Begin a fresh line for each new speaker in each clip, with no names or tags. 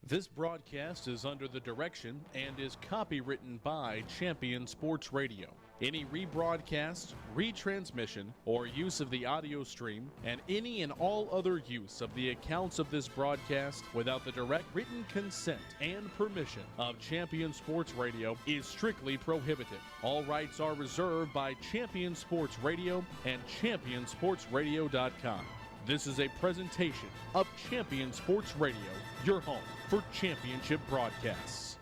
This broadcast is under the direction and is copywritten by Champion Sports Radio. Any rebroadcast, retransmission, or use of the audio stream, and any and all other use of the accounts of this broadcast without the direct written consent and permission of Champion Sports Radio is strictly prohibited. All rights are reserved by Champion Sports Radio and ChampionSportsRadio.com. This is a presentation of Champion Sports Radio, your home for championship broadcasts.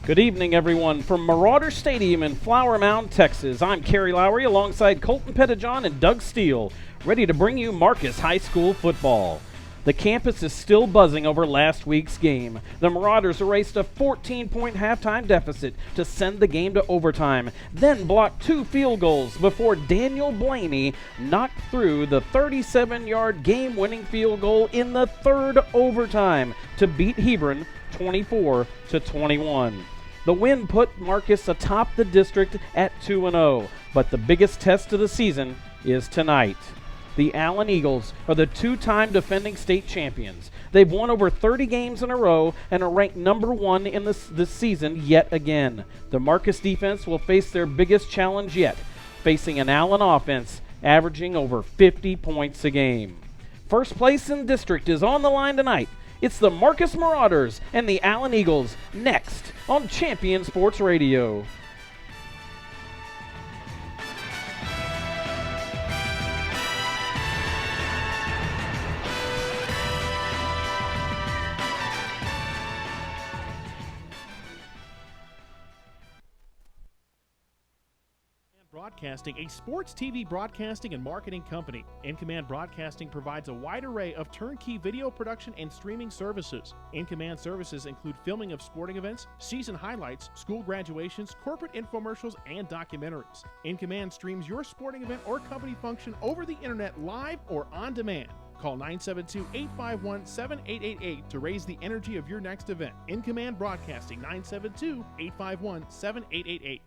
Good evening, everyone. From Marauder Stadium in Flower Mound, Texas, I'm Kerry Lowry alongside Colton Pettijohn and Doug Steele, ready to bring you Marcus High School football. The campus is still buzzing over last week's game. The Marauders erased a 14-point halftime deficit to send the game to overtime, then blocked 2 field goals before Daniel Blaney knocked through the 37-yard game-winning field goal in the third overtime to beat Hebron 24-21. The win put Marcus atop the district at 2-0, but the biggest test of the season is tonight. The Allen Eagles are the 2-time defending state champions. They've won over 30 games in a row and are ranked number 1 in this season yet again. The Marcus defense will face their biggest challenge yet, facing an Allen offense averaging over 50 points a game. First place in district is on the line tonight. It's the Marcus Marauders and the Allen Eagles next on Champion Sports Radio.
Broadcasting, a sports TV broadcasting and marketing company. In Command Broadcasting provides a wide array of turnkey video production and streaming services. In Command services include filming of sporting events, season highlights, school graduations, corporate infomercials, and documentaries. In Command streams your sporting event or company function over the internet live or on demand. Call 972-851-7888 to raise the energy of your next event. In Command Broadcasting, 972-851-7888.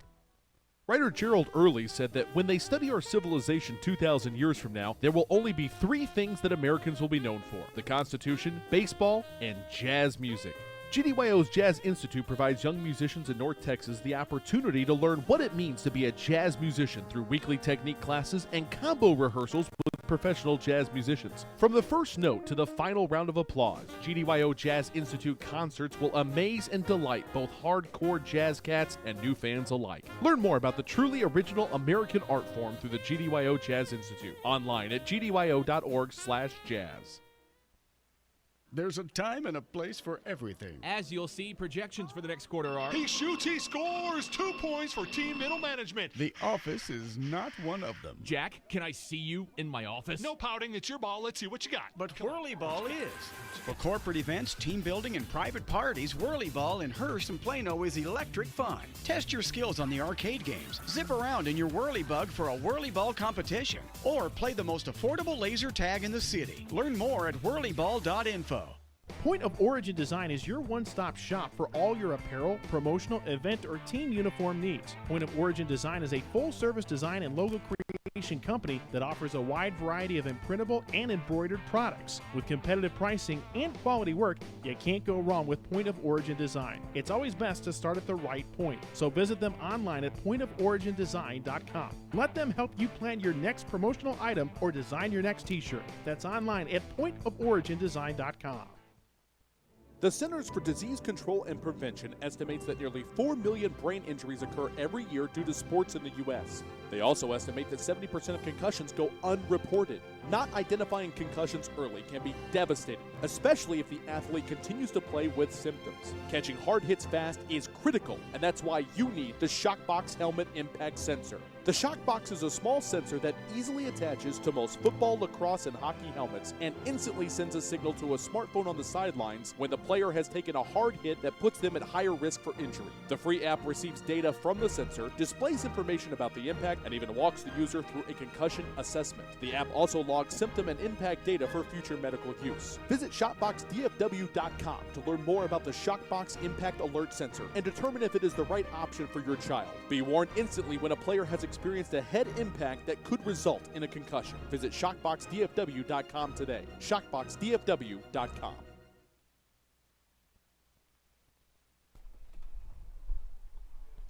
Writer Gerald Early said that when they study our civilization 2,000 years from now, there will only be 3 things that Americans will be known for: the Constitution, baseball, and jazz music. GDYO's Jazz Institute provides young musicians in North Texas the opportunity to learn what it means to be a jazz musician through weekly technique classes and combo rehearsals with professional jazz musicians. From the first note to the final round of applause, GDYO Jazz Institute concerts will amaze and delight both hardcore jazz cats and new fans alike. Learn more about the truly original American art form through the GDYO Jazz Institute online at gdyo.org/jazz.
There's a time and a place for everything.
As you'll see, projections for the next quarter are...
He shoots, he scores! 2 points for team middle management.
The office is not one of them.
Jack, can I see you in my office?
No pouting, it's your ball. Let's see what you got.
But Whirly Ball is. For corporate events, team building, and private parties, Whirly Ball in Hearst and Plano is electric fun. Test your skills on the arcade games. Zip around in your Whirly Bug for a Whirly Ball competition. Or play the most affordable laser tag in the city. Learn more at whirlyball.info.
Point of Origin Design is your one-stop shop for all your apparel, promotional, event, or team uniform needs. Point of Origin Design is a full-service design and logo creation company that offers a wide variety of imprintable and embroidered products. With competitive pricing and quality work, you can't go wrong with Point of Origin Design. It's always best to start at the right point, so visit them online at pointoforigindesign.com. Let them help you plan your next promotional item or design your next t-shirt. That's online at pointoforigindesign.com.
The Centers for Disease Control and Prevention estimates that nearly 4 million brain injuries occur every year due to sports in the U.S. They also estimate that 70% of concussions go unreported. Not identifying concussions early can be devastating, especially if the athlete continues to play with symptoms. Catching hard hits fast is critical, and that's why you need the Shockbox Helmet Impact Sensor. The Shockbox is a small sensor that easily attaches to most football, lacrosse, and hockey helmets and instantly sends a signal to a smartphone on the sidelines when the player has taken a hard hit that puts them at higher risk for injury. The free app receives data from the sensor, displays information about the impact, and even walks the user through a concussion assessment. The app also logs symptom and impact data for future medical use. Visit ShopboxDFW.com to learn more about the Shockbox Impact Alert Sensor and determine if it is the right option for your child. Be warned instantly when a player has experienced a head impact that could result in a concussion. Visit ShockboxDFW.com today. ShockboxDFW.com.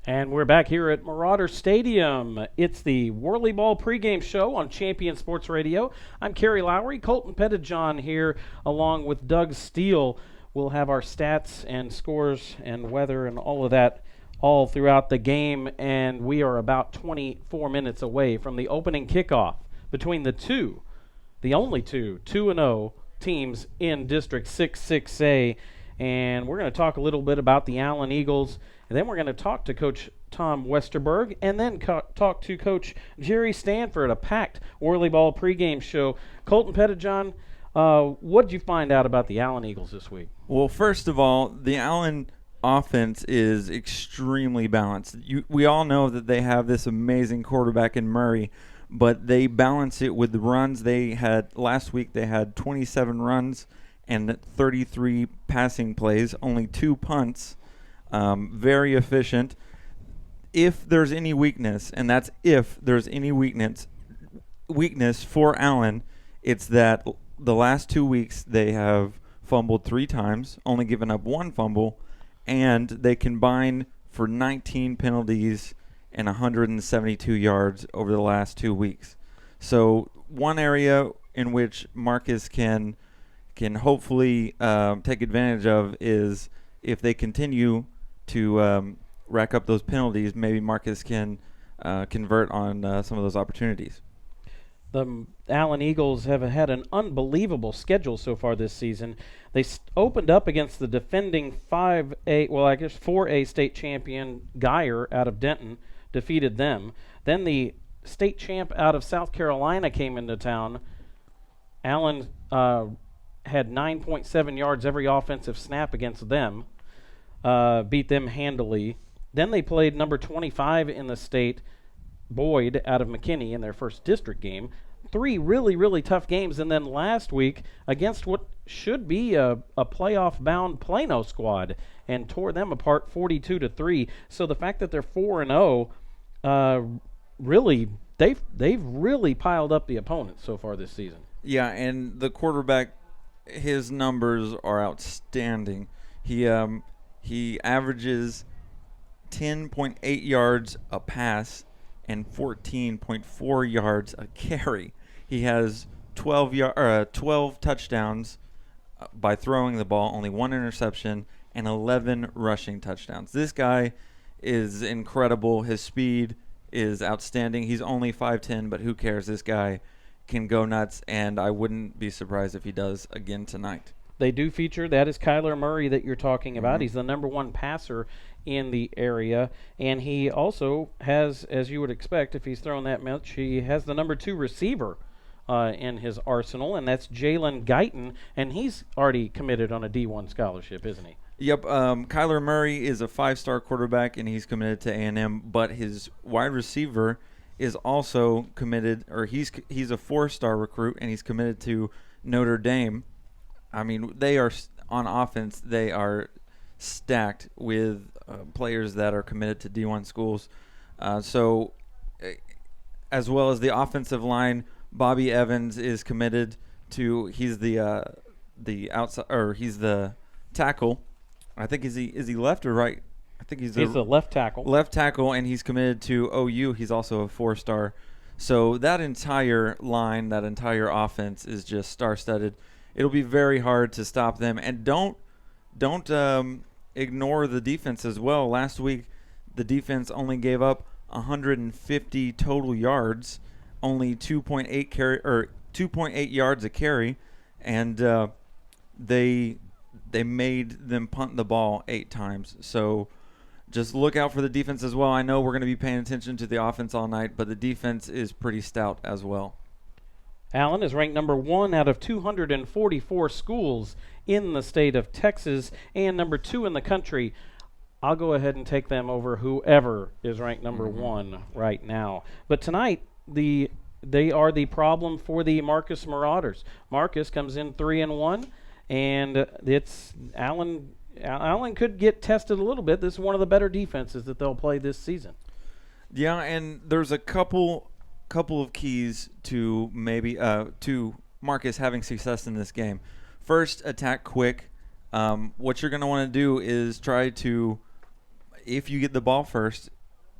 And we're back here at Marauder Stadium. It's the Whirly Ball pregame show on Champion Sports Radio. I'm Kerry Lowry, Colton Pettijohn here, along with Doug Steele. We'll have our stats and scores and weather and all of that all throughout the game, and we are about 24 minutes away from the opening kickoff between the only two 2-0 teams in District 6-6A. And we're going to talk a little bit about the Allen Eagles, and then we're going to talk to Coach Tom Westerberg, and then talk to Coach Jerry Stanford, a packed Whirly Ball pregame show. Colton Pettijohn, what did you find out about the Allen Eagles this week?
Well, first of all, the Allen offense is extremely balanced. We all know that they have this amazing quarterback in Murray, but they balance it with the runs. Last week they had 27 runs and 33 passing plays, only 2 punts. Very efficient. If there's any weakness, and that's if there's any weakness for Allen, it's that the last 2 weeks they have fumbled 3 times, only given up 1 fumble, and they combine for 19 penalties and 172 yards over the last 2 weeks. So one area in which Marcus can hopefully take advantage of is if they continue to rack up those penalties, maybe Marcus can convert on some of those opportunities.
The Allen Eagles have had an unbelievable schedule so far this season. They opened up against the defending 4A state champion Geyer out of Denton, defeated them. Then the state champ out of South Carolina came into town. Allen had 9.7 yards every offensive snap against them, beat them handily. Then they played number 25 in the state, Boyd out of McKinney, in their first district game. 3 really, really tough games. And then last week against what should be a playoff-bound Plano squad, and tore them apart 42-3. So the fact that they're 4-0, really, they've really piled up the opponents so far this season.
Yeah, and the quarterback, his numbers are outstanding. He averages 10.8 yards a pass and 14.4 yards a carry. He has 12 touchdowns by throwing the ball, only 1 interception, and 11 rushing touchdowns. This guy is incredible. His speed is outstanding. He's only 5'10", but who cares? This guy can go nuts, and I wouldn't be surprised if he does again tonight.
They do feature, that is Kyler Murray that you're talking about. He's the number 1 passer in the area, and he also has, as you would expect if he's thrown that much, he has the number 2 receiver in his arsenal, and that's Jalen Guyton, and he's already committed on a D1 scholarship, isn't he?
Yep, Kyler Murray is a 5-star quarterback, and he's committed to A&M, but his wide receiver is also committed, or he's a 4-star recruit, and he's committed to Notre Dame. I mean, they are on offense, they are stacked with players that are committed to D1 schools. So, as well as the offensive line, Bobby Evans is committed to. He's the outside, or he's the tackle. I think is he left or right? I think he's the
left tackle.
Left tackle, and he's committed to OU. He's also a 4-star. So that entire line, that entire offense is just star-studded. It'll be very hard to stop them, and don't ignore the defense as well. Last week, the defense only gave up 150 total yards, only 2.8 2.8 yards a carry, and they made them punt the ball 8 times. So just look out for the defense as well. I know we're going to be paying attention to the offense all night, but the defense is pretty stout as well.
Allen is ranked number 1 out of 244 schools in the state of Texas and number 2 in the country. I'll go ahead and take them over whoever is ranked number 1 right now. But tonight, they are the problem for the Marcus Marauders. Marcus comes in 3-1, and it's Allen could get tested a little bit. This is one of the better defenses that they'll play this season.
Yeah, and there's a couple of keys to maybe to Marcus having success in this game. First, attack quick. What you're going to want to do is try to, if you get the ball first,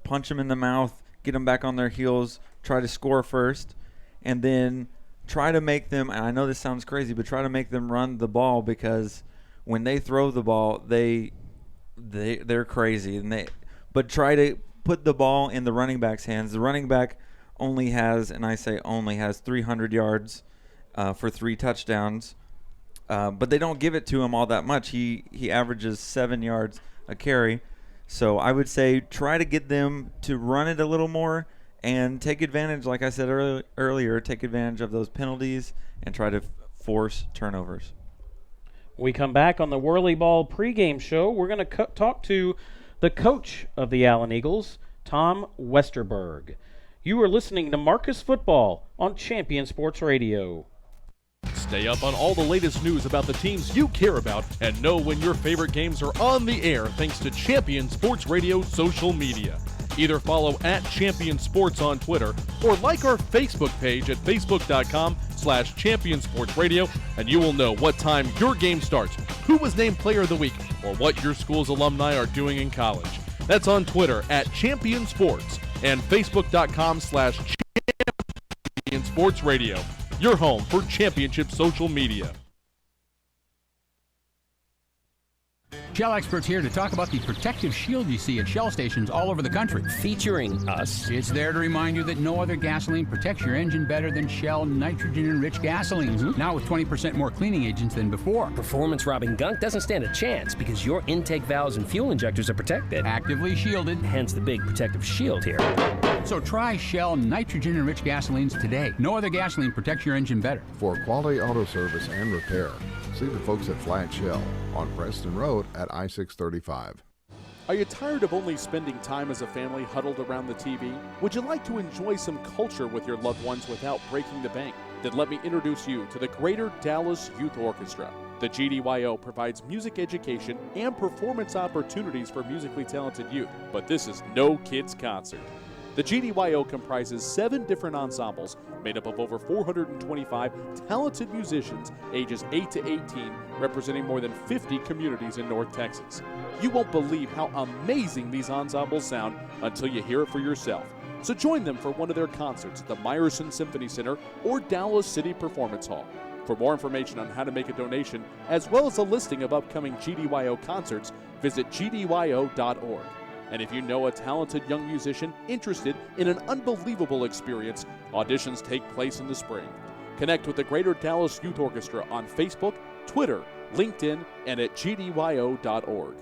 punch them in the mouth, get them back on their heels, try to score first, and then try to make them, and I know this sounds crazy, but try to make them run the ball, because when they throw the ball, they're crazy, but try to put the ball in the running back's hands. The running back only has, and I say only has, 300 yards for 3 touchdowns, but they don't give it to him all that much. He averages 7 yards a carry. So I would say try to get them to run it a little more and take advantage, like I said earlier, take advantage of those penalties and try to force turnovers.
We come back on the Whirly Ball pregame show. We're going to talk to the coach of the Allen Eagles, Tom Westerberg. You are listening to Marcus Football on Champion Sports Radio.
Stay up on all the latest news about the teams you care about and know when your favorite games are on the air thanks to Champion Sports Radio social media. Either follow @Champion Sports on Twitter or like our Facebook page at facebook.com/Champion Sports Radio, and you will know what time your game starts, who was named Player of the Week, or what your school's alumni are doing in college. That's on Twitter @Champion Sports and facebook.com/Champion Sports Radio, your home for championship social media.
Shell experts here to talk about the protective shield you see at Shell stations all over the country.
Featuring us.
It's there to remind you that no other gasoline protects your engine better than Shell nitrogen-enriched gasolines. Now with 20% more cleaning agents than before.
Performance-robbing gunk doesn't stand a chance because your intake valves and fuel injectors are protected.
Actively shielded.
Hence the big protective shield here.
So try Shell nitrogen-enriched gasolines today. No other gasoline protects your engine better.
For quality auto service and repair, see the folks at Flat Shell on Preston Road at I-635.
Are you tired of only spending time as a family huddled around the TV? Would you like to enjoy some culture with your loved ones without breaking the bank? Then let me introduce you to the Greater Dallas Youth Orchestra. The GDYO provides music education and performance opportunities for musically talented youth, but this is no kids' concert. The GDYO comprises 7 different ensembles made up of over 425 talented musicians ages 8 to 18, representing more than 50 communities in North Texas. You won't believe how amazing these ensembles sound until you hear it for yourself. So join them for one of their concerts at the Meyerson Symphony Center or Dallas City Performance Hall. For more information on how to make a donation, as well as a listing of upcoming GDYO concerts, visit gdyo.org. And if you know a talented young musician interested in an unbelievable experience, auditions take place in the spring. Connect with the Greater Dallas Youth Orchestra on Facebook, Twitter, LinkedIn, and at gdyo.org.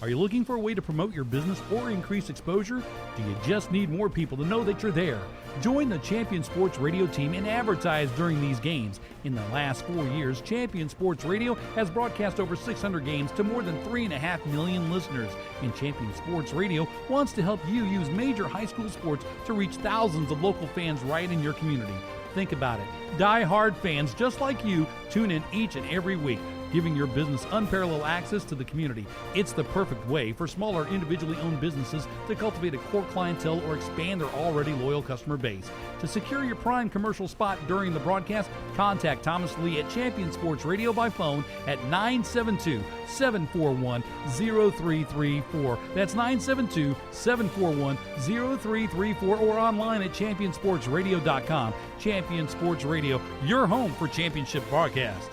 Are you looking for a way to promote your business or increase exposure? Do you just need more people to know that you're there? Join the Champion Sports Radio team and advertise during these games. In the last 4 years, Champion Sports Radio has broadcast over 600 games to more than 3.5 million listeners. And Champion Sports Radio wants to help you use major high school sports to reach thousands of local fans right in your community. Think about it. Die-hard fans just like you tune in each and every week, giving your business unparalleled access to the community. It's the perfect way for smaller individually owned businesses to cultivate a core clientele or expand their already loyal customer base. To secure your prime commercial spot during the broadcast, contact Thomas Lee at Champion Sports Radio by phone at 972-741-0334. That's 972-741-0334 or online at championsportsradio.com. Champion Sports Radio, your home for championship broadcast.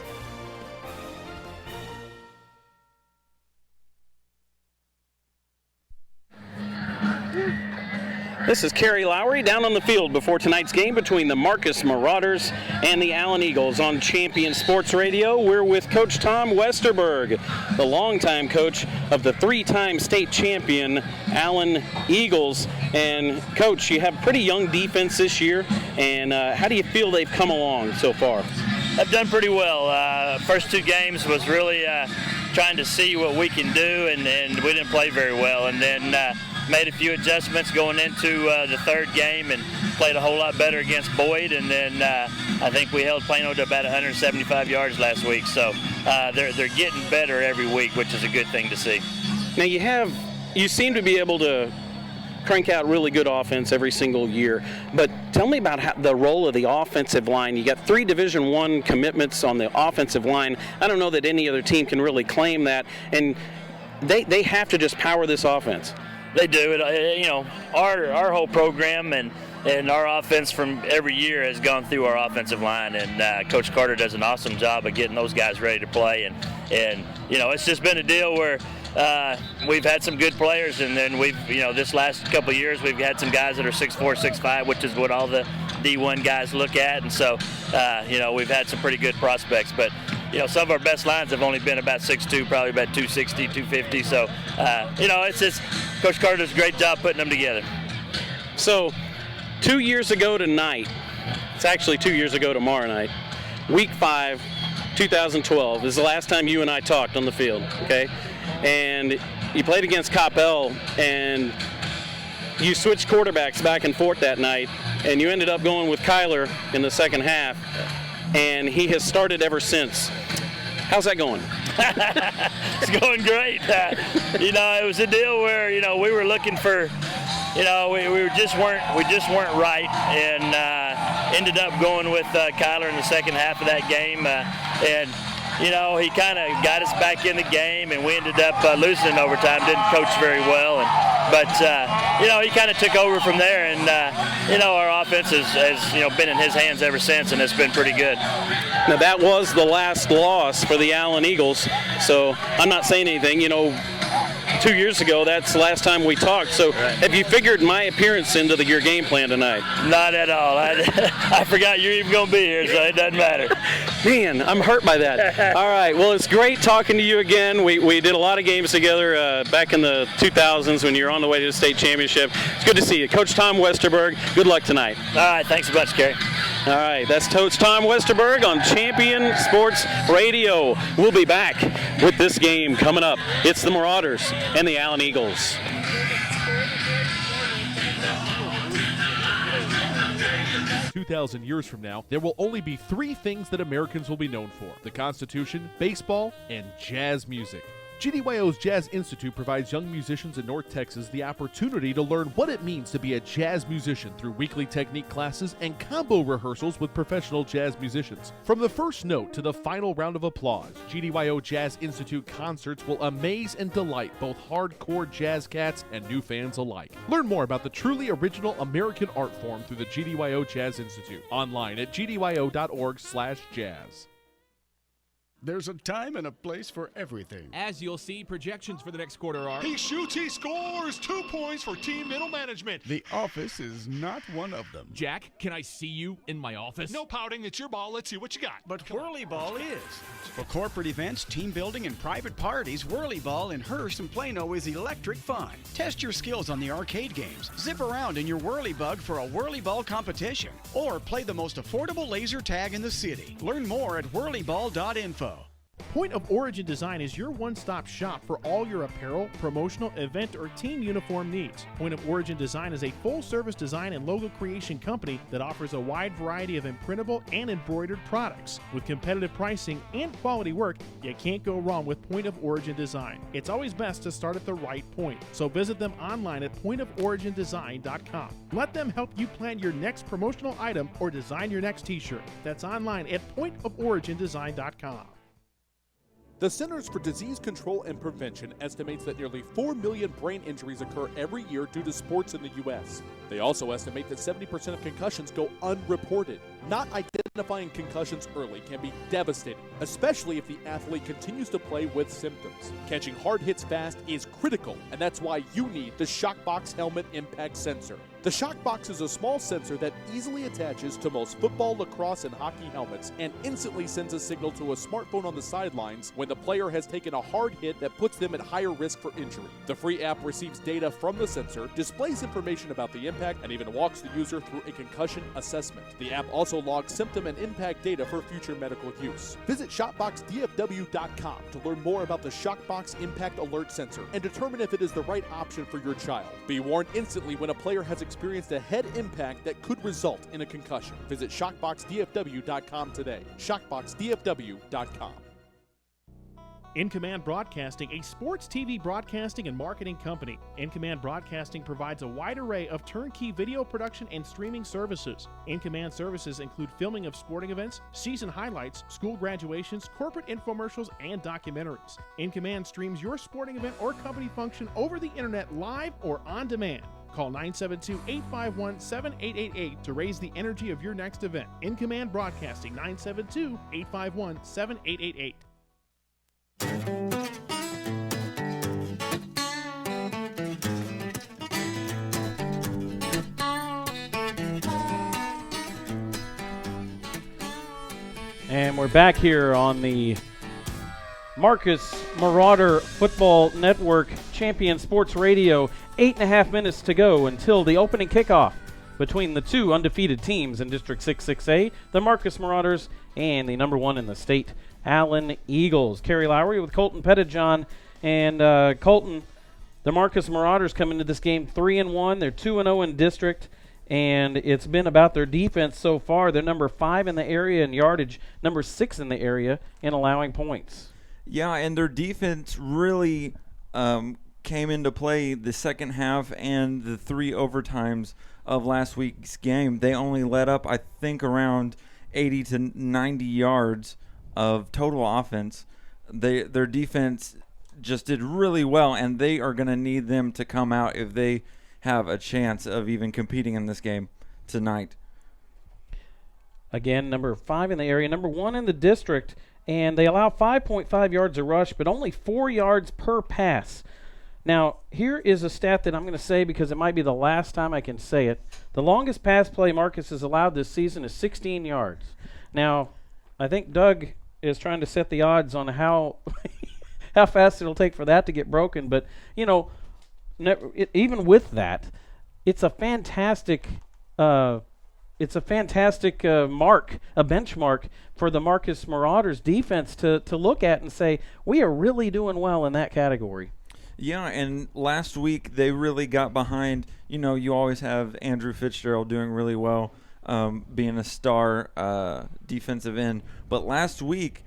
This is Kerry Lowry down on the field before tonight's game between the Marcus Marauders and the Allen Eagles on Champion Sports Radio. We're with Coach Tom Westerberg, the longtime coach of the three-time state champion Allen Eagles. And Coach, you have pretty young defense this year, and how do you feel they've come along so far?
I've done pretty well. First two games was really trying to see what we can do, and we didn't play very well. And then made a few adjustments going into the third game and played a whole lot better against Boyd. And then I think we held Plano to about 175 yards last week. So they're getting better every week, which is a good thing to see.
Now you seem to be able to crank out really good offense every single year, but tell me about the role of the offensive line. You got 3 Division I commitments on the offensive line. I don't know that any other team can really claim that, and they have to just power this offense.
They do. Our whole program and our offense from every year has gone through our offensive line, and Coach Carter does an awesome job of getting those guys ready to play. And it's just been a deal where we've had some good players, and then this last couple of years we've had some guys that are 6'4", 6'5", which is what all the D1 guys look at, and so we've had some pretty good prospects. But some of our best lines have only been about 6'2", probably about 260, 250. So it's just Coach Carter does a great job putting them together.
So 2 years ago tonight, it's actually 2 years ago tomorrow night, Week 5, 2012 is the last time you and I talked on the field. Okay. And you played against Coppell, and you switched quarterbacks back and forth that night, and you ended up going with Kyler in the second half, and he has started ever since. How's that going?
It's going great. It was a deal where we were looking for, we just weren't right, and ended up going with Kyler in the second half of that game, and he kind of got us back in the game, and we ended up losing in overtime. Didn't coach very well, but he kind of took over from there, and our offense has been in his hands ever since, and it's been pretty good.
Now that was the last loss for the Allen Eagles, so I'm not saying anything. 2 years ago, that's the last time we talked. So have you figured my appearance into your game plan tonight?
Not at all. I forgot you're even going to be here, so it doesn't matter.
Man, I'm hurt by that. All right, well, it's great talking to you again. We did a lot of games together back in the 2000s when you were on the way to the state championship. It's good to see you. Coach Tom Westerberg, good luck tonight.
All right, thanks a bunch, Kerry.
All right, that's Coach Tom Westerberg on Champion Sports Radio. We'll be back with this game coming up. It's the Marauders and the Allen Eagles.
"2,000 years from now, there will only be 3 things that Americans will be known for: the Constitution, baseball, and jazz music. GDYO's Jazz Institute provides young musicians in North Texas the opportunity to learn what it means to be a jazz musician through weekly technique classes and combo rehearsals with professional jazz musicians. From the first note to the final round of applause, GDYO Jazz Institute concerts will amaze and delight both hardcore jazz cats and new fans alike. Learn more about the truly original American art form through the GDYO Jazz Institute, online at gdyo.org/jazz.
There's a time and a place for everything.
As you'll see, projections for the next quarter are...
He shoots, he scores! 2 points for team middle management.
The office is not one of them.
Jack, can I see you in my office?
No pouting, it's your ball. Let's see what you got.
But Whirly Ball is. For corporate events, team building, and private parties, Whirly Ball in Hearst and Plano is electric fun. Test your skills on the arcade games. Zip around in your Whirly Bug for a Whirly Ball competition. Or play the most affordable laser tag in the city. Learn more at whirlyball.info.
Point of Origin Design is your one-stop shop for all your apparel, promotional, event, or team uniform needs. Point of Origin Design is a full-service design and logo creation company that offers a wide variety of imprintable and embroidered products. With competitive pricing and quality work, you can't go wrong with Point of Origin Design. It's always best to start at the right point, so visit them online at pointoforigindesign.com. Let them help you plan your next promotional item or design your next t-shirt. That's online at pointoforigindesign.com.
The Centers for Disease Control and Prevention estimates that nearly 4 million brain injuries occur every year due to sports in the U.S. They also estimate that 70% of concussions go unreported. Not identifying concussions early can be devastating, especially if the athlete continues to play with symptoms. Catching hard hits fast is critical, and that's why you need the Shockbox Helmet Impact Sensor. The Shockbox is a small sensor that easily attaches to most football, lacrosse, and hockey helmets and instantly sends a signal to a smartphone on the sidelines when the player has taken a hard hit that puts them at higher risk for injury. The free app receives data from the sensor, displays information about the impact, and even walks the user through a concussion assessment. The app also logs symptom and impact data for future medical use. Visit ShopboxDFW.com to learn more about the Shockbox Impact Alert Sensor and determine if it is the right option for your child. Be warned instantly when a player has experienced a head impact that could result in a concussion. Visit ShockboxDFW.com today. ShockboxDFW.com.
In Command Broadcasting, a sports TV broadcasting and marketing company. In Command Broadcasting provides a wide array of turnkey video production and streaming services. In Command services include filming of sporting events, season highlights, school graduations, corporate infomercials, and documentaries. In Command streams your sporting event or company function over the internet live or on demand. Call 972-851-7888 to raise the energy of your next event. In Command Broadcasting, 972-851-7888.
And we're back here on the Marcus Marauder Football Network Champion Sports Radio. 8.5 minutes to go until the opening kickoff between the two undefeated teams in District 6-6A, the Marcus Marauders and the number one in the state, Allen Eagles. Kerry Lowry with Colton Pettijohn. And Colton, the Marcus Marauders come into this game 3-1. They're 2-0 in district, and it's been about their defense so far. They're number 5 in the area in yardage, number 6 in the area in allowing points.
Yeah, and their defense really came into play the second half and the 3 overtimes of last week's game. They only let up, I think, around 80 to 90 yards of total offense. Their defense just did really well, and they are going to need them to come out if they have a chance of even competing in this game tonight.
Again, number 5 in the area, number 1 in the district, and they allow 5.5 yards a rush, but only 4 yards per pass. Now, here is a stat that I'm going to say because it might be the last time I can say it. The longest pass play Marcus has allowed this season is 16 yards. Now, I think Doug is trying to set the odds on how how fast it'll take for that to get broken. But, you know, even with that, it's a fantastic mark, a benchmark for the Marcus Marauders defense to look at and say, we are really doing well in that category.
Yeah, and last week they really got behind. You know, you always have Andrew Fitzgerald doing really well, being a star defensive end. But last week,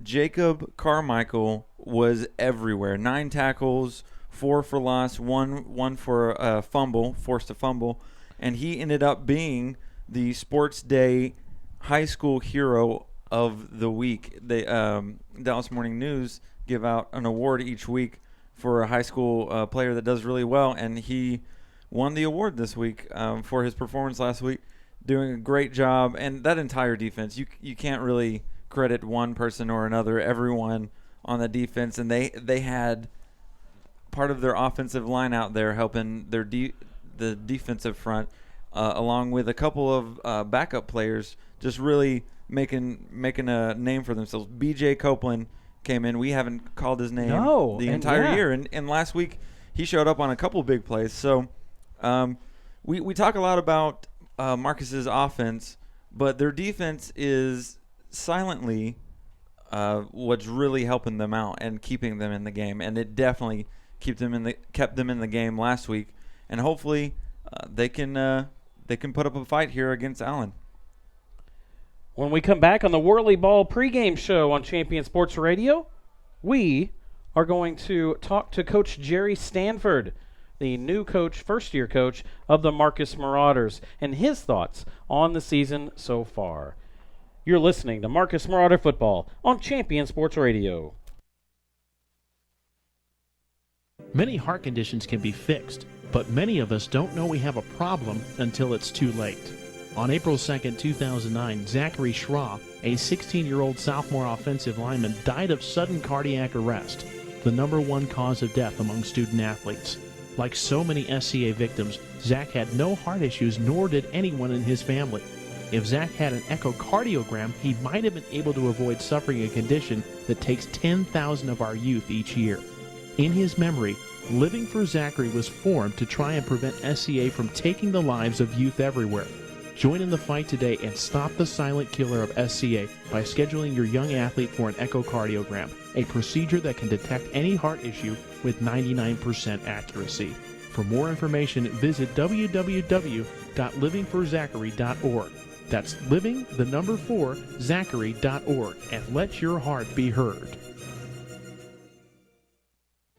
Jacob Carmichael was everywhere. 9 tackles, 4 for loss, one for a fumble, forced a fumble, and he ended up being the Sports Day High School Hero of the Week. The Dallas Morning News give out an award each week for a high school player that does really well, and he won the award this week for his performance last week, doing a great job. And that entire defense, you can't really credit one person or another. Everyone on the defense, and they had part of their offensive line out there helping the defensive front, along with a couple of backup players, just really making a name for themselves. B.J. Copeland came in. We haven't called his name the entire year, and last week he showed up on a couple big plays. So we talk a lot about Marcus's offense, but their defense is silently what's really helping them out and keeping them in the game, and it definitely kept them in the game last week, and hopefully they can put up a fight here against Allen.
When we come back on the Whirly Ball pregame show on Champion Sports Radio, we are going to talk to Coach Jerry Stanford, the new coach, first-year coach of the Marcus Marauders, and his thoughts on the season so far. You're listening to Marcus Marauder Football on Champion Sports Radio.
Many heart conditions can be fixed, but many of us don't know we have a problem until it's too late. On April 2, 2009, Zachary Schraw, a 16-year-old sophomore offensive lineman, died of sudden cardiac arrest, the #1 cause of death among student athletes. Like so many SCA victims, Zach had no heart issues, nor did anyone in his family. If Zach had an echocardiogram, he might have been able to avoid suffering a condition that takes 10,000 of our youth each year. In his memory, Living for Zachary was formed to try and prevent SCA from taking the lives of youth everywhere. Join in the fight today and stop the silent killer of SCA by scheduling your young athlete for an echocardiogram, a procedure that can detect any heart issue with 99% accuracy. For more information, visit www.livingforzachary.org. That's living4zachary.org, and let your heart be heard.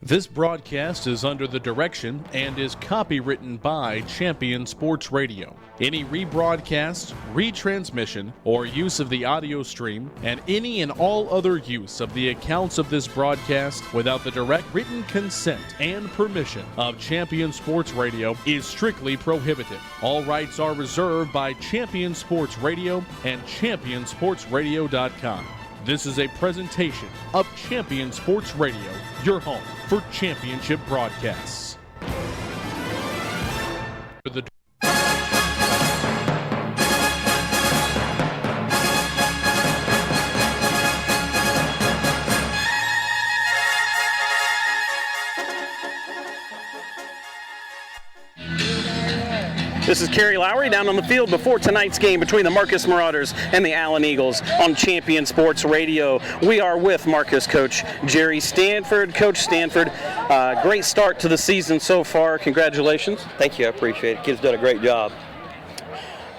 This broadcast is under the direction and is copywritten by Champion Sports Radio. Any rebroadcast, retransmission, or use of the audio stream, and any and all other use of the accounts of this broadcast without the direct written consent and permission of Champion Sports Radio is strictly prohibited. All rights are reserved by Champion Sports Radio and ChampionSportsRadio.com. This is a presentation of Champion Sports Radio, your home for championship broadcasts.
This is Kerry Lowry down on the field before tonight's game between the Marcus Marauders and the Allen Eagles on Champion Sports Radio. We are with Marcus coach Jerry Stanford. Coach Stanford, great start to the season so far. Congratulations.
Thank you. I appreciate it. Kids done a great job.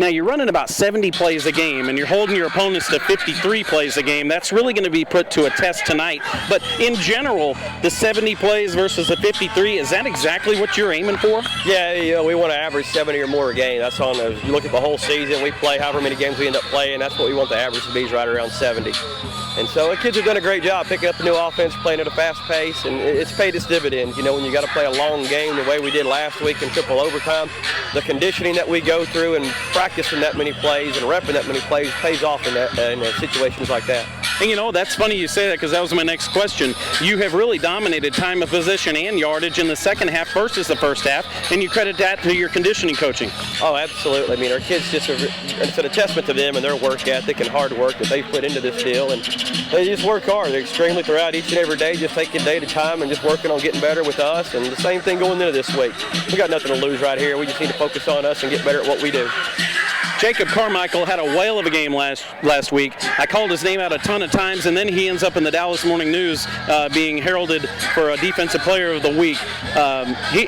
Now, you're running about 70 plays a game, and you're holding your opponents to 53 plays a game. That's really going to be put to a test tonight. But in general, the 70 plays versus the 53, is that exactly what you're aiming for?
Yeah, we want to average 70 or more a game. That's on those. You look at the whole season, we play however many games we end up playing. That's what we want the average to be, is right around 70. And so the kids have done a great job picking up the new offense, playing at a fast pace, and it's paid its dividends. You know, when you got to play a long game the way we did last week in triple overtime, the conditioning that we go through and practicing that many plays and repping that many plays pays off in situations like that.
And you know, that's funny you say that, because that was my next question. You have really dominated time of possession and yardage in the second half versus the first half, and you credit that to your conditioning coaching.
Oh, absolutely. I mean, our kids it's an testament to them and their work ethic and hard work that they put into this deal, and they just work hard. They're extremely throughout each and every day, just taking day to time and just working on getting better with us, and the same thing going into this week. We got nothing to lose right here. We just need to focus on us and get better at what we do.
Jacob Carmichael had a whale of a game last week. I called his name out a ton of times, and then he ends up in the Dallas Morning News being heralded for a Defensive Player of the Week.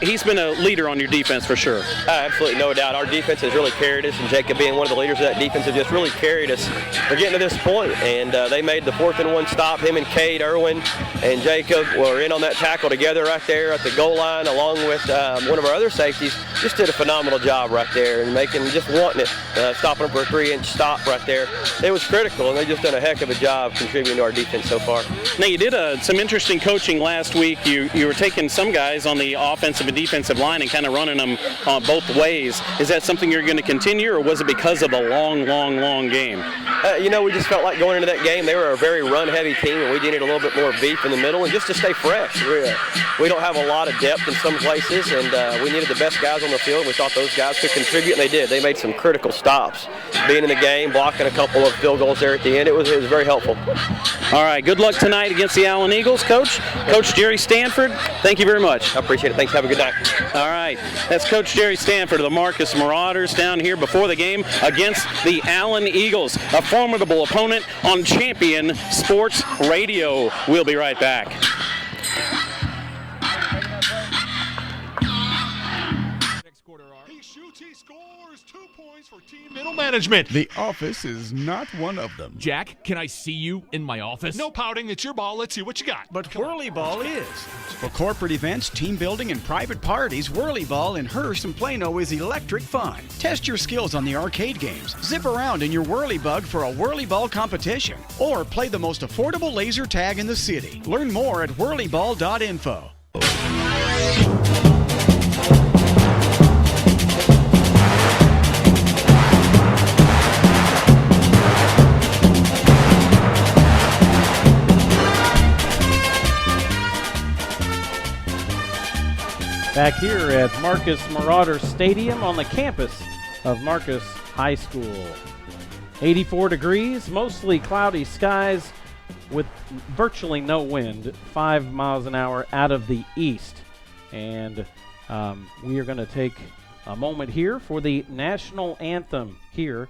He's been a leader on your defense for sure.
Absolutely, no doubt. Our defense has really carried us, and Jacob being one of the leaders of that defense has just really carried us. We're getting to this point, and they made the 4th and 1 stop. Him and Cade Irwin and Jacob were in on that tackle together right there at the goal line, along with one of our other safeties. Just did a phenomenal job right there and just wanting it. Stopping them for a 3-inch stop right there. It was critical, and they just done a heck of a job contributing to our defense so far.
Now, you did some interesting coaching last week. You were taking some guys on the offensive and defensive line and kind of running them both ways. Is that something you're going to continue, or was it because of the long game?
We just felt like going into that game, they were a very run-heavy team, and we needed a little bit more beef in the middle, and just to stay fresh. We don't have a lot of depth in some places, and we needed the best guys on the field. We thought those guys could contribute, and they did. They made some critical stops. Being in the game, blocking a couple of field goals there at the end, it was very helpful.
All right, good luck tonight against the Allen Eagles, Coach. Coach Jerry Stanford, thank you very much.
I appreciate it. Thanks. Have a good night.
All right, that's Coach Jerry Stanford of the Marcus Marauders down here before the game against the Allen Eagles, a formidable opponent on Champion Sports Radio. We'll be right back.
For team middle management.
The office is not one of them.
Jack, can I see you in my office?
No pouting. It's your ball. Let's see what you got.
But Whirly Ball is. For corporate events, team building, and private parties, Whirly Ball in Hearst and Plano is electric fun. Test your skills on the arcade games. Zip around in your Whirly Bug for a Whirly Ball competition. Or play the most affordable laser tag in the city. Learn more at whirlyball.info.
Back here at Marcus Marauder Stadium on the campus of Marcus High School. 84 degrees, mostly cloudy skies with virtually no wind, 5 miles an hour out of the east. And we are going to take a moment here for the national anthem here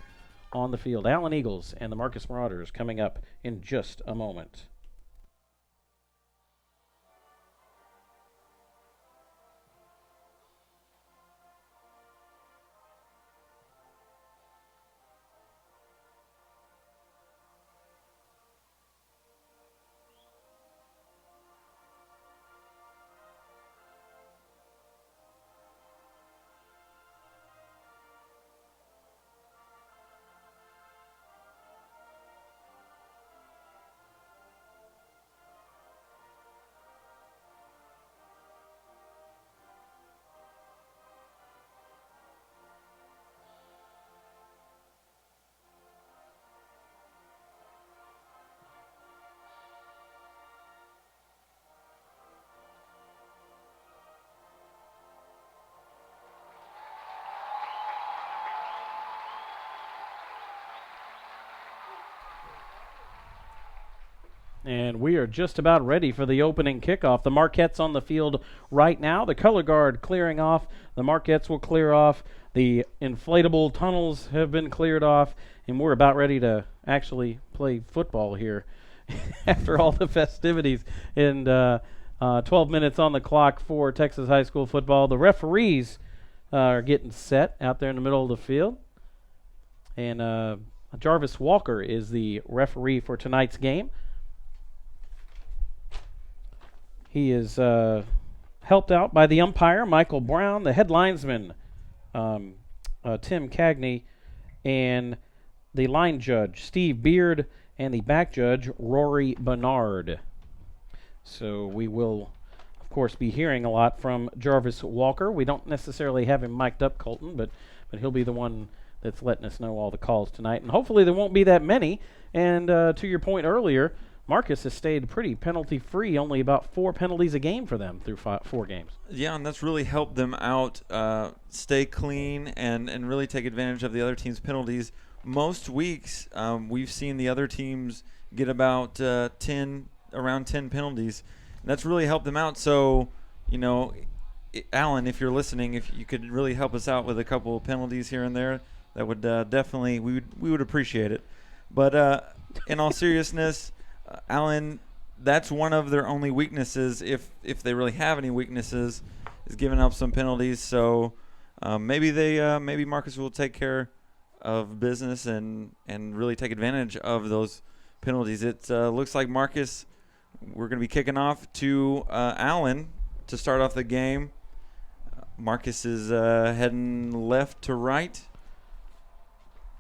on the field. Allen Eagles and the Marcus Marauders coming up in just a moment. And we are just about ready for the opening kickoff. The Marquette's on the field right now. The color guard clearing off. The Marquettes will clear off. The inflatable tunnels have been cleared off. And we're about ready to actually play football here after all the festivities. And 12 minutes on the clock for Texas high school football. The referees are getting set out there in the middle of the field. And Jarvis Walker is the referee for tonight's game. He is helped out by the umpire, Michael Brown, the head linesman, Tim Cagney, and the line judge, Steve Beard, and the back judge, Rory Bernard. So we will, of course, be hearing a lot from Jarvis Walker. We don't necessarily have him mic'd up, Colton, but he'll be the one that's letting us know all the calls tonight. And hopefully there won't be that many. And to your point earlier, Marcus has stayed pretty penalty-free, only about 4 penalties a game for them through 4 games.
Yeah, and that's really helped them out stay clean and really take advantage of the other team's penalties. Most weeks, we've seen the other teams get about around 10 penalties, and that's really helped them out. So, Alan, if you're listening, if you could really help us out with a couple of penalties here and there, that would definitely, we would appreciate it. But in all seriousness, Alan, that's one of their only weaknesses, if they really have any weaknesses, is giving up some penalties. So maybe Marcus will take care of business and really take advantage of those penalties. It looks like Marcus, we're going to be kicking off to Allen to start off the game. Marcus is heading left to right.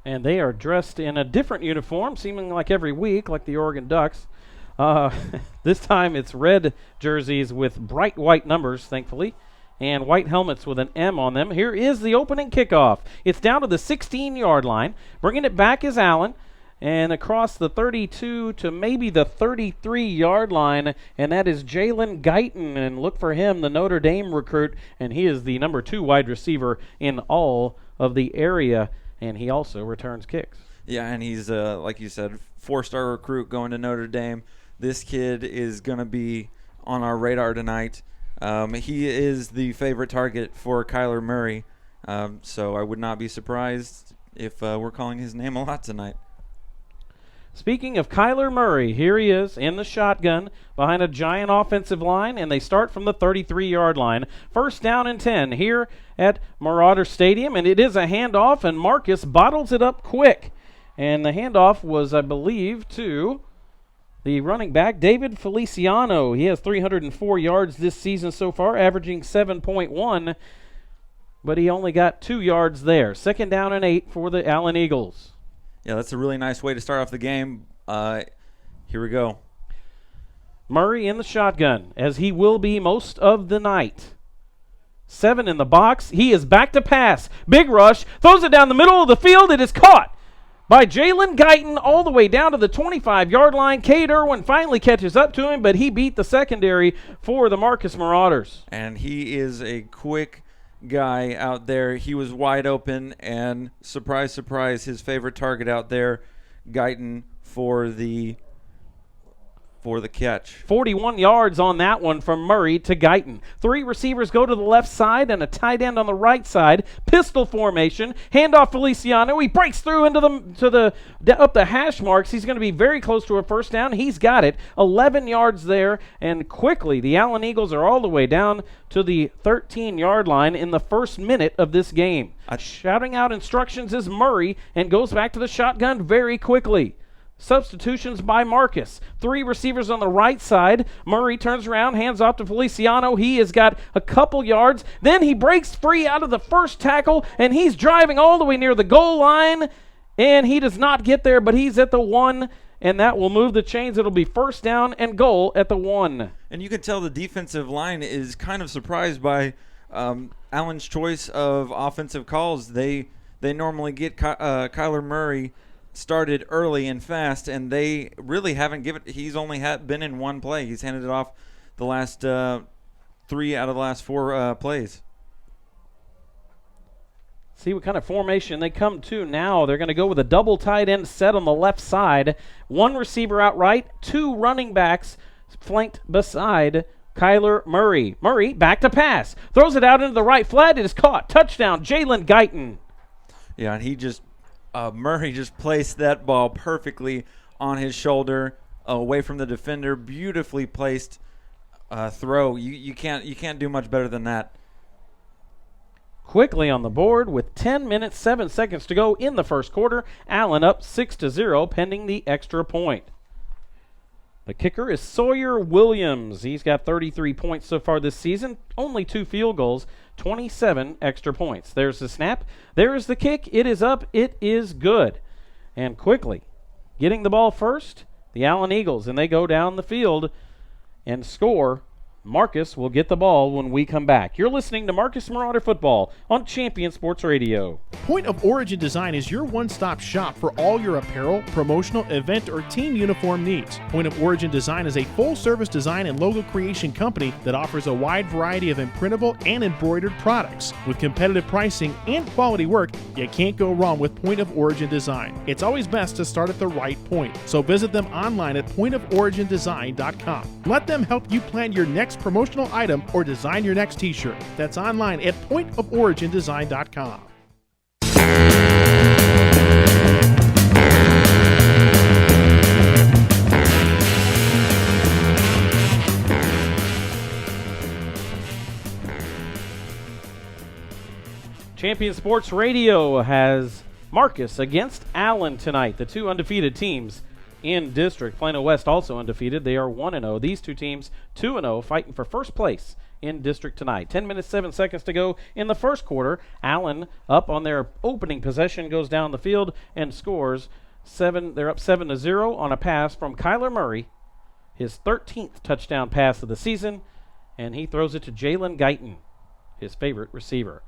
And they are dressed in a different uniform, seeming like every week, like the Oregon Ducks. This time it's red jerseys with bright white numbers, thankfully, and white helmets with an M on them. Here is the opening kickoff. It's down to the 16-yard line. Bringing it back is Allen, and across the 32 to maybe the 33-yard line, and that is Jalen Guyton. And look for him, the Notre Dame recruit, and he is the number 2 wide receiver in all of the area. And he also returns kicks.
Yeah, and he's, like you said, 4-star recruit going to Notre Dame. This kid is going to be on our radar tonight. He is the favorite target for Kyler Murray, so I would not be surprised if we're calling his name a lot tonight.
Speaking of Kyler Murray, here he is in the shotgun behind a giant offensive line, and they start from the 33-yard line. First down and 10 here at Marauder Stadium, and it is a handoff, and Marcus bottles it up quick. And the handoff was, I believe, to the running back, David Feliciano. He has 304 yards this season so far, averaging 7.1, but he only got 2 yards there. Second down and 8 for the Allen Eagles.
Yeah, that's a really nice way to start off the game. Here we go.
Murray in the shotgun, as he will be most of the night. 7 in the box. He is back to pass. Big rush. Throws it down the middle of the field. It is caught by Jalen Guyton all the way down to the 25-yard line. Cade Irwin finally catches up to him, but he beat the secondary for the Marcus Marauders.
And he is a quick guy out there. He was wide open, and surprise, surprise, his favorite target out there, Guyton, for the catch.
41 yards on that one from Murray to Guyton. 3 receivers go to the left side and a tight end on the right side. Pistol formation. Handoff Feliciano. He breaks through into up the hash marks. He's going to be very close to a first down. He's got it. 11 yards there, and quickly the Allen Eagles are all the way down to the 13-yard line in the first minute of this game. Shouting out instructions is Murray and goes back to the shotgun very quickly. Substitutions by Marcus. 3 receivers on the right side. Murray turns around, hands off to Feliciano. He has got a couple yards. Then he breaks free out of the first tackle, and he's driving all the way near the goal line, and he does not get there, but he's at the 1, and that will move the chains. It'll be first down and goal at the 1.
And you can tell the defensive line is kind of surprised by Allen's choice of offensive calls. They normally get Kyler Murray started early and fast, and they really haven't he's only been in one play. He's handed it off the last 3 out of the last 4 plays.
See what kind of formation they come to now. They're going to go with a double tight end set on the left side. 1 receiver out right, 2 running backs flanked beside Kyler Murray. Murray back to pass. Throws it out into the right flat. It is caught. Touchdown, Jalen Guyton.
Yeah, and Murray just placed that ball perfectly on his shoulder, away from the defender. Beautifully placed throw. You can't do much better than that.
Quickly on the board with 10 minutes, 7 seconds to go in the first quarter. Allen up 6-0, pending the extra point. The kicker is Sawyer Williams. He's got 33 points so far this season, only 2 field goals, 27 extra points. There's the snap. There is the kick. It is up. It is good. And quickly, getting the ball first, the Allen Eagles, and they go down the field and score. Marcus will get the ball when we come back. You're listening to Marcus Marauder Football on Champion Sports Radio.
Point of Origin Design is your one-stop shop for all your apparel, promotional, event, or team uniform needs. Point of Origin Design is a full-service design and logo creation company that offers a wide variety of imprintable and embroidered products. With competitive pricing and quality work, you can't go wrong with Point of Origin Design. It's always best to start at the right point, so visit them online at pointoforigindesign.com. Let them help you plan your next promotional item or design your next t-shirt. That's online at pointoforigindesign.com.
Champion Sports Radio has Marcus against Allen tonight, the 2 undefeated teams in district. Plano West also undefeated. They are 1-0. These 2 teams 2-0, fighting for first place in district tonight. 10 minutes, 7 seconds to go in the first quarter. Allen, up on their opening possession, goes down the field and scores 7. They're up 7-0 on a pass from Kyler Murray, his 13th touchdown pass of the season, and he throws it to Jalen Guyton, his favorite receiver.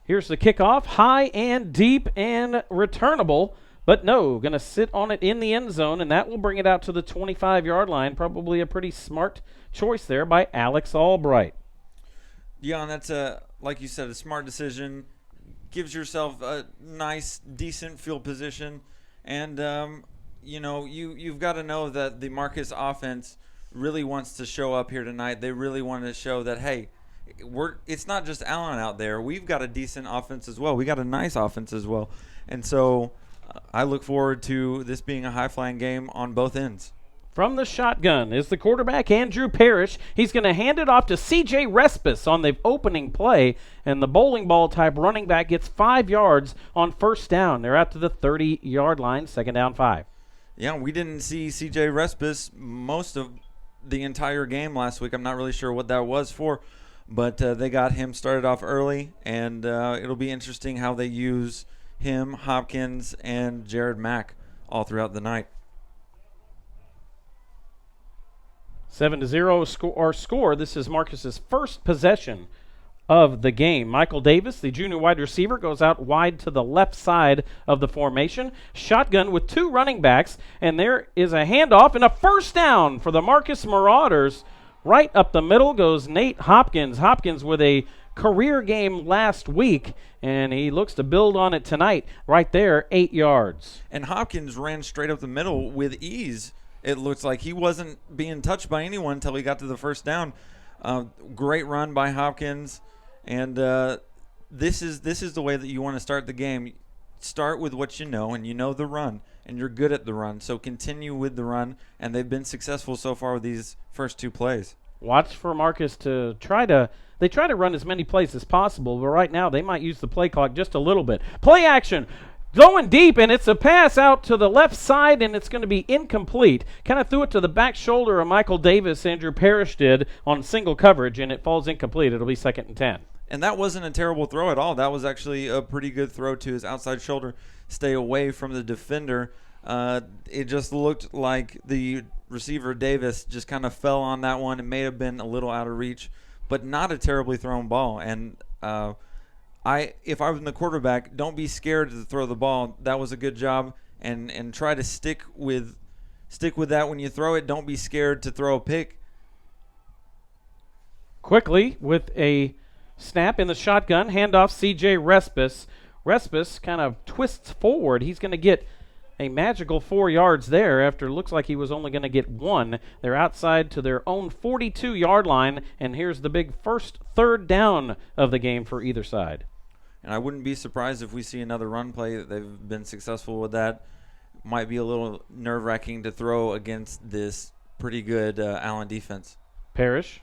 Here's the kickoff, high and deep and returnable. But no, going to sit on it in the end zone, and that will bring it out to the 25-yard line. Probably a pretty smart choice there by Alex Albright.
Yeah, and that's, like you said, a smart decision. Gives yourself a nice, decent field position. And, you've got to know that the Marcus offense really wants to show up here tonight. They really want to show that, hey, it's not just Allen out there. We've got a decent offense as well. We got a nice offense as well. And so I look forward to this being a high-flying game on both ends.
From the shotgun is the quarterback, Andrew Parrish. He's going to hand it off to C.J. Respis on the opening play, and the bowling ball type running back gets 5 yards on first down. They're out to the 30-yard line, second down 5.
Yeah, we didn't see C.J. Respis most of the entire game last week. I'm not really sure what that was for, but they got him started off early, and it'll be interesting how they use him, Hopkins, and Jared Mack all throughout the night.
7-0 score. This is Marcus's first possession of the game. Michael Davis, the junior wide receiver, goes out wide to the left side of the formation. Shotgun with 2 running backs, and there is a handoff and a first down for the Marcus Marauders. Right up the middle goes Nate Hopkins. Hopkins with a career game last week, and he looks to build on it tonight. Right there, 8 yards.
And Hopkins ran straight up the middle with ease. It looks like he wasn't being touched by anyone until he got to the first down. Great run by Hopkins. And this is the way that you want to start the game. Start with what you know, and you know the run, and you're good at the run. So continue with the run, and they've been successful so far with these first 2 plays.
Watch for Marcus to try to run as many plays as possible, but right now they might use the play clock just a little bit. Play action. Going deep, and it's a pass out to the left side, and it's going to be incomplete. Kind of threw it to the back shoulder of Michael Davis. Andrew Parrish did on single coverage, and it falls incomplete. It'll be 2nd and 10.
And that wasn't a terrible throw at all. That was actually a pretty good throw to his outside shoulder. Stay away from the defender. It just looked like the receiver Davis just kind of fell on that one. It may have been a little out of reach, but not a terribly thrown ball. And if I was the quarterback, don't be scared to throw the ball. That was a good job, and try to stick with that when you throw it. Don't be scared to throw a pick.
Quickly with a snap in the shotgun, handoff C.J. Respis. Respis kind of twists forward. He's going to get a magical 4 yards there after it looks like he was only going to get 1. They're outside to their own 42-yard line, and here's the big first 3rd down of the game for either side.
And I wouldn't be surprised if we see another run play. They've been successful with that. Might be a little nerve-wracking to throw against this pretty good Allen defense.
Parrish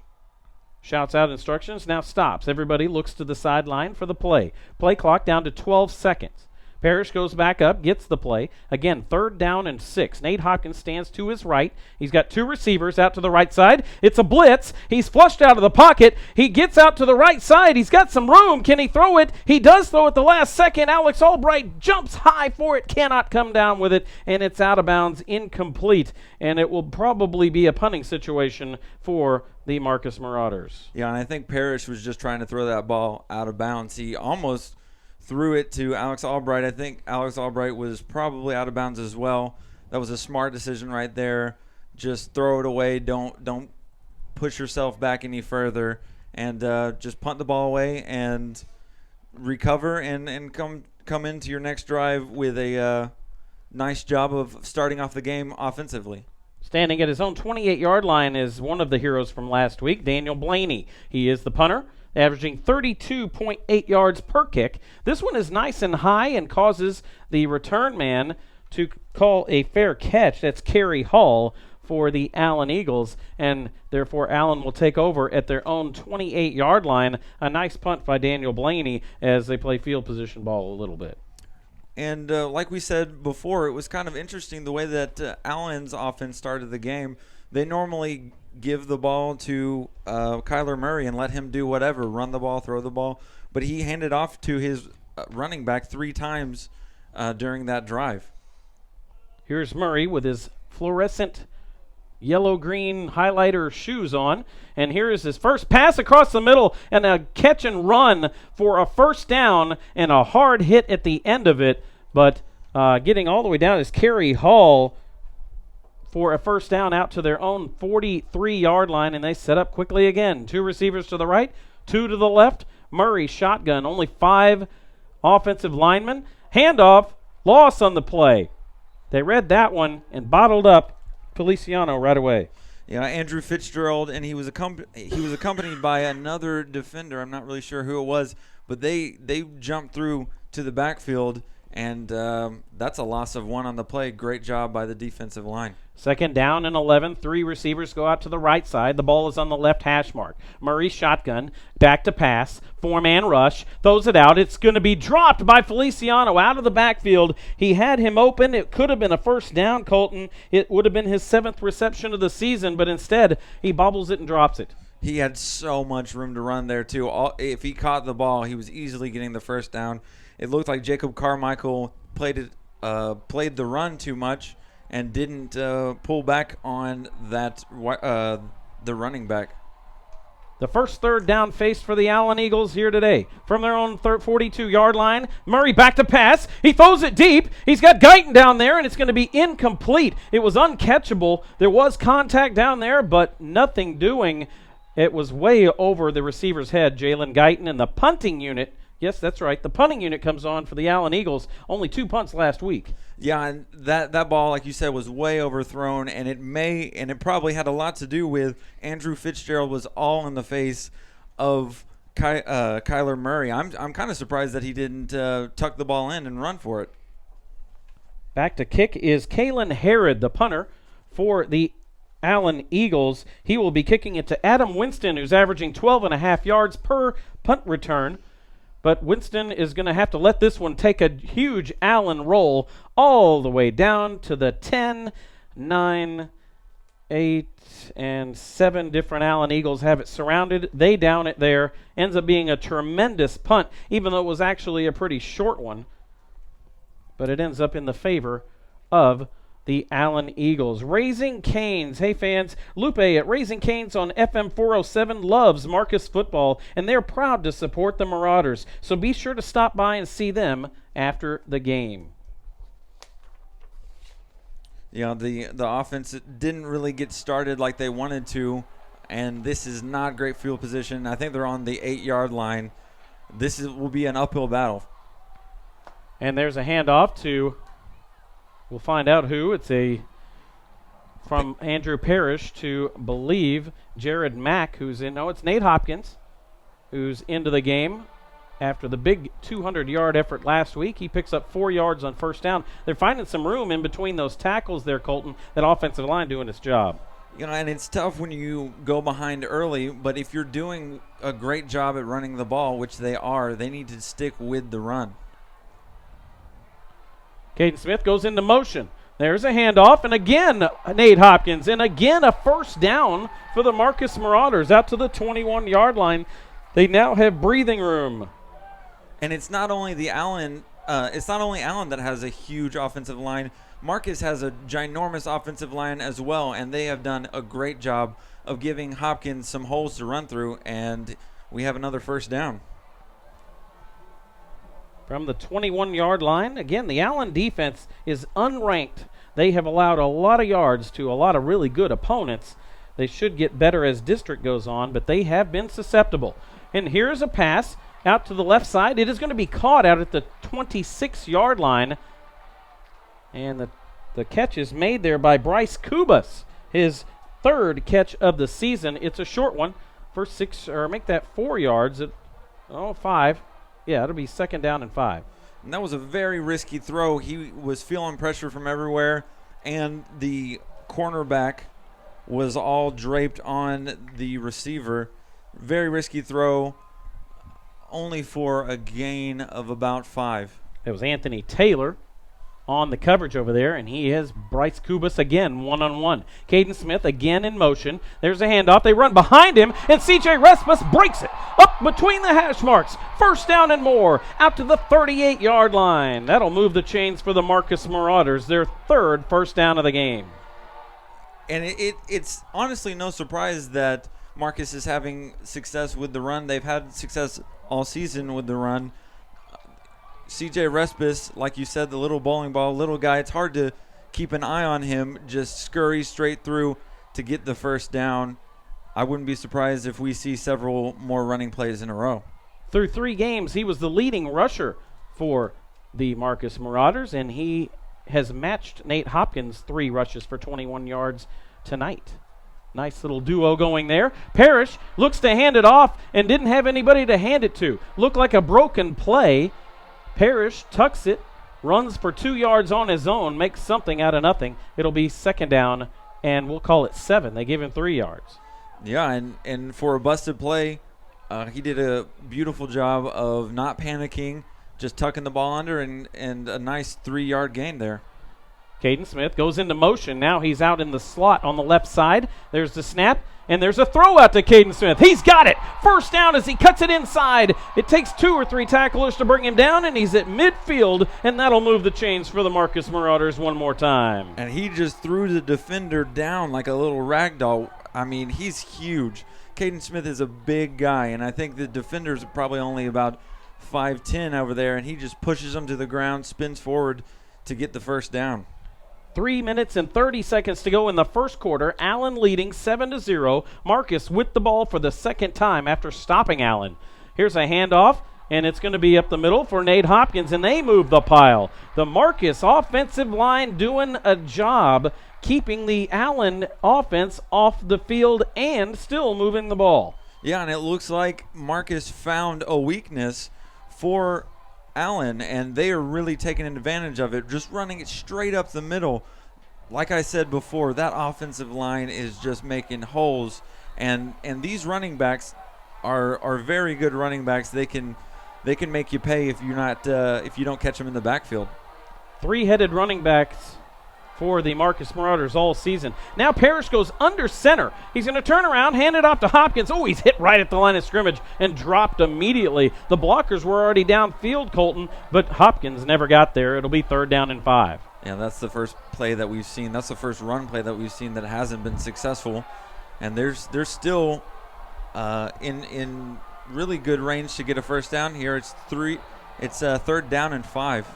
shouts out instructions, now stops. Everybody looks to the sideline for the play. Play clock down to 12 seconds. Parrish goes back up, gets the play. Again, 3rd down and 6. Nate Hopkins stands to his right. He's got 2 receivers out to the right side. It's a blitz. He's flushed out of the pocket. He gets out to the right side. He's got some room. Can he throw it? He does throw it the last second. Alex Albright jumps high for it, cannot come down with it, and it's out of bounds, incomplete. And it will probably be a punting situation for the Marcus Marauders.
Yeah, and I think Parrish was just trying to throw that ball out of bounds. He almost threw it to Alex Albright. I think Alex Albright was probably out of bounds as well. That was a smart decision right there. Just throw it away. Don't push yourself back any further, and just punt the ball away and recover and come into your next drive with a nice job of starting off the game offensively.
Standing at his own 28-yard line is one of the heroes from last week, Daniel Blaney. He is the punter, averaging 32.8 yards per kick. This one is nice and high and causes the return man to call a fair catch. That's Kerry Hall for the Allen Eagles, and therefore Allen will take over at their own 28-yard line. A nice punt by Daniel Blaney as they play field position ball a little bit.
And like we said before, it was kind of interesting the way that Allen's offense started the game. They normally give the ball to Kyler Murray and let him do whatever, run the ball, throw the ball. But he handed off to his running back 3 times during that drive.
Here's Murray with his fluorescent yellow-green highlighter shoes on. And here is his first pass across the middle and a catch and run for a first down and a hard hit at the end of it. But getting all the way down is Kerry Hall for a first down out to their own 43-yard line, and they set up quickly again. 2 receivers to the right, 2 to the left. Murray shotgun, only 5 offensive linemen. Handoff, loss on the play. They read that one and bottled up Feliciano right away.
Yeah, Andrew Fitzgerald, and he was accompanied by another defender. I'm not really sure who it was, but they jumped through to the backfield, and that's a loss of 1 on the play. Great job by the defensive line.
2nd down and 11. 3 receivers go out to the right side. The ball is on the left hash mark. Murray shotgun, back to pass, 4-man rush, throws it out. It's going to be dropped by Feliciano out of the backfield. He had him open. It could have been a first down, Colton. It would have been his 7th reception of the season, but instead he bobbles it and drops it.
He had so much room to run there, too. If he caught the ball, he was easily getting the first down. It looked like Jacob Carmichael played the run too much and didn't pull back on that the running back.
The first third down faced for the Allen Eagles here today. From their own 42-yard line, Murray back to pass. He throws it deep. He's got Guyton down there, and it's going to be incomplete. It was uncatchable. There was contact down there, but nothing doing. It was way over the receiver's head, Jalen Guyton, and the punting unit. Yes, that's right. The punting unit comes on for the Allen Eagles. Only 2 punts last week.
Yeah, and that ball, like you said, was way overthrown, and it probably had a lot to do with Andrew Fitzgerald was all in the face of Kyler Murray. I'm kind of surprised that he didn't tuck the ball in and run for it.
Back to kick is Kalen Herod, the punter for the Allen Eagles. He will be kicking it to Adam Winston, who's averaging 12.5 yards per punt return. But Winston is going to have to let this one take a huge Allen roll all the way down to the 10, 9, 8, and 7 different Allen Eagles have it surrounded. They down it there. Ends up being a tremendous punt, even though it was actually a pretty short one. But it ends up in the favor of the Allen Eagles. Raising Cane's. Hey, fans. Lupe at Raising Cane's on FM 407 loves Marcus football, and they're proud to support the Marauders. So be sure to stop by and see them after the game.
Yeah, the offense didn't really get started like they wanted to, and this is not great field position. I think they're on the 8-yard line. Will be an uphill battle.
And there's a handoff to... We'll find out who. It's from Andrew Parrish to believe Jared Mack, who's in. No, it's Nate Hopkins, who's into the game after the big 200-yard effort last week. He picks up 4 yards on first down. They're finding some room in between those tackles there, Colton. That offensive line doing its job.
You know, and it's tough when you go behind early, but if you're doing a great job at running the ball, which they are, they need to stick with the run.
Caden Smith goes into motion. There's a handoff, and again, Nate Hopkins, and again a first down for the Marcus Marauders out to the 21-yard line. They now have breathing room.
And it's not only Allen that has a huge offensive line. Marcus has a ginormous offensive line as well, and they have done a great job of giving Hopkins some holes to run through, and we have another first down.
From the 21-yard line, again, the Allen defense is unranked. They have allowed a lot of yards to a lot of really good opponents. They should get better as district goes on, but they have been susceptible. And here's a pass out to the left side. It is going to be caught out at the 26-yard line. And the catch is made there by Bryce Kubas, his third catch of the season. It's a short one. Make that 4 yards. 5. Yeah, it'll be second down and 5.
And that was a very risky throw. He was feeling pressure from everywhere, and the cornerback was all draped on the receiver. Very risky throw, only for a gain of about 5.
It was Anthony Taylor on the coverage over there, and he has Bryce Kubas again one-on-one. Caden Smith again in motion. There's a handoff. They run behind him, and C.J. Respus breaks it up between the hash marks. First down and more out to the 38-yard line. That'll move the chains for the Marcus Marauders, their third first down of the game.
And it's honestly no surprise that Marcus is having success with the run. They've had success all season with the run. C.J. Respus, like you said, the little bowling ball, little guy, it's hard to keep an eye on him, just scurries straight through to get the first down. I wouldn't be surprised if we see several more running plays in a row.
Through 3 games, he was the leading rusher for the Marcus Marauders, and he has matched Nate Hopkins' 3 rushes for 21 yards tonight. Nice little duo going there. Parrish looks to hand it off and didn't have anybody to hand it to. Looked like a broken play. Parrish tucks it, runs for 2 yards on his own, makes something out of nothing. It'll be second down, and we'll call it 7. They give him 3 yards.
Yeah, and for a busted play, he did a beautiful job of not panicking, just tucking the ball under, and a nice 3-yard gain there.
Caden Smith goes into motion. Now he's out in the slot on the left side. There's the snap, and there's a throw out to Caden Smith. He's got it. First down as he cuts it inside. It takes 2 or 3 tacklers to bring him down, and he's at midfield, and that'll move the chains for the Marcus Marauders one more time.
And he just threw the defender down like a little rag doll. I mean, he's huge. Caden Smith is a big guy, and I think the defenders are probably only about 5'10" over there, and he just pushes them to the ground, spins forward to get the first down.
3 minutes and 30 seconds to go in the first quarter. Allen leading 7-0. Marcus with the ball for the second time after stopping Allen. Here's a handoff, and it's going to be up the middle for Nate Hopkins, and they move the pile. The Marcus offensive line doing a job keeping the Allen offense off the field and still moving the ball.
Yeah, and it looks like Marcus found a weakness for Allen, and they are really taking advantage of it, just running it straight up the middle. Like I said before, that offensive line is just making holes, and these running backs are very good running backs. They can make you pay if you don't catch them in the backfield.
Three-headed running backs for the Marcus Marauders all season. Now Parrish goes under center. He's going to turn around, hand it off to Hopkins. Oh, he's hit right at the line of scrimmage and dropped immediately. The blockers were already downfield, Colton, but Hopkins never got there. It'll be 3rd down and 5.
Yeah, that's the first play that we've seen. That's the first run play that we've seen that hasn't been successful. And they're still in really good range to get a first down here. It's 3rd down and 5.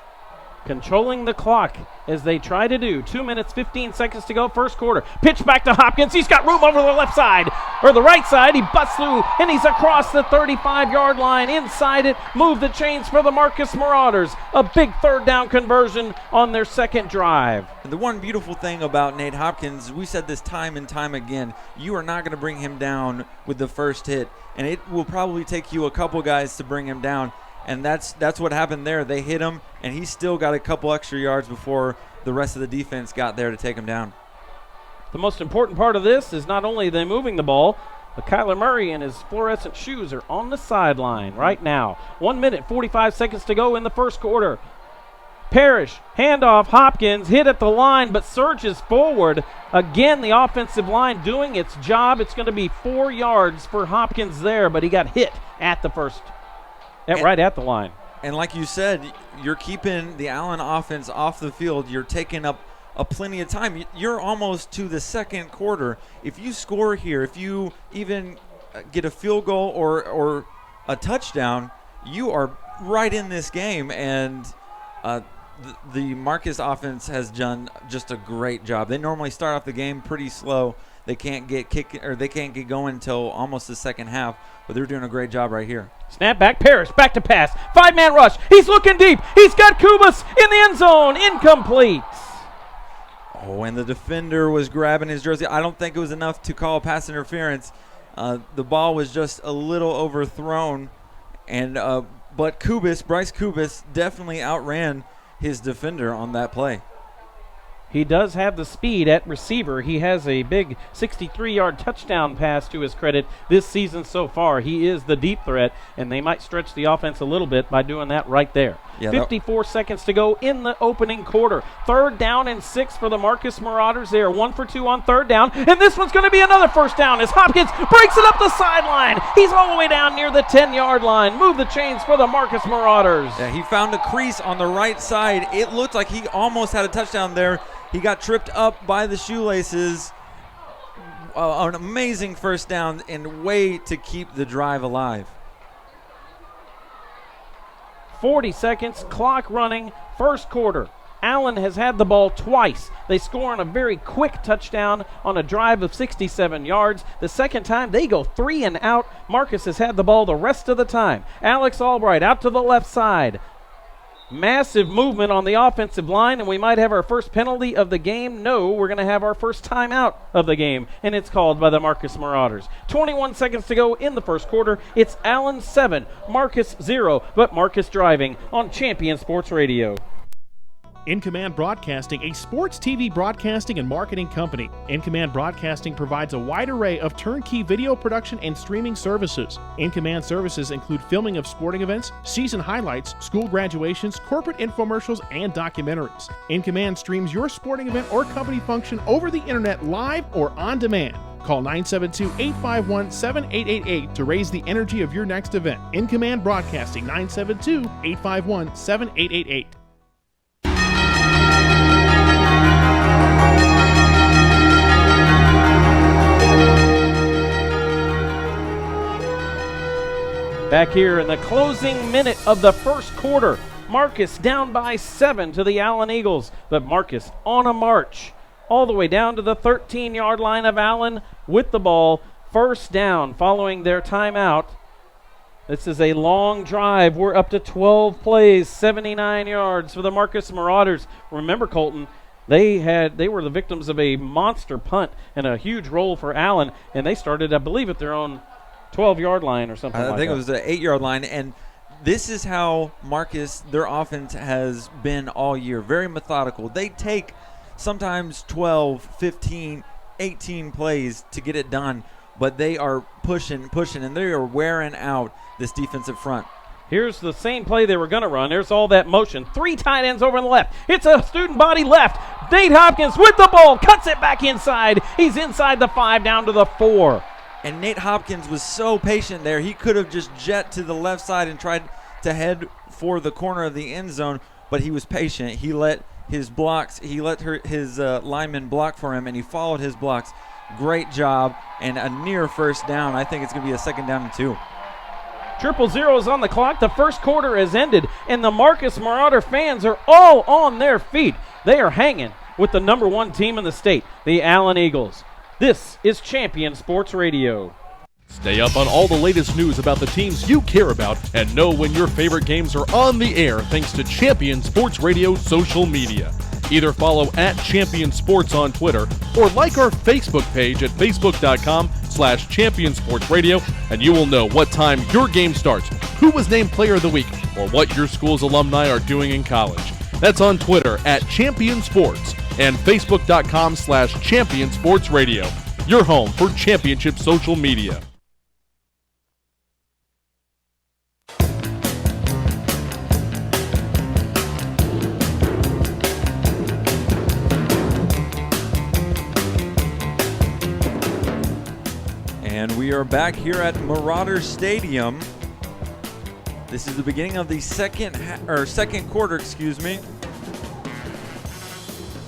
Controlling the clock as they try to do. 2 minutes, 15 seconds to go, first quarter. Pitch back to Hopkins. He's got room over the left side, or the right side. He busts through, and he's across the 35-yard line. Inside it, move the chains for the Marcus Marauders. A big 3rd down conversion on their second drive.
And the one beautiful thing about Nate Hopkins, we said this time and time again, you are not going to bring him down with the first hit, and it will probably take you a couple guys to bring him down. And that's what happened there. They hit him, and he still got a couple extra yards before the rest of the defense got there to take him down.
The most important part of this is not only they moving the ball, but Kyler Murray and his fluorescent shoes are on the sideline right now. 1 minute, 45 seconds to go in the first quarter. Parrish, handoff, Hopkins, hit at the line, but surges forward. Again, the offensive line doing its job. It's going to be 4 yards for Hopkins there, but he got hit at the first. Right at the line.
And like you said, you're keeping the Allen offense off the field. You're taking up plenty of time. You're almost to the second quarter. If you score here, if you even get a field goal or a touchdown, you are right in this game. And the Marcus offense has done just a great job. They normally start off the game pretty slow. They can't get going until almost the second half, but they're doing a great job right here.
Snap back, Parrish, back to pass. 5-man rush. He's looking deep. He's got Kubas in the end zone. Incomplete.
Oh, and the defender was grabbing his jersey. I don't think it was enough to call pass interference. The ball was just a little overthrown, and but Bryce Kubas definitely outran his defender on that play.
He does have the speed at receiver. He has a big 63-yard touchdown pass to his credit this season so far. He is the deep threat, and they might stretch the offense a little bit by doing that right there. Yeah, 54 seconds to go in the opening quarter. 3rd down and 6 for the Marcus Marauders. They are 1 for 2 on 3rd down, and this one's going to be another first down as Hopkins breaks it up the sideline. He's all the way down near the 10-yard line. Move the chains for the Marcus Marauders.
Yeah, he found a crease on the right side. It looked like he almost had a touchdown there. He got tripped up by the shoelaces. An amazing first down and way to keep the drive alive.
40 seconds, clock running, first quarter. Allen has had the ball twice. They score on a very quick touchdown on a drive of 67 yards. The second time, they go 3 and out. Marcus has had the ball the rest of the time. Alex Albright out to the left side. Massive movement on the offensive line, and we might have our first penalty of the game. No, we're going to have our first timeout of the game, and it's called by the Marcus Marauders. 21 seconds to go in the first quarter. It's Allen 7, Marcus 0, but Marcus driving on Champion Sports Radio.
In Command Broadcasting, a sports TV broadcasting and marketing company. In Command Broadcasting provides a wide array of turnkey video production and streaming services. In Command services include filming of sporting events, season highlights, school graduations, corporate infomercials, and documentaries. In Command streams your sporting event or company function over the internet live or on demand. Call 972-851-7888 to raise the energy of your next event. In Command Broadcasting, 972-851-7888.
Back here in the closing minute of the first quarter, Marcus down by 7 to the Allen Eagles, but Marcus on a march all the way down to the 13-yard line of Allen with the ball. First down following their timeout. This is a long drive. We're up to 12 plays, 79 yards for the Marcus Marauders. Remember, Colton, they were the victims of a monster punt and a huge roll for Allen, and they started, I believe, at their own 12-yard line or something like that.
I think it was the 8-yard line, and this is how Marcus, their offense has been all year. Very methodical. They take sometimes 12, 15, 18 plays to get it done, but they are pushing, and they are wearing out this defensive front.
Here's the same play they were going to run. There's all that motion. 3 tight ends over on the left. It's a student body left. Nate Hopkins with the ball, cuts it back inside. He's inside the 5, down to the 4.
And Nate Hopkins was so patient there. He could have just jet to the left side and tried to head for the corner of the end zone, but he was patient. He let his blocks, his lineman block for him, and he followed his blocks. Great job, and a near first down. I think it's going to be a 2nd down and 2.
0-0 is on the clock. The first quarter has ended, and the Marcus Marauder fans are all on their feet. They are hanging with the number 1 team in the state, the Allen Eagles. This is Champion Sports Radio.
Stay up on all the latest news about the teams you care about and know when your favorite games are on the air thanks to Champion Sports Radio social media. Either follow @Champion Sports on Twitter or like our Facebook page at facebook.com/ChampionSportsRadio, and you will know what time your game starts, who was named Player of the Week, or what your school's alumni are doing in college. That's on Twitter @Champion Sports and facebook.com/ChampionSportsRadio, your home for championship social media.
And we are back here at Marauder Stadium. This is the beginning of the second quarter,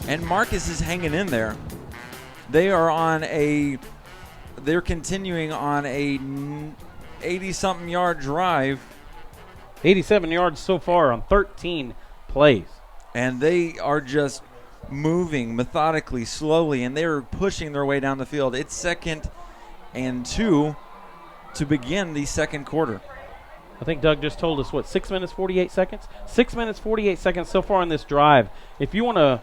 And Marcus is hanging in there. They're continuing on a 80-something yard drive.
87 yards so far on 13 plays.
And they are just moving methodically, slowly, and they're pushing their way down the field. It's 2nd and 2 to begin the second quarter.
I think Doug just told us, 6 minutes, 48 seconds? 6 minutes, 48 seconds so far in this drive. If you want to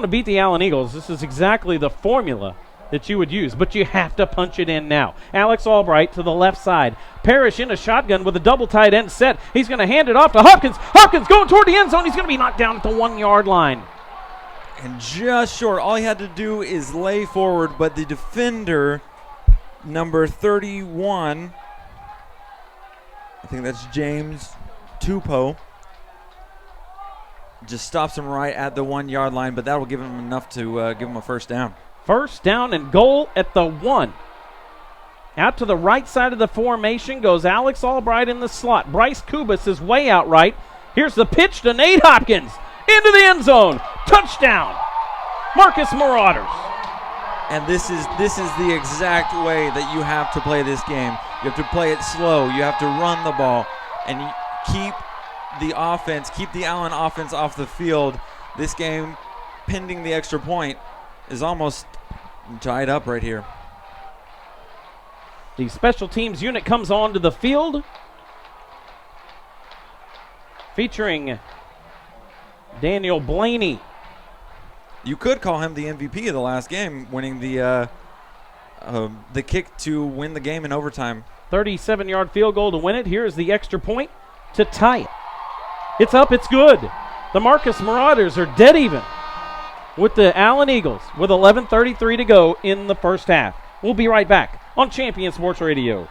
beat the Allen Eagles, this is exactly the formula that you would use, but you have to punch it in now. Alex Albright to the left side. Parrish in a shotgun with a double tight end set. He's going to hand it off to Hopkins. Hopkins going toward the end zone. He's going to be knocked down at the 1-yard line.
And just short. All he had to do is lay forward, but the defender, number 31, I think that's James Tupou, just stops him right at the 1-yard line, but that will give him enough to give him a first down.
First down and goal at the 1. Out to the right side of the formation goes Alex Albright in the slot. Bryce Kubas is way out right. Here's the pitch to Nate Hopkins. Into the end zone. Touchdown. Marcus Marauders.
And this is the exact way that you have to play this game. You have to play it slow. You have to run the ball and keep the Allen offense off the field. This game, pending the extra point, is almost tied up right here.
The special teams unit comes onto the field, featuring Daniel Blaney.
You could call him the MVP of the last game, winning the kick to win the game in overtime.
37-yard field goal to win it. Here's the extra point to tie it. It's up, it's good. The Marcus Marauders are dead even with the Allen Eagles with 11:33 to go in the first half. We'll be right back on Champion Sports Radio.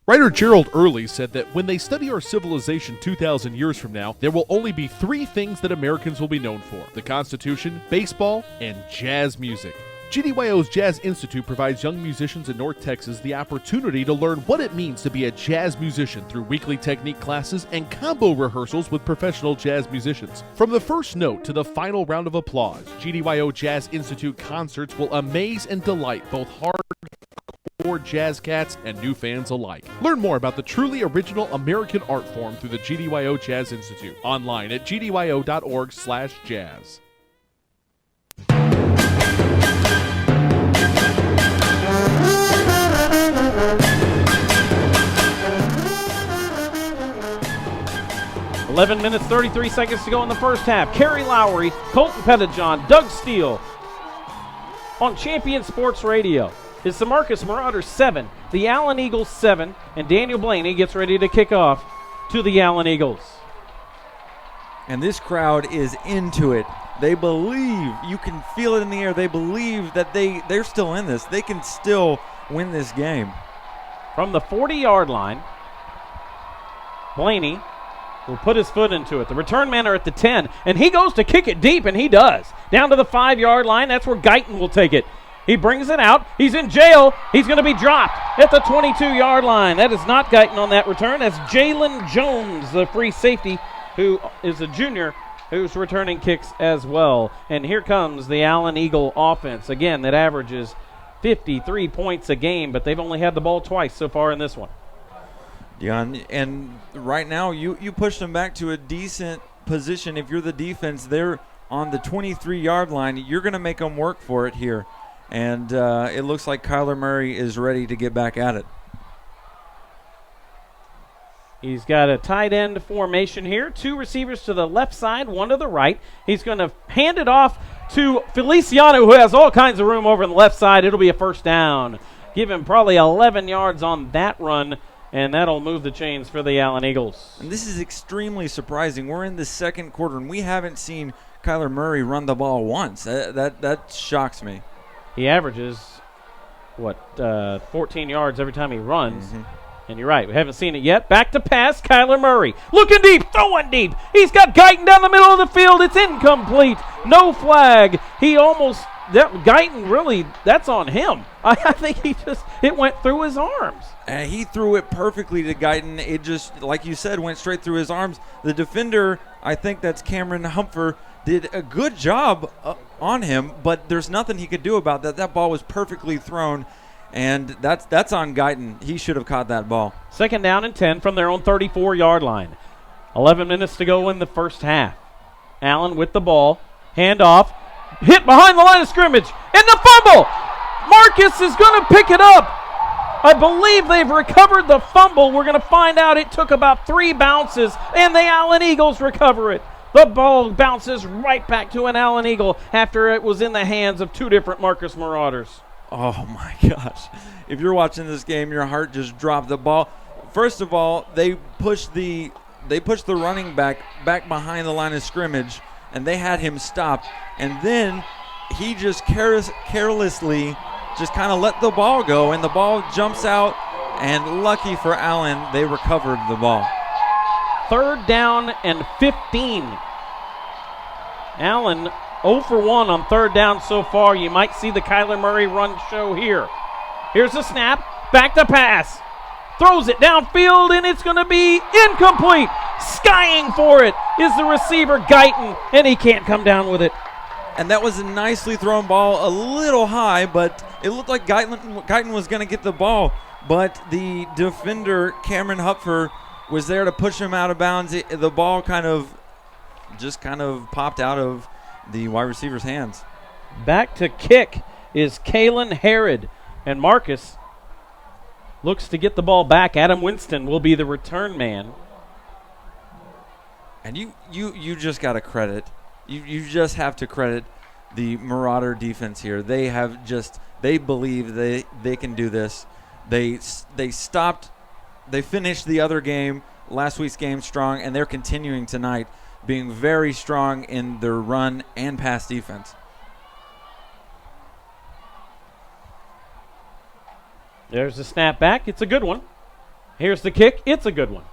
Writer Gerald Early said that when they study our civilization 2,000 years from now, there will only be 3 things that Americans will be known for: the Constitution, baseball, and jazz music. GDYO's Jazz Institute provides young musicians in North Texas the opportunity to learn what it means to be a jazz musician through weekly technique classes and combo rehearsals with professional jazz musicians. From the first note to the final round of applause, GDYO Jazz Institute concerts will amaze and delight both hardcore hardcore jazz cats and new fans alike. Learn more about the truly original American art form through the GDYO Jazz Institute. Online at gdyo.org/jazz.
"11 minutes, 33 seconds to go in the first half. Kerry Lowry, Colton Pettijohn, Doug Steele on Champion Sports Radio. It's the Marcus Marauders 7, the Allen Eagles 7, and Daniel Blaney gets ready to kick off to the Allen Eagles.
And this crowd is into it. They believe, you can feel it in the air, they believe that they're still in this. They can still win this game.
From the 40-yard line, Blaney will put his foot into it. The return men are at the 10, and he goes to kick it deep, and he does. Down to the 5-yard line, that's where Guyton will take it. He brings it out. He's in jail. He's going to be dropped at the 22-yard line. That is not Guyton on that return. That's Jalen Jones, the free safety, who is a junior, who's returning kicks as well. And here comes the Allen Eagle offense, again, that averages 53 points a game, but they've only had the ball twice so far in this one.
Yeah, and right now you push them back to a decent position. If you're the defense, they're on the 23-yard line. You're going to make them work for it here. And it looks like Kyler Murray is ready to get back at it.
He's got a tight end formation here. 2 receivers to the left side, 1 to the right. He's going to hand it off to Feliciano, who has all kinds of room over on the left side. It'll be a first down. Give him probably 11 yards on that run, and that'll move the chains for the Allen Eagles.
And this is extremely surprising. We're in the second quarter, and we haven't seen Kyler Murray run the ball once. That shocks me.
He averages, 14 yards every time he runs. Mm-hmm. And you're right, we haven't seen it yet. Back to pass, Kyler Murray. Looking deep, throwing deep. He's got Guyton down the middle of the field. It's incomplete. No flag. Guyton really, that's on him. I think it went through his arms.
He threw it perfectly to Guyton. It just, like you said, went straight through his arms. The defender, I think that's Cameron Humpher, did a good job on him, but there's nothing he could do about that. That ball was perfectly thrown, and that's on Guyton. He should have caught that ball.
2nd down and 10 from their own 34-yard line. 11 minutes to go in the first half. Allen with the ball. Handoff. Hit behind the line of scrimmage. And the fumble! Marcus is going to pick it up. I believe they've recovered the fumble. We're going to find out it took about 3 bounces, and the Allen Eagles recover it. The ball bounces right back to an Allen Eagle after it was in the hands of 2 different Marcus Marauders.
Oh, my gosh. If you're watching this game, your heart just dropped. The ball, first of all, they pushed the running back behind the line of scrimmage, and they had him stop. And then he just carelessly just kind of let the ball go, and the ball jumps out, and lucky for Allen, they recovered the ball.
3rd down and 15. Allen 0 for 1 on 3rd down so far. You might see the Kyler Murray run show here. Here's the snap. Back to pass. Throws it downfield, and it's going to be incomplete. Skying for it is the receiver, Guyton, and he can't come down with it.
And that was a nicely thrown ball, a little high, but it looked like Guyton was going to get the ball. But the defender, Cameron Hupfer, was there to push him out of bounds. The ball kind of popped out of the wide receiver's hands.
Back to kick is Kalen Herod, and Marcus looks to get the ball back. Adam Winston will be the return man.
And you just got to credit. You just have to credit the Marauder defense here. They believe they can do this. They finished the other game, last week's game, strong, and they're continuing tonight, being very strong in their run and pass defense.
There's the snap back. It's a good one. Here's the kick. It's a good one.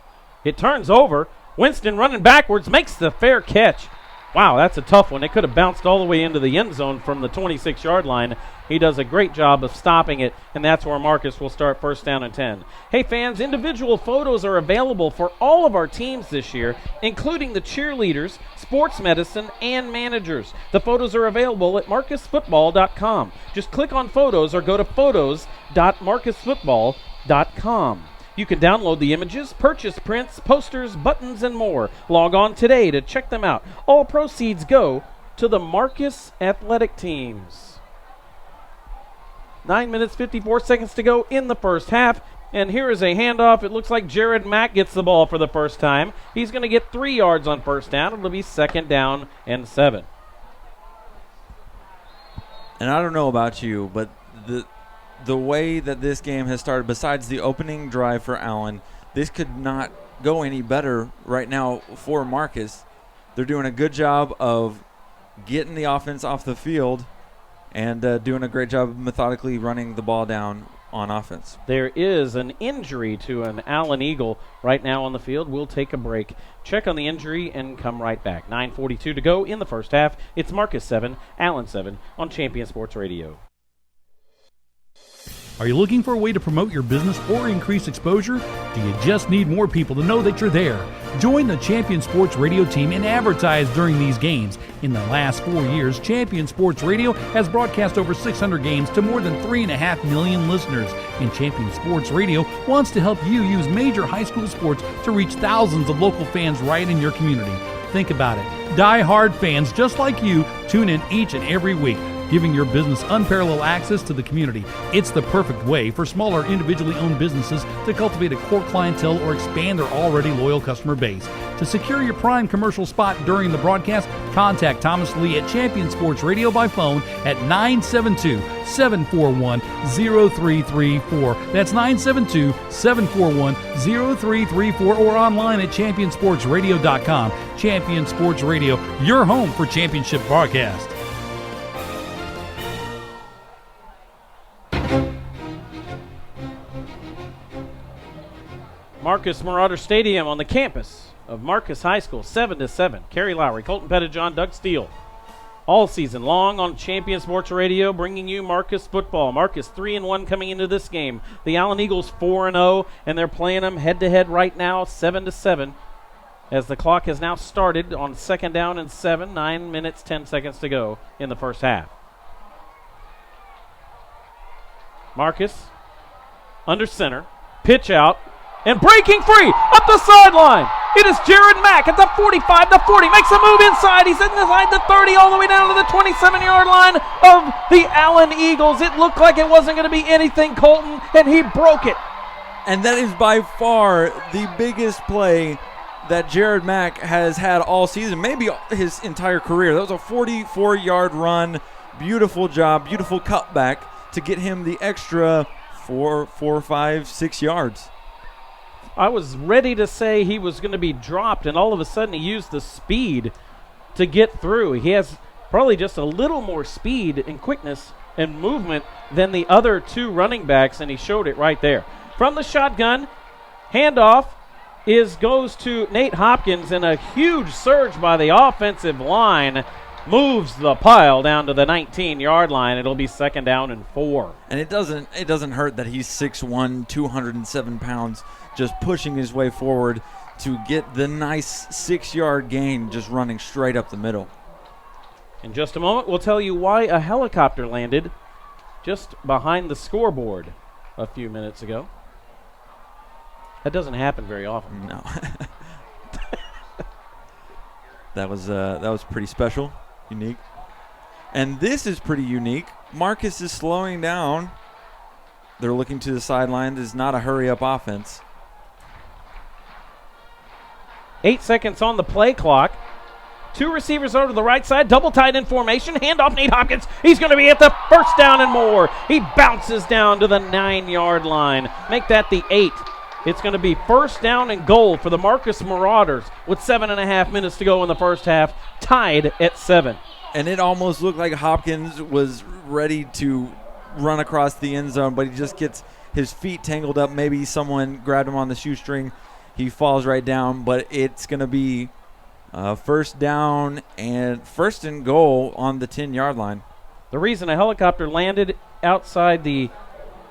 It turns over. Winston running backwards makes the fair catch. Wow, that's a tough one. It could have bounced all the way into the end zone from the 26-yard line. He does a great job of stopping it, and that's where Marcus will start first down and 10. Hey, fans, individual photos are available for all of our teams this year, including the cheerleaders, sports medicine, and managers. The photos are available at marcusfootball.com. Just click on photos or go to photos.marcusfootball.com. You can download the images, purchase prints, posters, buttons, and more. Log on today to check them out. All proceeds go to the Marcus athletic teams. 9 minutes, 54 seconds to go in the first half. And here is a handoff. It looks like Jared Mack gets the ball for the first time. He's going to get 3 yards on first down. It'll be second down and 7.
And I don't know about you, but the way that this game has started, besides the opening drive for Allen, this could not go any better right now for Marcus. They're doing a good job of getting the offense off the field and doing a great job of methodically running the ball down on offense.
There is an injury to an Allen Eagle right now on the field. We'll take a break, check on the injury, and come right back. 9:42 to go in the first half. It's Marcus 7, Allen 7 on Champion Sports Radio.
Are you looking for a way to promote your business or increase exposure? Do you just need more people to know that you're there? Join the Champion Sports Radio team and advertise during these games. In the last 4 years, Champion Sports Radio has broadcast over 600 games to more than 3.5 million listeners. And Champion Sports Radio wants to help you use major high school sports to reach thousands of local fans right in your community. Think about it. Die-hard fans just like you tune in each and every week, giving your business unparalleled access to the community. It's the perfect way for smaller individually owned businesses to cultivate a core clientele or expand their already loyal customer base. To secure your prime commercial spot during the broadcast, contact Thomas Lee at Champion Sports Radio by phone at 972-741-0334. That's 972-741-0334 or online at championsportsradio.com. Champion Sports Radio, your home for championship broadcast.
Marcus Marauder Stadium on the campus of Marcus High School, 7-7. Kerry Lowry, Colton Pettijohn, Doug Steele. All season long on Champion Sports Radio, bringing you Marcus football. Marcus 3-1 coming into this game. The Allen Eagles 4-0, and they're playing them head-to-head right now, 7-7, as the clock has now started on second down and 7. 9 minutes, 10 seconds to go in the first half. Marcus under center, pitch out, and breaking free up the sideline. It is Jared Mack at the 45, the 40, makes a move inside. He's inside the 30 all the way down to the 27-yard line of the Allen Eagles. It looked like it wasn't going to be anything, Colton, and he broke it.
And that is by far the biggest play that Jared Mack has had all season, maybe his entire career. That was a 44-yard run. Beautiful job, beautiful cutback to get him the extra 4, 5, 6 yards.
I was ready to say he was going to be dropped, and all of a sudden he used the speed to get through. He has probably just a little more speed and quickness and movement than the other two running backs, and he showed it right there. From the shotgun, handoff goes to Nate Hopkins, and a huge surge by the offensive line moves the pile down to the 19-yard line. It'll be second down and 4.
And it doesn't hurt that he's 6'1", 207 pounds, just pushing his way forward to get the nice 6-yard gain, just running straight up the middle.
In just a moment, we'll tell you why a helicopter landed just behind the scoreboard a few minutes ago. That doesn't happen very often.
No. That was pretty special, unique. And this is pretty unique. Marcus is slowing down. They're looking to the sideline. This is not a hurry-up offense.
8 seconds on the play clock. 2 receivers over to the right side, double tight end formation, handoff Nate Hopkins. He's going to be at the first down and more. He bounces down to the 9-yard line. Make that the 8. It's going to be first down and goal for the Marcus Marauders with 7.5 minutes to go in the first half, tied at 7.
And it almost looked like Hopkins was ready to run across the end zone, but he just gets his feet tangled up. Maybe someone grabbed him on the shoestring. He falls right down, but it's going to be First down and first and goal on the 10-yard line.
The reason a helicopter landed outside the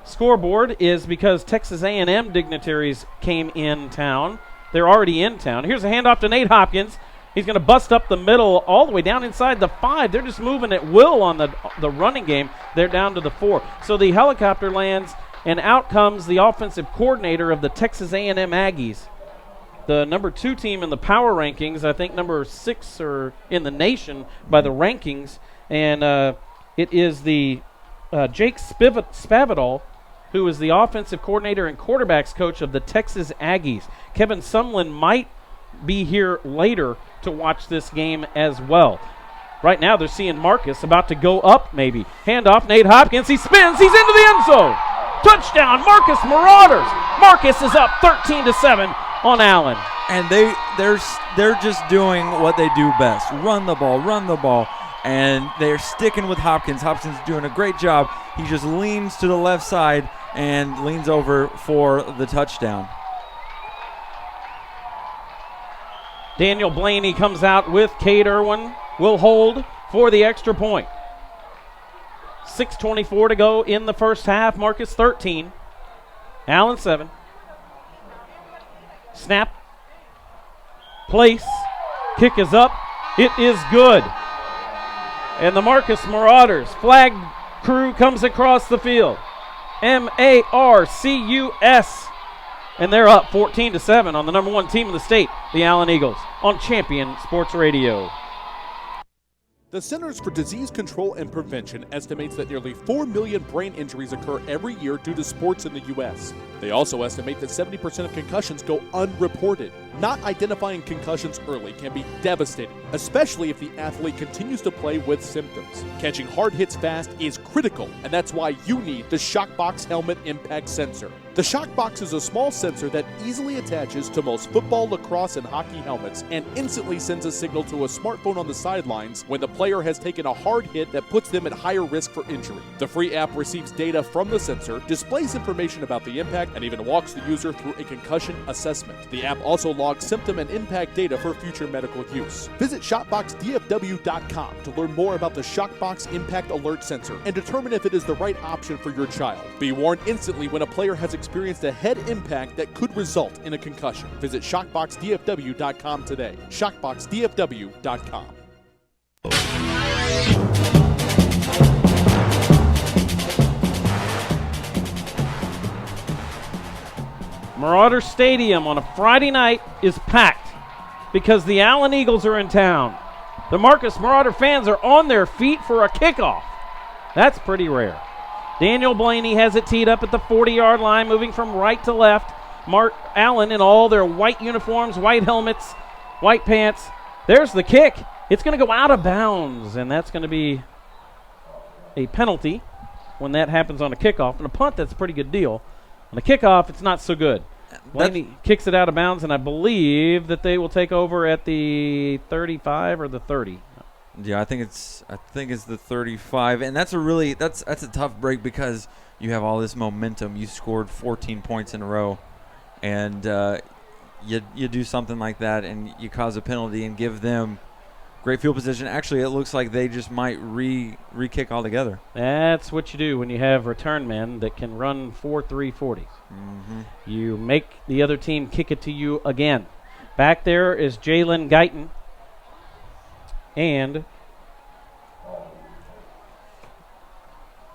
scoreboard is because Texas A&M dignitaries came in town. They're already in town. Here's a handoff to Nate Hopkins. He's going to bust up the middle all the way down inside the 5. They're just moving at will on the running game. They're down to the 4. So the helicopter lands, and out comes the offensive coordinator of the Texas A&M Aggies, the number 2 team in the power rankings. I think number 6 or in the nation by the rankings. And it is the Jake Spavital, who is the offensive coordinator and quarterbacks coach of the Texas Aggies. Kevin Sumlin might be here later to watch this game as well. Right now they're seeing Marcus about to go up maybe. Handoff, Nate Hopkins. He spins. He's into the end zone. Touchdown, Marcus Marauders. Marcus is up 13-7 on Allen.
And they're just doing what they do best. Run the ball. And they're sticking with Hopkins. Hopkins is doing a great job. He just leans to the left side and leans over for the touchdown.
Daniel Blaney comes out with Cade Irwin. Will hold for the extra point. 6:24 to go in the first half. Marcus 13. Allen 7. Snap. Place. Kick is up. It is good. And the Marcus Marauders flag crew comes across the field. Marcus. And they're up 14-7 on the number 1 team in the state, the Allen Eagles, on Champion Sports Radio.
The Centers for Disease Control and Prevention estimates that nearly 4 million brain injuries occur every year due to sports in the U.S. They also estimate that 70% of concussions go unreported. Not identifying concussions early can be devastating, especially if the athlete continues to play with symptoms. Catching hard hits fast is critical, and that's why you need the Shockbox Helmet Impact Sensor. The Shockbox is a small sensor that easily attaches to most football, lacrosse, and hockey helmets and instantly sends a signal to a smartphone on the sidelines when the player has taken a hard hit that puts them at higher risk for injury. The free app receives data from the sensor, displays information about the impact, and even walks the user through a concussion assessment. The app also logs symptom and impact data for future medical use. Visit ShopboxDFW.com to learn more about the Shockbox Impact Alert Sensor and determine if it is the right option for your child. Be warned instantly when a player has experienced a head impact that could result in a concussion. Visit ShockboxDFW.com today. ShockboxDFW.com.
Marauder Stadium on a Friday night is packed because the Allen Eagles are in town. The Marcus Marauder fans are on their feet for a kickoff. That's pretty rare. Daniel Blaney has it teed up at the 40-yard line, moving from right to left. Mark Allen in all their white uniforms, white helmets, white pants. There's the kick. It's going to go out of bounds, and that's going to be a penalty when that happens on a kickoff. And a punt, that's a pretty good deal. On a kickoff, it's not so good. Blaney kicks it out of bounds, and I believe that they will take over at the 35 or the 30.
Yeah, I think it's the 35, and that's a tough break because you have all this momentum. You scored 14 points in a row, and you do something like that, and you cause a penalty and give them great field position. Actually, it looks like they just might re-kick altogether.
That's what you do when you have return men that can run 4.3 40s.
Mm-hmm.
You make the other team kick it to you again. Back there is Jalen Guyton. And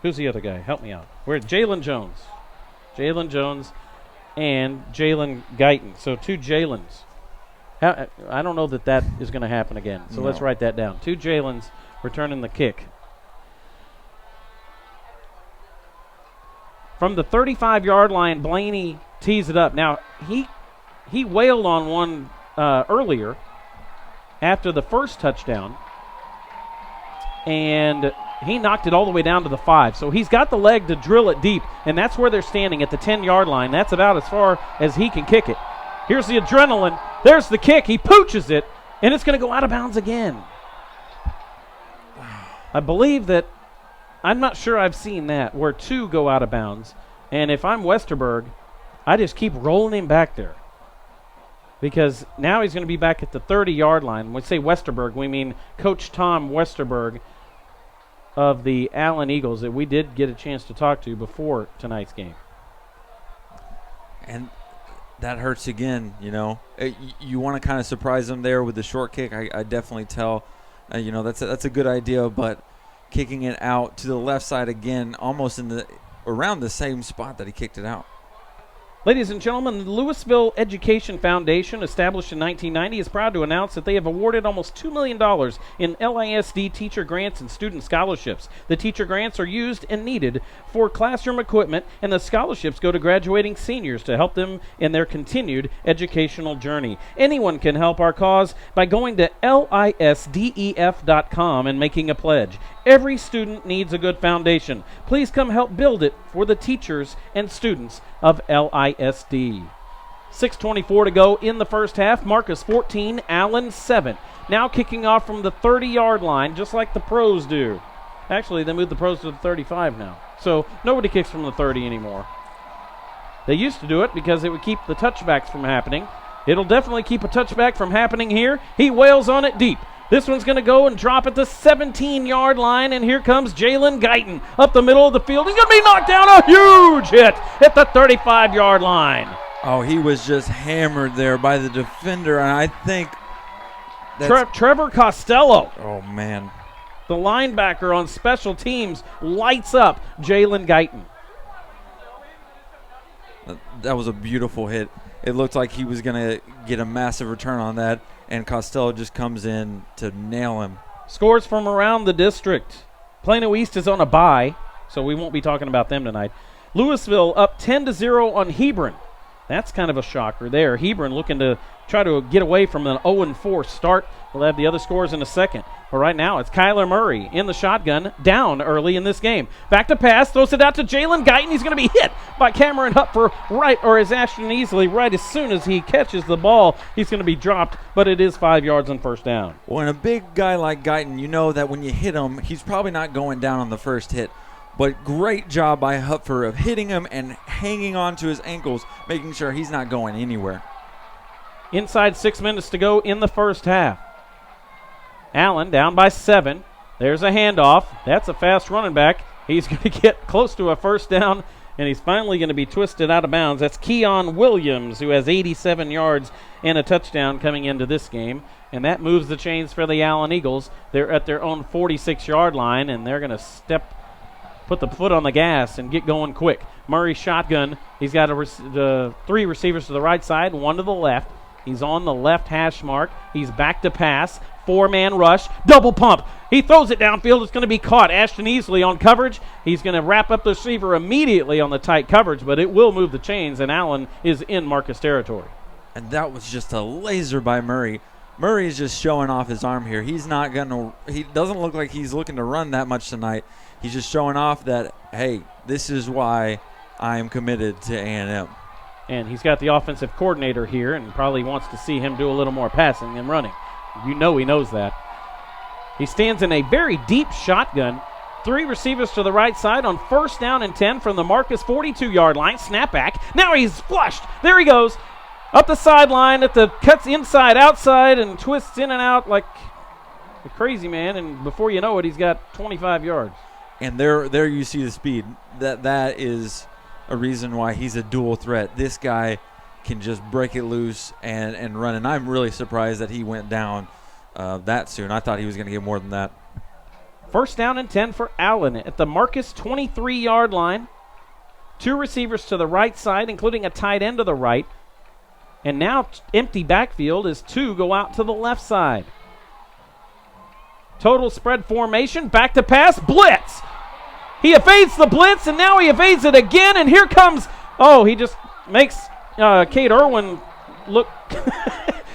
who's the other guy? Help me out. Where's Jalen Jones? Jalen Jones and Jalen Guyton. So 2 Jalens. I don't know that is going to happen again. So let's write that down. 2 Jalens returning the kick. From the 35-yard line, Blaney tees it up. Now, he wailed on one earlier after the first touchdown, and he knocked it all the way down to the 5. So he's got the leg to drill it deep, and that's where they're standing at the 10-yard line. That's about as far as he can kick it. Here's the adrenaline. There's the kick. He pooches it, and it's going to go out of bounds again. I believe that, I'm not sure I've seen that, where 2 go out of bounds. And if I'm Westerberg, I just keep rolling him back there. because now he's going to be back at the 30-yard line. When we say Westerberg, we mean Coach Tom Westerberg of the Allen Eagles that we did get a chance to talk to before tonight's game.
And that hurts again, you know. You want to kind of surprise them there with the short kick. I definitely tell, you know, that's a good idea, but kicking it out to the left side again, almost around the same spot that he kicked it out.
Ladies and gentlemen, the Louisville Education Foundation, established in 1990, is proud to announce that they have awarded almost $2 million in LISD teacher grants and student scholarships. The teacher grants are used and needed for classroom equipment, and the scholarships go to graduating seniors to help them in their continued educational journey. Anyone can help our cause by going to lisdef.com and making a pledge. Every student needs a good foundation. Please come help build it for the teachers and students of LISD. 6:24 to go in the first half. Marcus 14, Allen 7. Now kicking off from the 30-yard line, just like the pros do. Actually, they moved the pros to the 35 now. So nobody kicks from the 30 anymore. They used to do it because it would keep the touchbacks from happening. It'll definitely keep a touchback from happening here. He wails on it deep. This one's going to go and drop at the 17-yard line, and here comes Jalen Guyton up the middle of the field. He's going to be knocked down. A huge hit at the 35-yard line.
Oh, he was just hammered there by the defender, and I think that's
Trevor Costello.
Oh, man.
The linebacker on special teams lights up Jalen Guyton.
That was a beautiful hit. It looked like he was going to get a massive return on that, and Costello just comes in to nail him.
Scores from around the district. Plano East is on a bye, so we won't be talking about them tonight. Louisville up 10-0 on Hebron. That's kind of a shocker there. Hebron looking to try to get away from an 0-4 start. We'll have the other scores in a second. But right now, it's Kyler Murray in the shotgun, down early in this game. Back to pass, throws it out to Jalen Guyton. He's going to be hit by Cameron Hupfer as Ashton Easley right as soon as he catches the ball. He's going to be dropped, but it is 5 yards on first down.
When a big guy like Guyton, you know that when you hit him, he's probably not going down on the first hit. But great job by Hupfer of hitting him and hanging on to his ankles, making sure he's not going anywhere.
Inside 6 minutes to go in the first half. Allen down by 7. There's a handoff. That's a fast running back. He's going to get close to a first down, and he's finally going to be twisted out of bounds. That's Keon Williams, who has 87 yards and a touchdown coming into this game. And that moves the chains for the Allen Eagles. They're at their own 46-yard line, and they're going to put the foot on the gas and get going quick. Murray shotgun. He's got 3 receivers to the right side, 1 to the left. He's on the left hash mark. He's back to pass. 4-man rush. Double pump. He throws it downfield. It's going to be caught. Ashton Easley on coverage. He's going to wrap up the receiver immediately on the tight coverage, but it will move the chains, and Allen is in Marcus territory.
And that was just a laser by Murray. Murray is just showing off his arm here. He doesn't look like he's looking to run that much tonight. He's just showing off that, hey, this is why I am committed to A&M.
And he's got the offensive coordinator here and probably wants to see him do a little more passing than running. You know he knows that. He stands in a very deep shotgun. 3 receivers to the right side on first down and 10 from the Marcus 42-yard line. Snap back. Now he's flushed. There he goes. Up the sideline cuts inside, outside, and twists in and out like a crazy man. And before you know it, he's got 25 yards.
And there you see the speed. That is a reason why he's a dual threat. This guy can just break it loose and run. And I'm really surprised that he went down that soon. I thought he was going to get more than that.
First down and 10 for Allen at the Marcus 23-yard line. 2 receivers to the right side, including a tight end to the right. And now empty backfield as 2 go out to the left side. Total spread formation, back to pass, blitz. He evades the blitz, and now he evades it again, and here comes, he just makes Cade Irwin look,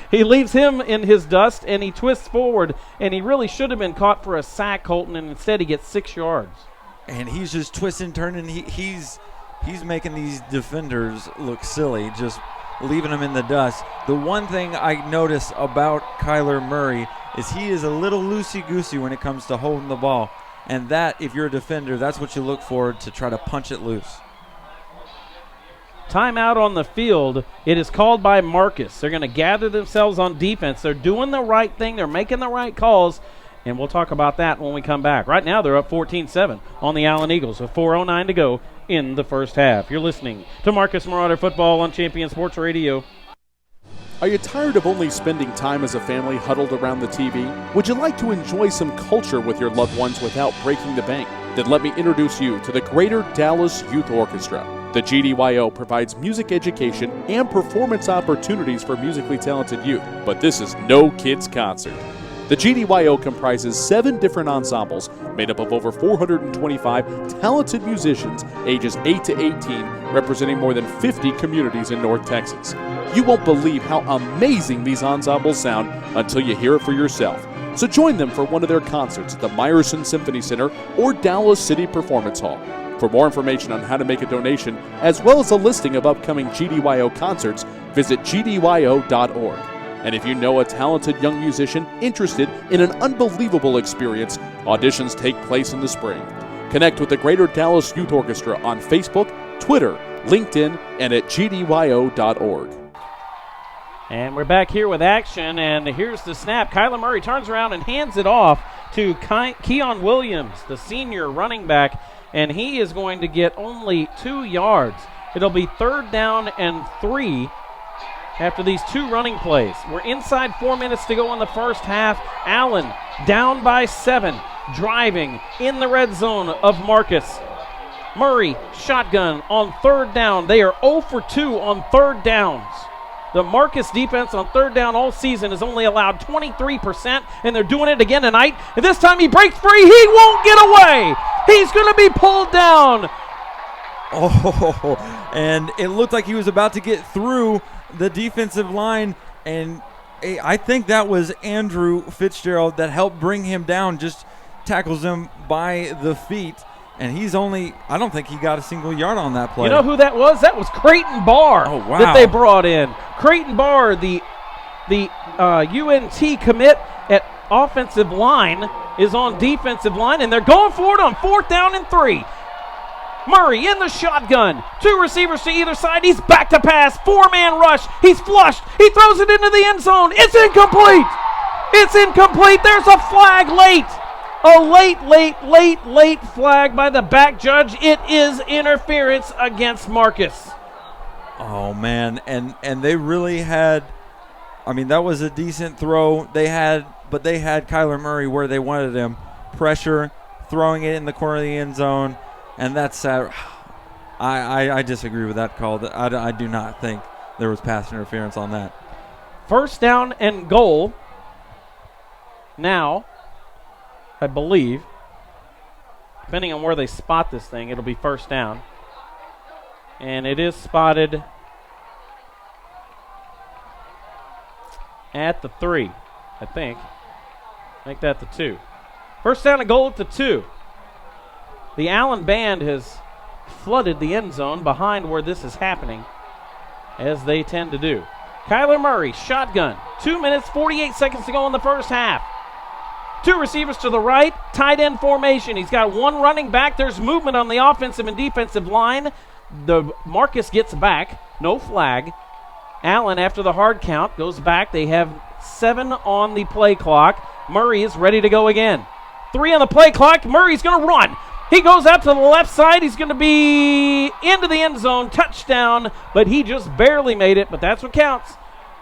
he leaves him in his dust, and he twists forward, and he really should have been caught for a sack, Colton, and instead he gets 6 yards.
And he's just twisting, turning, he's making these defenders look silly, just leaving them in the dust. The one thing I notice about Kyler Murray is he is a little loosey-goosey when it comes to holding the ball. And that, if you're a defender, that's what you look for to try to punch it loose.
Timeout on the field. It is called by Marcus. They're going to gather themselves on defense. They're doing the right thing. They're making the right calls, and we'll talk about that when we come back. Right now, they're up 14-7 on the Allen Eagles with 4:09 to go in the first half. You're listening to Marcus Marauder Football on Champion Sports Radio.
Are you tired of only spending time as a family huddled around the TV? Would you like to enjoy some culture with your loved ones without breaking the bank? Then let me introduce you to the Greater Dallas Youth Orchestra. The GDYO provides music education and performance opportunities for musically talented youth, but this is no kids' concert. The GDYO comprises 7 different ensembles made up of over 425 talented musicians ages 8 to 18, representing more than 50 communities in North Texas. You won't believe how amazing these ensembles sound until you hear it for yourself. So join them for one of their concerts at the Meyerson Symphony Center or Dallas City Performance Hall. For more information on how to make a donation, as well as a listing of upcoming GDYO concerts, visit gdyo.org. And if you know a talented young musician interested in an unbelievable experience, auditions take place in the spring. Connect with the Greater Dallas Youth Orchestra on Facebook, Twitter, LinkedIn, and at gdyo.org.
And we're back here with action, and here's the snap. Kyler Murray turns around and hands it off to Keon Williams, the senior running back, and he is going to get only 2 yards. It'll be 3rd down and 3 after these 2 running plays. We're inside 4 minutes to go in the first half. Allen down by 7, driving in the red zone of Marcus. Murray, shotgun on 3rd down. They are 0 for 2 on 3rd downs. The Marcus defense on 3rd down all season has only allowed 23%, and they're doing it again tonight. And this time he breaks free. He won't get away. He's going to be pulled down.
Oh, and it looked like he was about to get through the defensive line, and I think that was Andrew Fitzgerald that helped bring him down, just tackles him by the feet. And he's only, I don't think he got a single yard on that play.
You know who that was? That was Creighton Barr that they brought in. Creighton Barr, the UNT commit at offensive line, is on defensive line, and they're going for it on 4th down and 3. Murray in the shotgun. 2 receivers to either side. He's back to pass. 4-man rush. He's flushed. He throws it into the end zone. It's incomplete. It's incomplete. There's a flag late. A late flag by the back judge. It is interference against Marcus.
Oh, man. And they really had, I mean, that was a decent throw. They had Kyler Murray where they wanted him. Pressure, throwing it in the corner of the end zone. And that's, I disagree with that call. I do not think there was pass interference on that.
1st down and goal. Now, I believe, depending on where they spot this thing, it'll be 1st down. And it is spotted at the 3, I think. Make that the 2. 1st down and goal at the 2. The Allen band has flooded the end zone behind where this is happening, as they tend to do. Kyler Murray, shotgun. 2 minutes, 48 seconds to go in the first half. 2 receivers to the right, tight end formation. He's got 1 running back. There's movement on the offensive and defensive line. The Marcus gets back, no flag. Allen, after the hard count, goes back. They have 7 on the play clock. Murray is ready to go again. 3 on the play clock. Murray's going to run. He goes out to the left side. He's going to be into the end zone, touchdown, but he just barely made it, but that's what counts.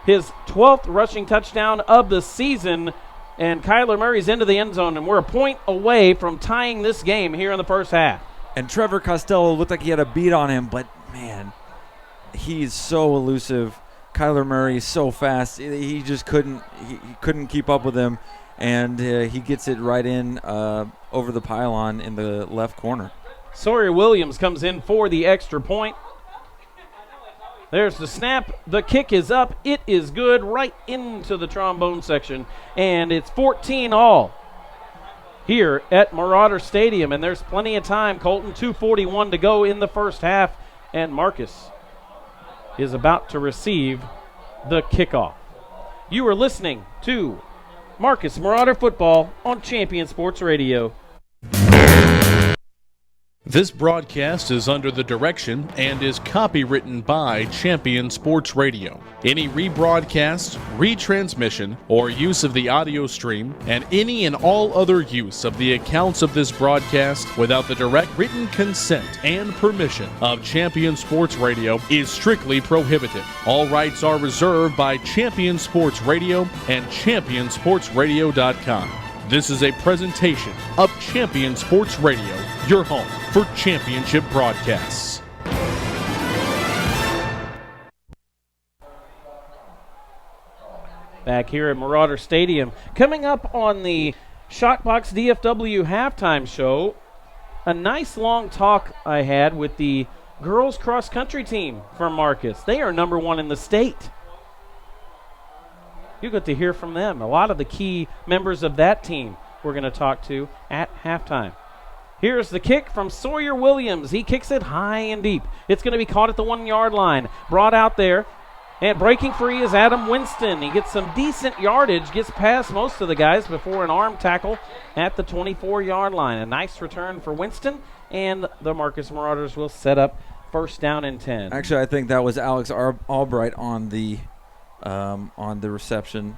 His 12th rushing touchdown of the season. And Kyler Murray's into the end zone, and we're a point away from tying this game here in the first half.
And Trevor Costello looked like he had a beat on him, but, man, he's so elusive. Kyler Murray is so fast. He just couldn't keep up with him, and he gets it right in over the pylon in the left corner.
Sawyer Williams comes in for the extra point. There's the snap. The kick is up. It is good right into the trombone section. And it's 14-all here at Marauder Stadium. And there's plenty of time. Colton, 2:41 to go in the first half. And Marcus is about to receive the kickoff. You are listening to Marcus Marauder Football on Champion Sports Radio.
This broadcast is under the direction and is copywritten by Champion Sports Radio. Any rebroadcast, retransmission, or use of the audio stream, and any and all other use of the accounts of this broadcast without the direct written consent and permission of Champion Sports Radio is strictly prohibited. All rights are reserved by Champion Sports Radio and ChampionSportsRadio.com. This is a presentation of Champion Sports Radio, your home for championship broadcasts.
Back here at Marauder Stadium. Coming up on the Shockbox DFW halftime show, a nice long talk I had with the girls cross-country team from Marcus. They are number 1 in the state. You get to hear from them. A lot of the key members of that team we're going to talk to at halftime. Here's the kick from Sawyer Williams. He kicks it high and deep. It's going to be caught at the 1-yard line. Brought out there. And breaking free is Adam Winston. He gets some decent yardage, gets past most of the guys before an arm tackle at the 24-yard line. A nice return for Winston, and the Marcus Marauders will set up first down and 10.
Actually, I think that was Alex Albright on the reception,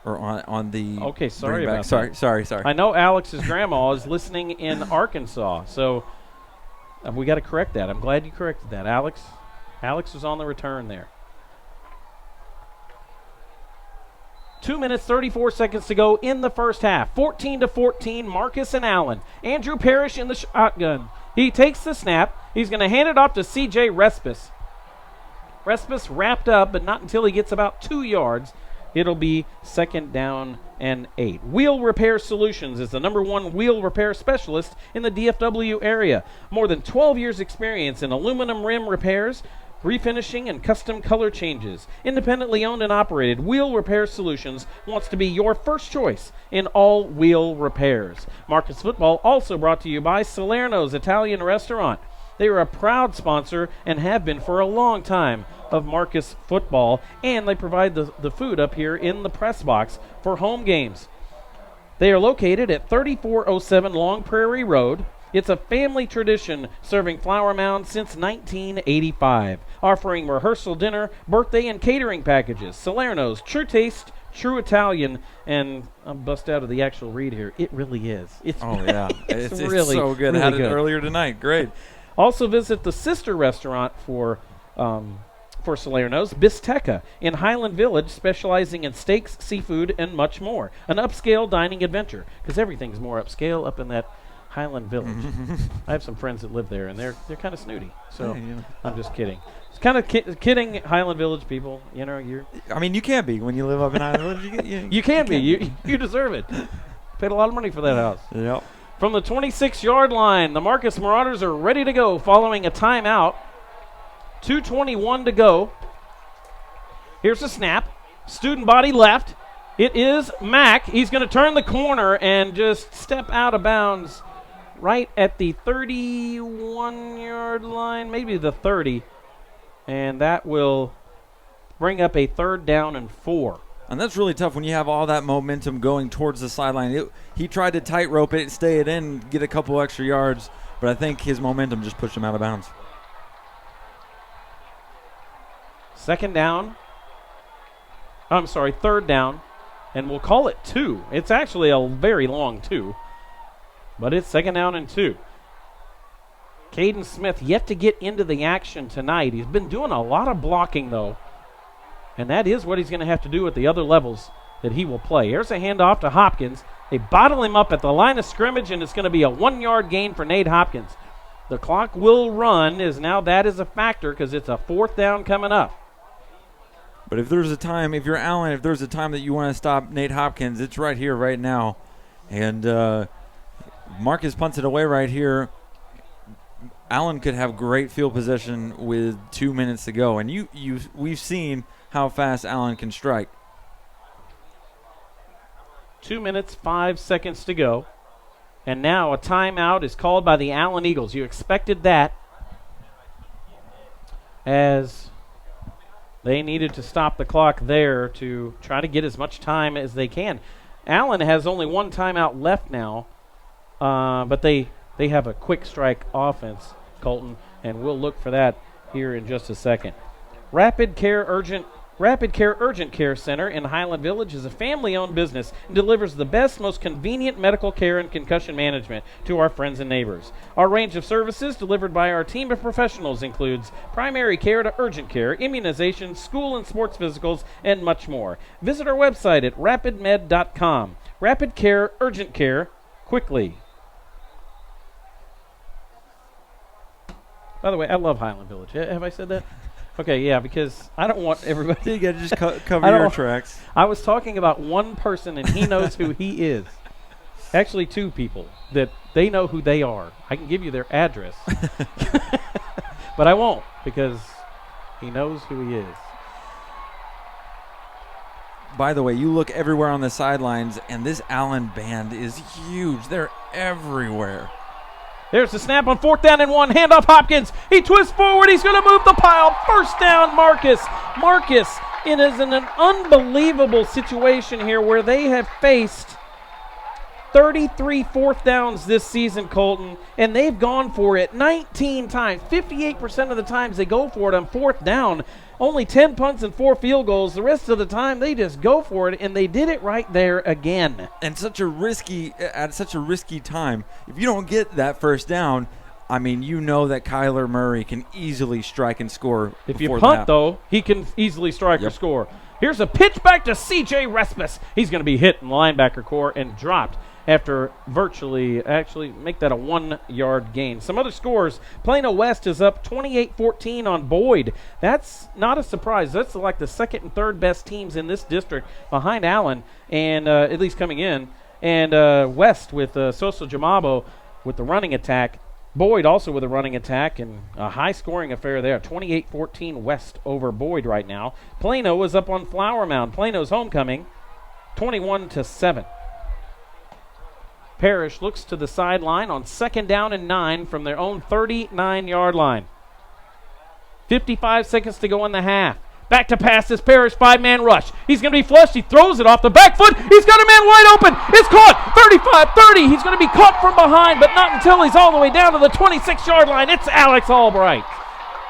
or on the.
Okay, sorry about
that. Sorry.
I know Alex's grandma is listening in Arkansas, so we got to correct that. I'm glad you corrected that, Alex. Alex was on the return there. 2 minutes, 34 seconds to go in the first half. 14-14, Marcus and Allen. Andrew Parrish in the shotgun. He takes the snap. He's going to hand it off to C.J. Respis. Respis wrapped up, but not until he gets about 2 yards. It'll be second down and 8. Wheel Repair Solutions is the #1 wheel repair specialist in the DFW area. More than 12 years experience in aluminum rim repairs, refinishing, and custom color changes. Independently owned and operated, Wheel Repair Solutions wants to be your first choice in all wheel repairs. Marcus Football also brought to you by Salerno's Italian Restaurant. They are a proud sponsor and have been for a long time of Marcus Football, and they provide the food up here in the press box for home games. They are located at 3407 Long Prairie Road. It's a family tradition serving Flower Mound since 1985, offering rehearsal dinner, birthday, and catering packages. Salerno's, true taste, true Italian, and I'm bust out of the actual read here. It really is. It's
it's
really
so good.
Really
Had it
good.
earlier tonight. Great.
Also visit the sister restaurant for Salerno's, Bisteca, in Highland Village, specializing in steaks, seafood, and much more. An upscale dining adventure, because everything's more upscale up in that Highland Village. I have some friends that live there, and they're kind of snooty. So I'm just kidding. It's kind of kidding, Highland Village people. You know,
I mean, you can be when you live up in Highland Village.
You can be. You deserve it. Paid a lot of money for that house.
Yep.
From the 26-yard line, the Marcus Marauders are ready to go following a timeout. 2:21 to go. Here's the snap. Student body left. It is Mack. He's going to turn the corner and just step out of bounds right at the 31-yard line, maybe the 30. And that will bring up a 3rd down and 4.
And that's really tough when you have all that momentum going towards the sideline. He tried to tightrope it, stay it in, get a couple extra yards, but I think his momentum just pushed him out of bounds.
3rd down, and we'll call it 2. It's actually a very long 2, but it's 2nd down and 2. Caden Smith yet to get into the action tonight. He's been doing a lot of blocking, though, and that is what he's going to have to do at the other levels that he will play. Here's a handoff to Hopkins. They bottle him up at the line of scrimmage, and it's going to be a 1-yard gain for Nate Hopkins. The clock will run, as now that is a factor because it's a 4th down coming up.
But if there's a time, if you're Allen, if there's a time that you want to stop Nate Hopkins, it's right here, right now. And Marcus punts it away right here. Allen could have great field position with 2 minutes to go. And we've seen how fast Allen can strike.
2 minutes, 5 seconds to go. And now a timeout is called by the Allen Eagles. You expected that, as they needed to stop the clock there to try to get as much time as they can. Allen has only one timeout left now, but they They have a quick strike offense, Colton, and we'll look for that here in just a second. Rapid Care Urgent Care Center in Highland Village is a family-owned business and delivers the best, most convenient medical care and concussion management to our friends and neighbors. Our range of services delivered by our team of professionals includes primary care to urgent care, immunizations, school and sports physicals, and much more. Visit our website at rapidmed.com. Rapid Care Urgent Care, quickly. By the way, I love Highland Village. Have I said that? Okay, yeah, because I don't want everybody.
You got to just cover your tracks.
I was talking about one person, and he knows who he is. Actually, two people that they know who they are. I can give you their address, but I won't because he knows who he is.
By the way, you look everywhere on the sidelines, and this Allen band is huge. They're everywhere.
There's the snap on 4th down and 1. Handoff Hopkins. He twists forward. He's going to move the pile. First down, Marcus. Marcus is in an unbelievable situation here where they have faced 33 4th downs this season, Colton, and they've gone for it 19 times. 58% of the times they go for it on 4th down. Only 10 punts and 4 field goals. The rest of the time they just go for it, and they did it right there again.
And at such a risky time, if you don't get that first down, I mean, you know that Kyler Murray can easily strike and score.
If you punt, though, he can easily strike or score. Here's a pitch back to C.J. Respis. He's going to be hit in the linebacker core and dropped after actually make that a 1-yard gain. Some other scores, Plano West is up 28-14 on Boyd. That's not a surprise. That's like the second and third best teams in this district behind Allen, and at least coming in. And West with Sosa Jamabo with the running attack. Boyd also with a running attack and a high-scoring affair there. 28-14 West over Boyd right now. Plano is up on Flower Mound. Plano's homecoming, 21-7. Parrish looks to the sideline on 2nd down and 9 from their own 39-yard line. 55 seconds to go in the half. Back to pass this Parrish 5-man rush. He's going to be flushed. He throws it off the back foot. He's got a man wide open. It's caught. 35-30. He's going to be caught from behind, but not until he's all the way down to the 26-yard line. It's Alex Albright.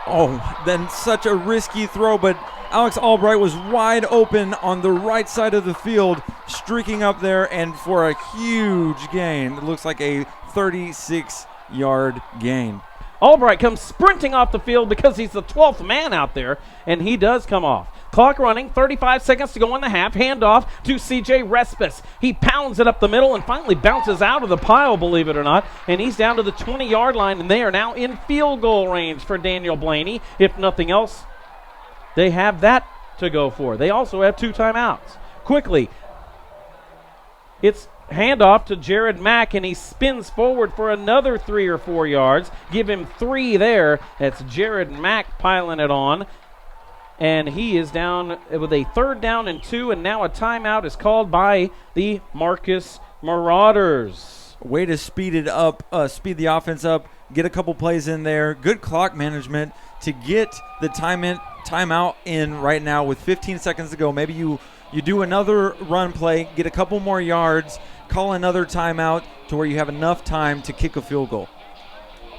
Oh, then such a risky throw, but Alex Albright was wide open on the right side of the field, streaking up there, and for a huge gain. It looks like a 36-yard gain.
Albright comes sprinting off the field because he's the 12th man out there, and he does come off. Clock running, 35 seconds to go in the half. Handoff to C.J. Respis. He pounds it up the middle and finally bounces out of the pile, believe it or not, and he's down to the 20-yard line, and they are now in field goal range for Daniel Blaney. If nothing else, they have that to go for. They also have 2 timeouts. Quickly, it's handoff to Jared Mack, and he spins forward for another 3 or 4 yards. Give him 3 there. That's Jared Mack piling it on. And he is down with a 3rd down and 2, and now a timeout is called by the Marcus Marauders.
Way to speed it up, speed the offense up, get a couple plays in there. Good clock management to get the timeout in right now with 15 seconds to go. Maybe you do another run play, get a couple more yards, call another timeout to where you have enough time to kick a field goal.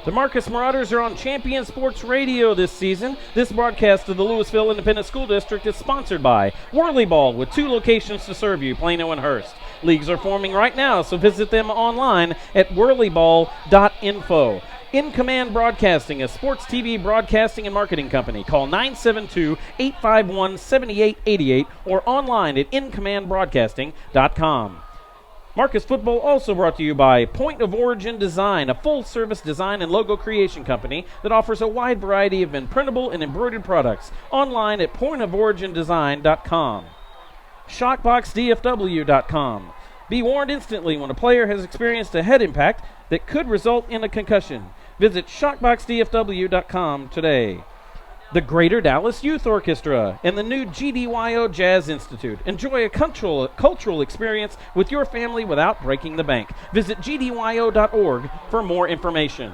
The Marcus Marauders are on Champion Sports Radio this season. This broadcast of the Louisville Independent School District is sponsored by Whirly Ball, with 2 locations to serve you, Plano and Hurst. Leagues are forming right now, so visit them online at whirlyball.info. In Command Broadcasting, a sports TV broadcasting and marketing company. Call 972-851-7888 or online at incommandbroadcasting.com. Marcus Football also brought to you by Point of Origin Design, a full-service design and logo creation company that offers a wide variety of imprintable and embroidered products. Online at pointoforigindesign.com. ShockboxDFW.com. Be warned instantly when a player has experienced a head impact that could result in a concussion. Visit ShockboxDFW.com today. The Greater Dallas Youth Orchestra and the new GDYO Jazz Institute. Enjoy a cultural experience with your family without breaking the bank. Visit gdyo.org for more information.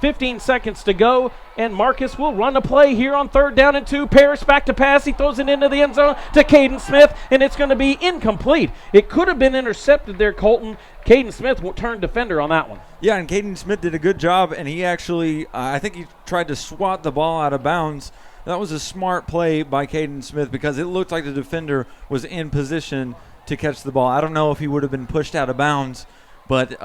15 seconds to go, and Marcus will run a play here on 3rd down and 2. Parrish back to pass. He throws it into the end zone to Caden Smith, and it's going to be incomplete. It could have been intercepted there, Colton. Caden Smith turned defender on that one.
Yeah, and Caden Smith did a good job, and he actually, I think he tried to swat the ball out of bounds. That was a smart play by Caden Smith because it looked like the defender was in position to catch the ball. I don't know if he would have been pushed out of bounds, but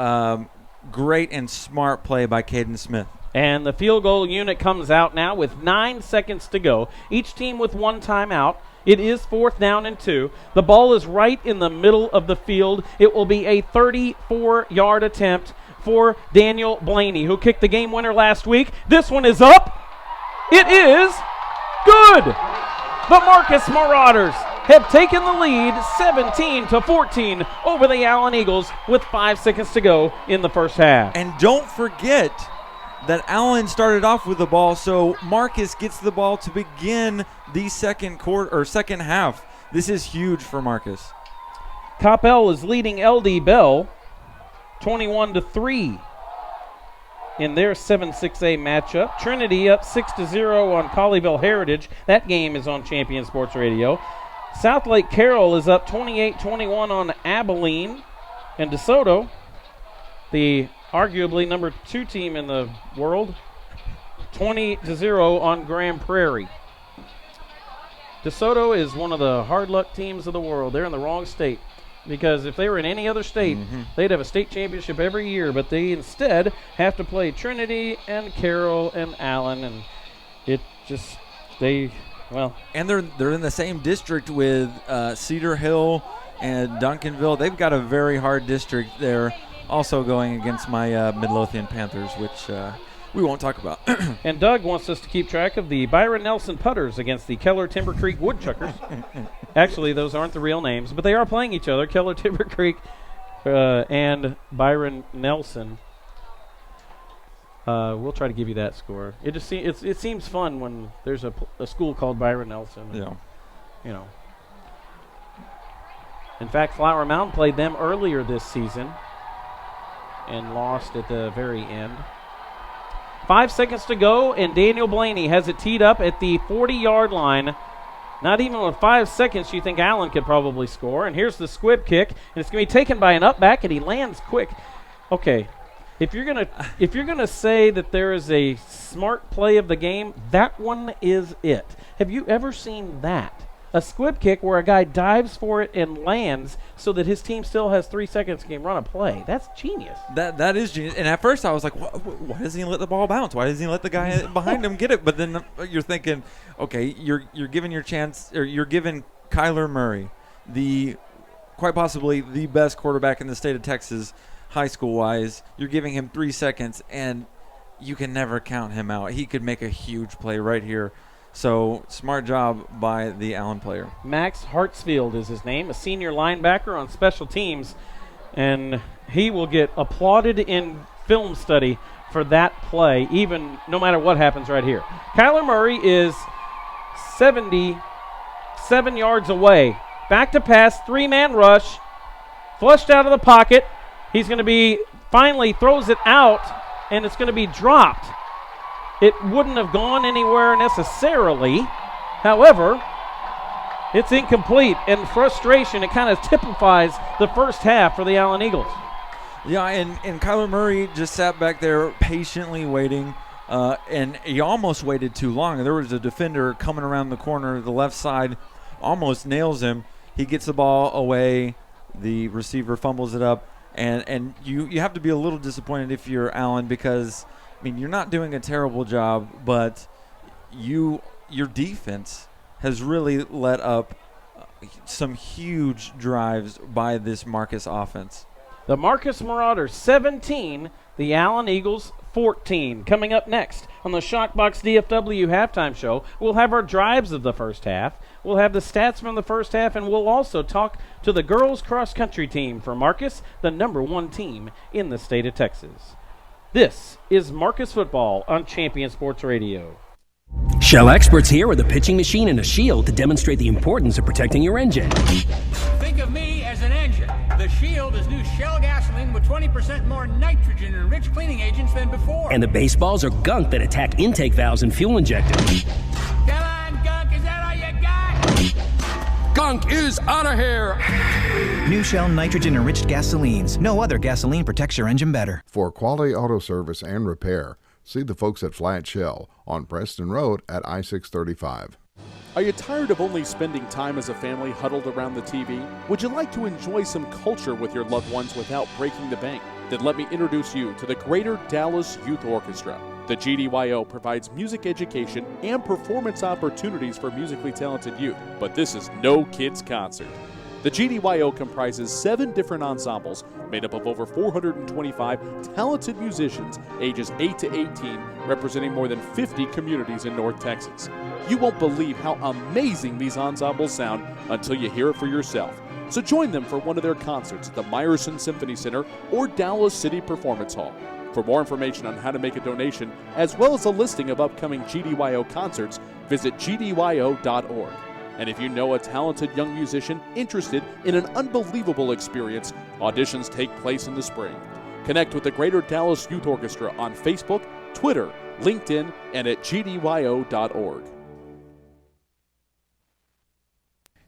great and smart play by Caden Smith.
And the field goal unit comes out now with 9 seconds to go. Each team with 1 timeout. It is 4th down and 2. The ball is right in the middle of the field. It will be a 34-yard attempt for Daniel Blaney, who kicked the game winner last week. This one is up. It is good. The Marcus Marauders have taken the lead 17-14 over the Allen Eagles with 5 seconds to go in the first half.
And don't forget that Allen started off with the ball, so Marcus gets the ball to begin the second half. This is huge for Marcus.
Coppell is leading LD Bell 21-3 in their 7-6A matchup. Trinity up 6-0 on Colleyville Heritage. That game is on Champion Sports Radio. Southlake Carroll is up 28-21 on Abilene. And DeSoto, the arguably number 2 team in the world, 20-0 on Grand Prairie. DeSoto is one of the hard luck teams of the world. They're in the wrong state, because if they were in any other state, they'd have a state championship every year, but they instead have to play Trinity and Carroll and Allen, and it just,
And they're in the same district with Cedar Hill and Duncanville. They've got a very hard district there, also going against my Midlothian Panthers, which we won't talk about.
And Doug wants us to keep track of the Byron Nelson Putters against the Keller Timber Creek Woodchuckers. Actually, those aren't the real names, but they are playing each other, Keller Timber Creek and Byron Nelson. We'll try to give you that score. It just it seems fun when there's a school called Byron Nelson.
Yeah.
You know. In fact, Flower Mound played them earlier this season and lost at the very end. 5 seconds to go, and Daniel Blaney has it teed up at the 40-yard line. Not even with 5 seconds, you think Allen could probably score. And here's the squib kick, and it's going to be taken by an up back, and he lands quick. Okay, if you're gonna say that there is a smart play of the game, that one is it. Have you ever seen that? A squib kick where a guy dives for it and lands so that his team still has 3 seconds and can run a play. That's genius.
That is genius. And at first I was like, why doesn't he let the ball bounce? Why doesn't he let the guy behind him get it? But then you're thinking, okay, you're giving your chance, or you're giving Kyler Murray, quite possibly the best quarterback in the state of Texas, high school wise. You're giving him 3 seconds, and you can never count him out. He could make a huge play right here. So, smart job by the Allen player. Max
Hartsfield is his name, a senior linebacker on special teams, and he will get applauded in film study for that play, even no matter what happens right here. Kyler Murray is 77 yards away. Back to pass, 3-man rush, flushed out of the pocket. He's going to be, finally throws it out, and it's going to be dropped. It wouldn't have gone anywhere necessarily. However, it's incomplete. And frustration, it kind of typifies the first half for the Allen Eagles.
Yeah, and Kyler Murray just sat back there patiently waiting, and he almost waited too long. There was a defender coming around the corner, the left side, almost nails him. He gets the ball away. The receiver fumbles it up. And you have to be a little disappointed if you're Allen, because – I mean, you're not doing a terrible job, but your defense has really let up some huge drives by this Marcus offense.
The Marcus Marauders 17, the Allen Eagles 14. Coming up next on the Shockbox DFW halftime show, we'll have our drives of the first half. We'll have the stats from the first half, and we'll also talk to the girls cross-country team for Marcus, the #1 team in the state of Texas. This is Marcus Football on Champion Sports Radio.
Shell experts here with a pitching machine and a shield to demonstrate the importance of protecting your engine.
Think of me as an engine. The Shield is new Shell gasoline with 20% more nitrogen and rich cleaning agents than before.
And the baseballs are gunk that attack intake valves and fuel injectors.
Come on, gunk, is that all you got?
junk is out of here.
New Shell nitrogen-enriched gasolines. No other gasoline protects your engine better.
For quality auto service and repair, see the folks at Flat Shell on Preston Road at I-635.
Are you tired of only spending time as a family huddled around the TV? Would you like to enjoy some culture with your loved ones without breaking the bank? Then let me introduce you to the Greater Dallas Youth Orchestra. The GDYO provides music education and performance opportunities for musically talented youth, but this is no kids' concert. The GDYO comprises 7 different ensembles made up of over 425 talented musicians ages 8 to 18, representing more than 50 communities in North Texas. You won't believe how amazing these ensembles sound until you hear it for yourself. So join them for one of their concerts at the Meyerson Symphony Center or Dallas City Performance Hall. For more information on how to make a donation, as well as a listing of upcoming GDYO concerts, visit gdyo.org. And if you know a talented young musician interested in an unbelievable experience, auditions take place in the spring. Connect with the Greater Dallas Youth Orchestra on Facebook, Twitter, LinkedIn, and at gdyo.org.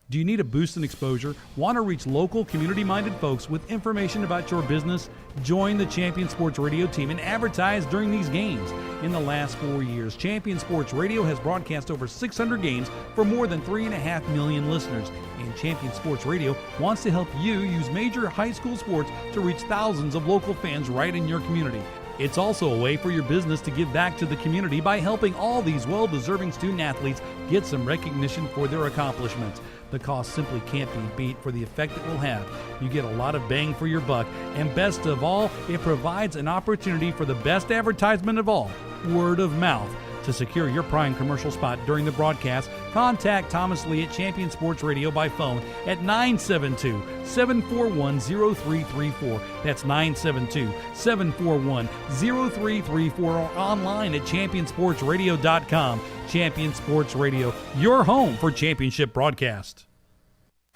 Do you need a boost in exposure? Want to reach local, community-minded folks with information about your business? Join the Champion Sports Radio team and advertise during these games. In the last 4 years, Champion Sports Radio has broadcast over 600 games for more than 3.5 million listeners. And Champion Sports Radio wants to help you use major high school sports to reach thousands of local fans right in your community. It's also a way for your business to give back to the community by helping all these well-deserving student athletes get some recognition for their accomplishments. The cost simply can't be beat for the effect it will have. You get a lot of bang for your buck, and best of all, it provides an opportunity for the best advertisement of all, word of mouth. To secure your prime commercial spot during the broadcast, contact Thomas Lee at Champion Sports Radio by phone at 972-741-0334. That's 972-741-0334 or online at championsportsradio.com. Champion Sports Radio, your home for championship broadcast.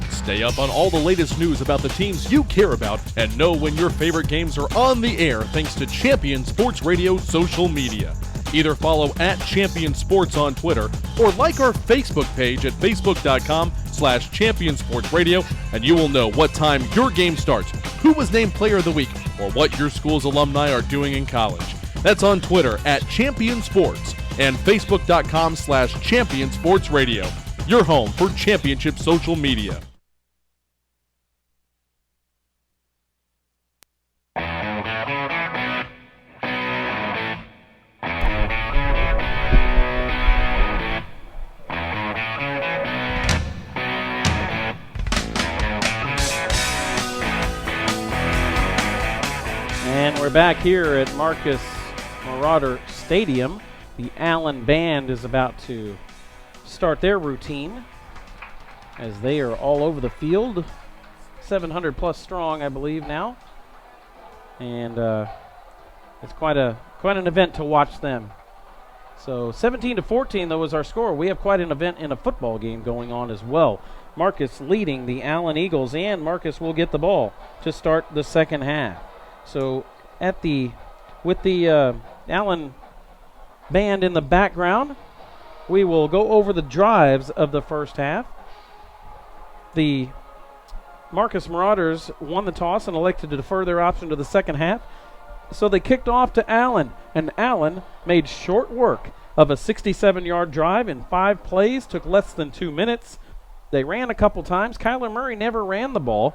Stay up on all the latest news about the teams you care about and know when your favorite games are on the air thanks to Champion Sports Radio social media. Either follow at Champion Sports on Twitter or like our Facebook page at facebook.com/championsportsradio, and you will know what time your game starts, who was named Player of the Week, or what your school's alumni are doing in college. That's on Twitter at Champion Sports and facebook.com/championsportsradio, your home for championship social media.
And we're back here at Marcus Marauder Stadium. The Allen Band is about to start their routine as they are all over the field. 700 plus strong, I believe, now. And it's quite an event to watch them. So 17-14, though, is our score. We have quite an event in a football game going on as well. Marcus leading the Allen Eagles, and Marcus will get the ball to start the second half. So with the Allen Band in the background, we will go over the drives of the first half. The Marcus Marauders won the toss and elected to defer their option to the second half. So they kicked off to Allen, and Allen made short work of a 67-yard drive in 5 plays, took less than 2 minutes. They ran a couple times. Kyler Murray never ran the ball.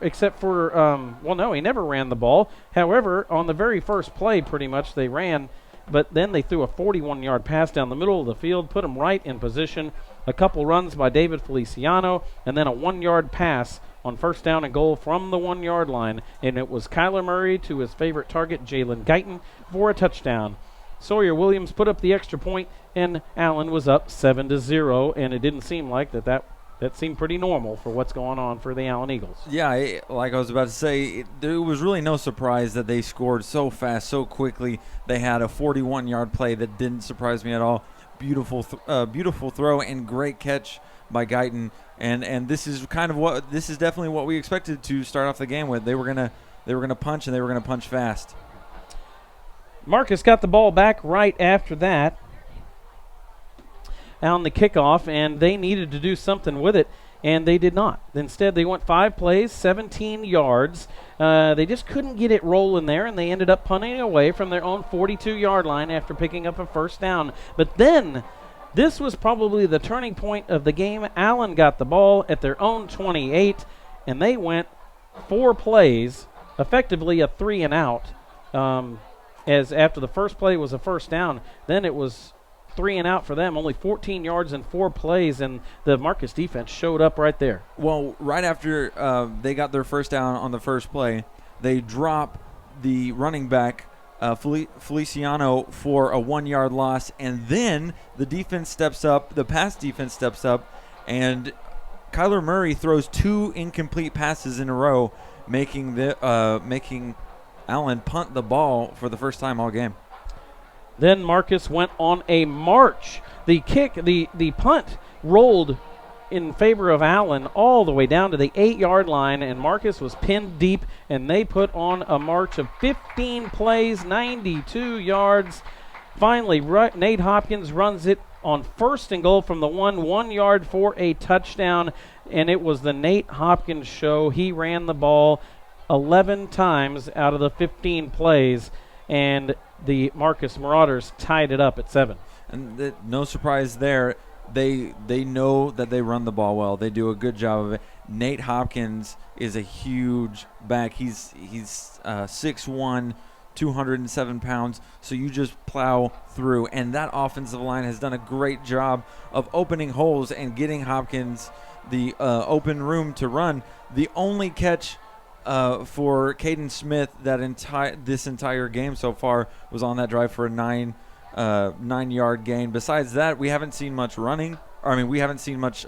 Except for, he never ran the ball. However, on the very first play, pretty much, they ran, but then they threw a 41-yard pass down the middle of the field, put him right in position. A couple runs by David Feliciano, and then a 1-yard pass on first down and goal from the 1-yard line. And it was Kyler Murray to his favorite target, Jalen Guyton, for a touchdown. Sawyer Williams put up the extra point, and Allen was up 7-0, and it didn't seem like that seemed pretty normal for what's going on for the Allen Eagles.
Yeah, like I was about to say, there was really no surprise that they scored so fast, so quickly. They had a 41-yard play that didn't surprise me at all. Beautiful throw and great catch by Guyton. And this is definitely what we expected to start off the game with. They were gonna punch, and they were gonna punch fast.
Marcus got the ball back right after that on the kickoff, and they needed to do something with it. and they did not. Instead, they went 5 plays, 17 yards. They just couldn't get it rolling there, and they ended up punting away from their own 42-yard line after picking up a first down. But then, this was probably the turning point of the game. Allen got the ball at their own 28, and they went 4 plays, effectively a 3-and-out, as after the first play was a first down. Then it was 3-and-out for them, only 14 yards and 4 plays, and the Marcus defense showed up right there.
Well, right after they got their first down on the first play, they drop the running back, Feliciano, for a 1-yard loss, and then the defense steps up, the pass defense steps up, and Kyler Murray throws 2 incomplete passes in a row, making Allen punt the ball for the first time all game.
Then Marcus went on a march. The punt rolled in favor of Allen all the way down to the 8-yard line, and Marcus was pinned deep, and they put on a march of 15 plays, 92 yards. Finally, Nate Hopkins runs it on 1st and goal from the 1 yard for a touchdown, and it was the Nate Hopkins show. He ran the ball 11 times out of the 15 plays, and the Marcus Marauders tied it up at 7.
And no surprise there. They know that they run the ball well. They do a good job of it. Nate Hopkins is a huge back. He's 6'1", 207 pounds, so you just plow through. And that offensive line has done a great job of opening holes and getting Hopkins the open room to run. The only catch for Caden Smith this entire game so far was on that drive for a 9-yard gain. Besides that, we haven't seen much running. We haven't seen much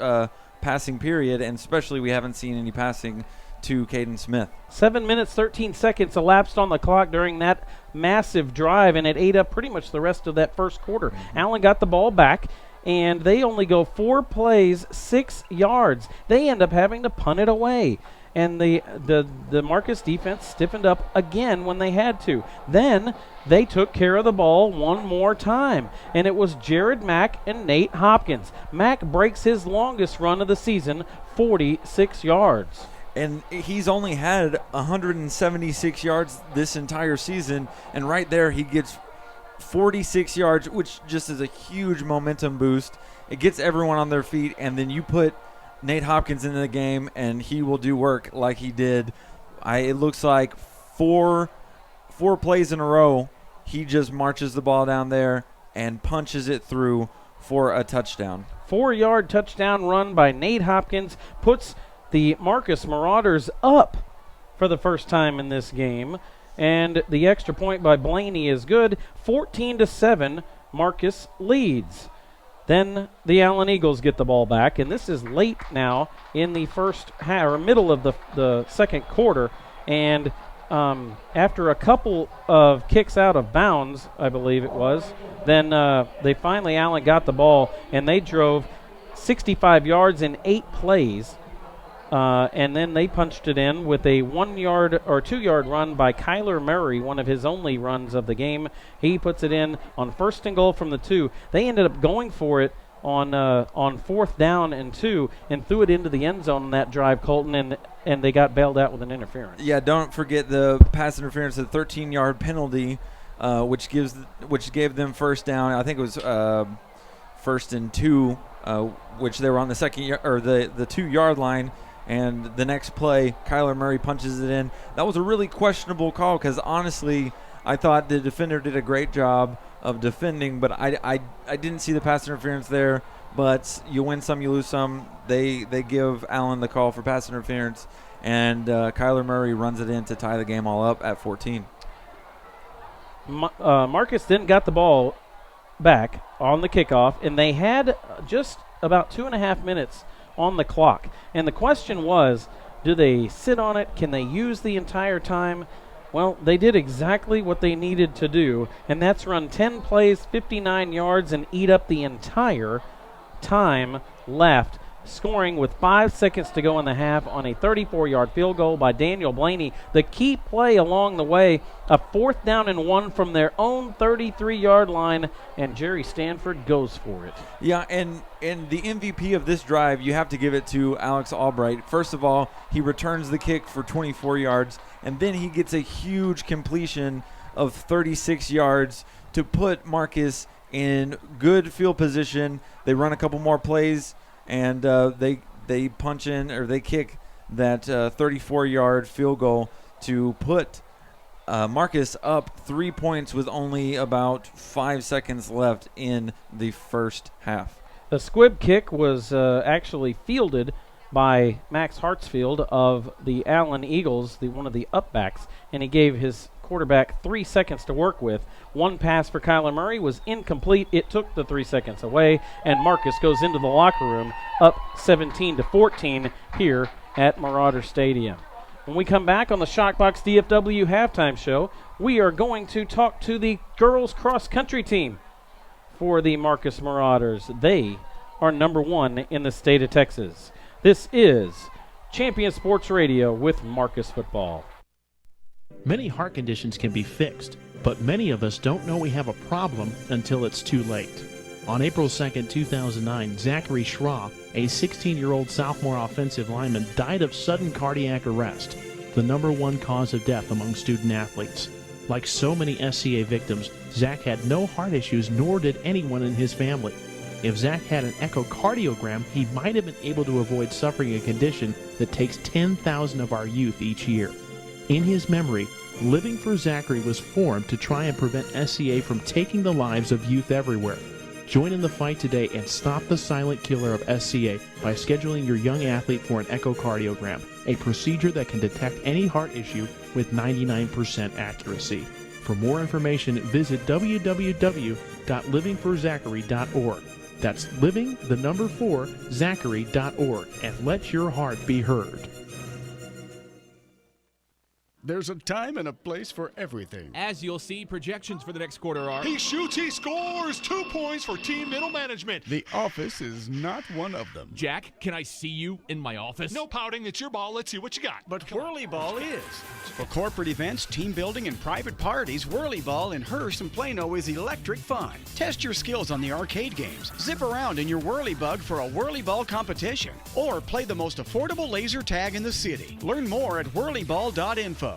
passing, period, and especially we haven't seen any passing to Caden Smith.
7 minutes, 13 seconds elapsed on the clock during that massive drive, and it ate up pretty much the rest of that first quarter. Allen got the ball back, and they only go 4 plays, 6 yards. They end up having to punt it away. And the Marcus defense stiffened up again when they had to. Then they took care of the ball one more time, and it was Jared Mack and Nate Hopkins. Mack breaks his longest run of the season, 46 yards.
And he's only had 176 yards this entire season, and right there he gets 46 yards, which just is a huge momentum boost. It gets everyone on their feet, and then you put Nate Hopkins into the game, and he will do work like he did. It looks like four plays in a row, he just marches the ball down there and punches it through for a touchdown.
4-yard touchdown run by Nate Hopkins puts the Marcus Marauders up for the first time in this game, and the extra point by Blaney is good. 14-7, Marcus leads. Then the Allen Eagles get the ball back, and this is late now in the first half, or middle of the second quarter. And after a couple of kicks out of bounds, I believe it was, then Allen got the ball, and they drove 65 yards in 8 plays. And then they punched it in with a 1-yard or 2-yard run by Kyler Murray, one of his only runs of the game. He puts it in on 1st and goal from the 2. They ended up going for it on 4th down and 2 and threw it into the end zone on that drive, Colton, and they got bailed out with an interference.
Yeah, don't forget the pass interference, the 13-yard penalty, which gave them first down. I think it was 1st and 2, which they were on the the 2-yard line. And the next play, Kyler Murray punches it in. That was a really questionable call because, honestly, I thought the defender did a great job of defending, but I didn't see the pass interference there. But you win some, you lose some. They give Allen the call for pass interference, and Kyler Murray runs it in to tie the game all up at 14.
Marcus then got the ball back on the kickoff, and they had just about 2.5 minutes on the clock. And the question was, do they sit on it? Can they use the entire time? Well, they did exactly what they needed to do, and that's run 10 plays, 59 yards, and eat up the entire time left scoring with 5 seconds to go in the half on a 34-yard field goal by Daniel Blaney. The key play along the way, a 4th down and 1 from their own 33-yard line, and Jerry Stanford goes for it.
Yeah, and the MVP of this drive, you have to give it to Alex Albright. First of all, he returns the kick for 24 yards, and then he gets a huge completion of 36 yards to put Marcus in good field position. They run a couple more plays, and they punch in, or they kick that 34-yard field goal to put Marcus up 3 points with only about 5 seconds left in the first half.
The squib kick was actually fielded by Max Hartsfield of the Allen Eagles, one of the upbacks, and he gave his quarterback 3 seconds to work with. One pass for Kyler Murray was incomplete. It took the 3 seconds away, and Marcus goes into the locker room up 17-14 here at Marauder Stadium. When we come back on the Shockbox DFW halftime show, we are going to talk to the girls cross-country team for the Marcus Marauders. They are number 1 in the state of Texas. This is Champion Sports Radio with Marcus Football.
Many heart conditions can be fixed, but many of us don't know we have a problem until it's too late. On April 2, 2009, Zachary Schraw, a 16-year-old sophomore offensive lineman, died of sudden cardiac arrest, the #1 cause of death among student athletes. Like so many SCA victims, Zach had no heart issues, nor did anyone in his family. If Zach had an echocardiogram, he might have been able to avoid suffering a condition that takes 10,000 of our youth each year. In his memory, Living for Zachary was formed to try and prevent SCA from taking the lives of youth everywhere. Join in the fight today and stop the silent killer of SCA by scheduling your young athlete for an echocardiogram, a procedure that can detect any heart issue with 99% accuracy. For more information, visit www.livingforzachary.org. That's living4zachary.org, and let your heart be heard.
There's a time and a place for everything.
As you'll see, projections for the next quarter are...
He shoots, he scores. 2 points for team middle management.
The office is not one of them.
Jack, can I see you in my office?
No pouting. It's your ball. Let's see what you got.
But Whirly Ball is. For corporate events, team building, and private parties, Whirly Ball in Hearst and Plano is electric fun. Test your skills on the arcade games. Zip around in your Whirly Bug for a Whirly Ball competition. Or play the most affordable laser tag in the city. Learn more at whirlyball.info.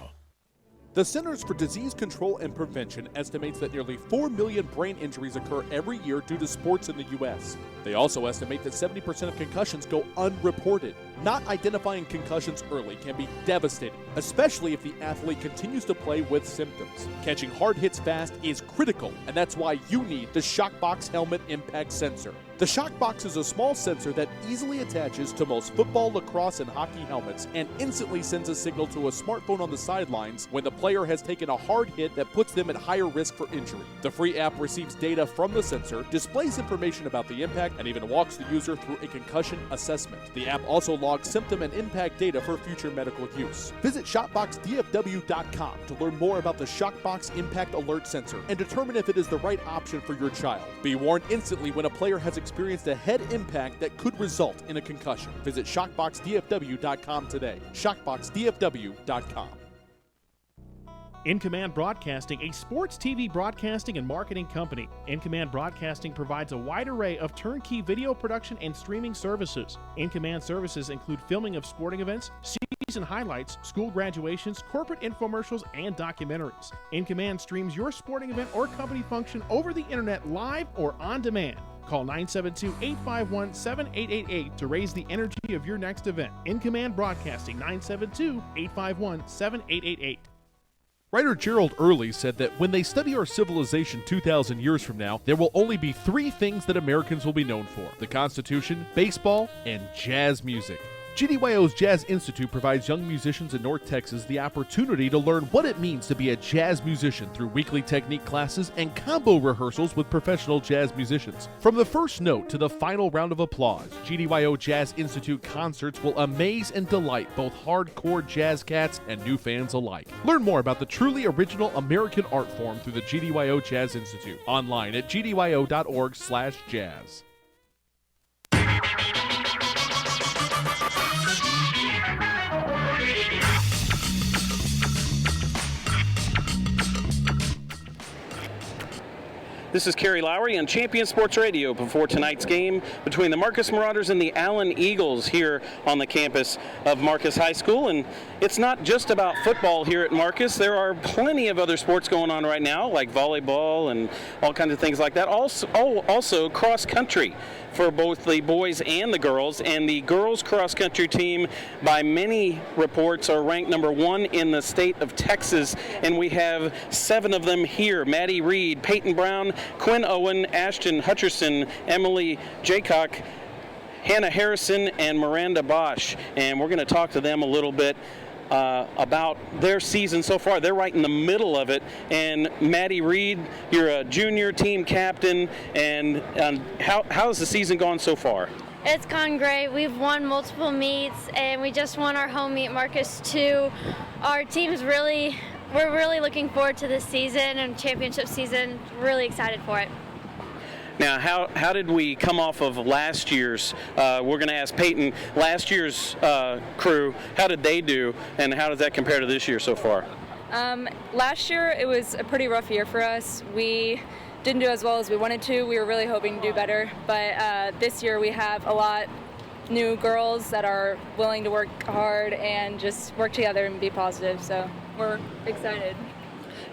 The Centers for Disease Control and Prevention estimates that nearly 4 million brain injuries occur every year due to sports in the U.S. They also estimate that 70% of concussions go unreported. Not identifying concussions early can be devastating, especially if the athlete continues to play with symptoms. Catching hard hits fast is critical, and that's why you need the Shockbox Helmet Impact Sensor. The Shockbox is a small sensor that easily attaches to most football, lacrosse, and hockey helmets and instantly sends a signal to a smartphone on the sidelines when the player has taken a hard hit that puts them at higher risk for injury. The free app receives data from the sensor, displays information about the impact, and even walks the user through a concussion assessment. The app also logs symptom and impact data for future medical use. Visit ShotboxDFW.com to learn more about the Shockbox Impact Alert Sensor and determine if it is the right option for your child. Be warned instantly when a player has experienced a head impact that could result in a concussion. Visit ShockboxDFW.com today. ShockboxDFW.com.
In Command Broadcasting, a sports TV broadcasting and marketing company. In Command Broadcasting provides a wide array of turnkey video production and streaming services. In Command services include filming of sporting events, season highlights, school graduations, corporate infomercials, and documentaries. In Command streams your sporting event or company function over the internet live or on demand. Call 972-851-7888 to raise the energy of your next event. In Command Broadcasting, 972-851-7888.
Writer Gerald Early said that when they study our civilization 2,000 years from now, there will only be 3 things that Americans will be known for: the Constitution, baseball, and jazz music. GDYO's Jazz Institute provides young musicians in North Texas the opportunity to learn what it means to be a jazz musician through weekly technique classes and combo rehearsals with professional jazz musicians. From the first note to the final round of applause, GDYO Jazz Institute concerts will amaze and delight both hardcore jazz cats and new fans alike. Learn more about the truly original American art form through the GDYO Jazz Institute online at gdyo.org/jazz.
This is Kerry Lowry on Champion Sports Radio before tonight's game between the Marcus Marauders and the Allen Eagles here on the campus of Marcus High School. And it's not just about football here at Marcus. There are plenty of other sports going on right now, like volleyball and all kinds of things like that. Also cross country for both the boys and the girls. And the girls cross country team, by many reports, are ranked number 1 in the state of Texas. And we have 7 of them here: Maddie Reed, Peyton Brown, Quinn Owen, Ashton Hutcherson, Emily Jaycock, Hannah Harrison, and Miranda Bosch. And we're going to talk to them a little bit about their season so far. They're right in the middle of it. And Maddie Reed, you're a junior team captain, and how has the season gone so far?
It's gone great. We've won multiple meets, and we just won our home meet, Marcus 2. Our team's we're really looking forward to this season and championship season. Really excited for it.
Now, how did we come off of last year's? We're going to ask Peyton, last year's crew, how did they do, and how does that compare to this year so far?
Last year, it was a pretty rough year for us. We didn't do as well as we wanted to. We were really hoping to do better, but this year we have a lot new girls that are willing to work hard and just work together and be positive, so we're excited.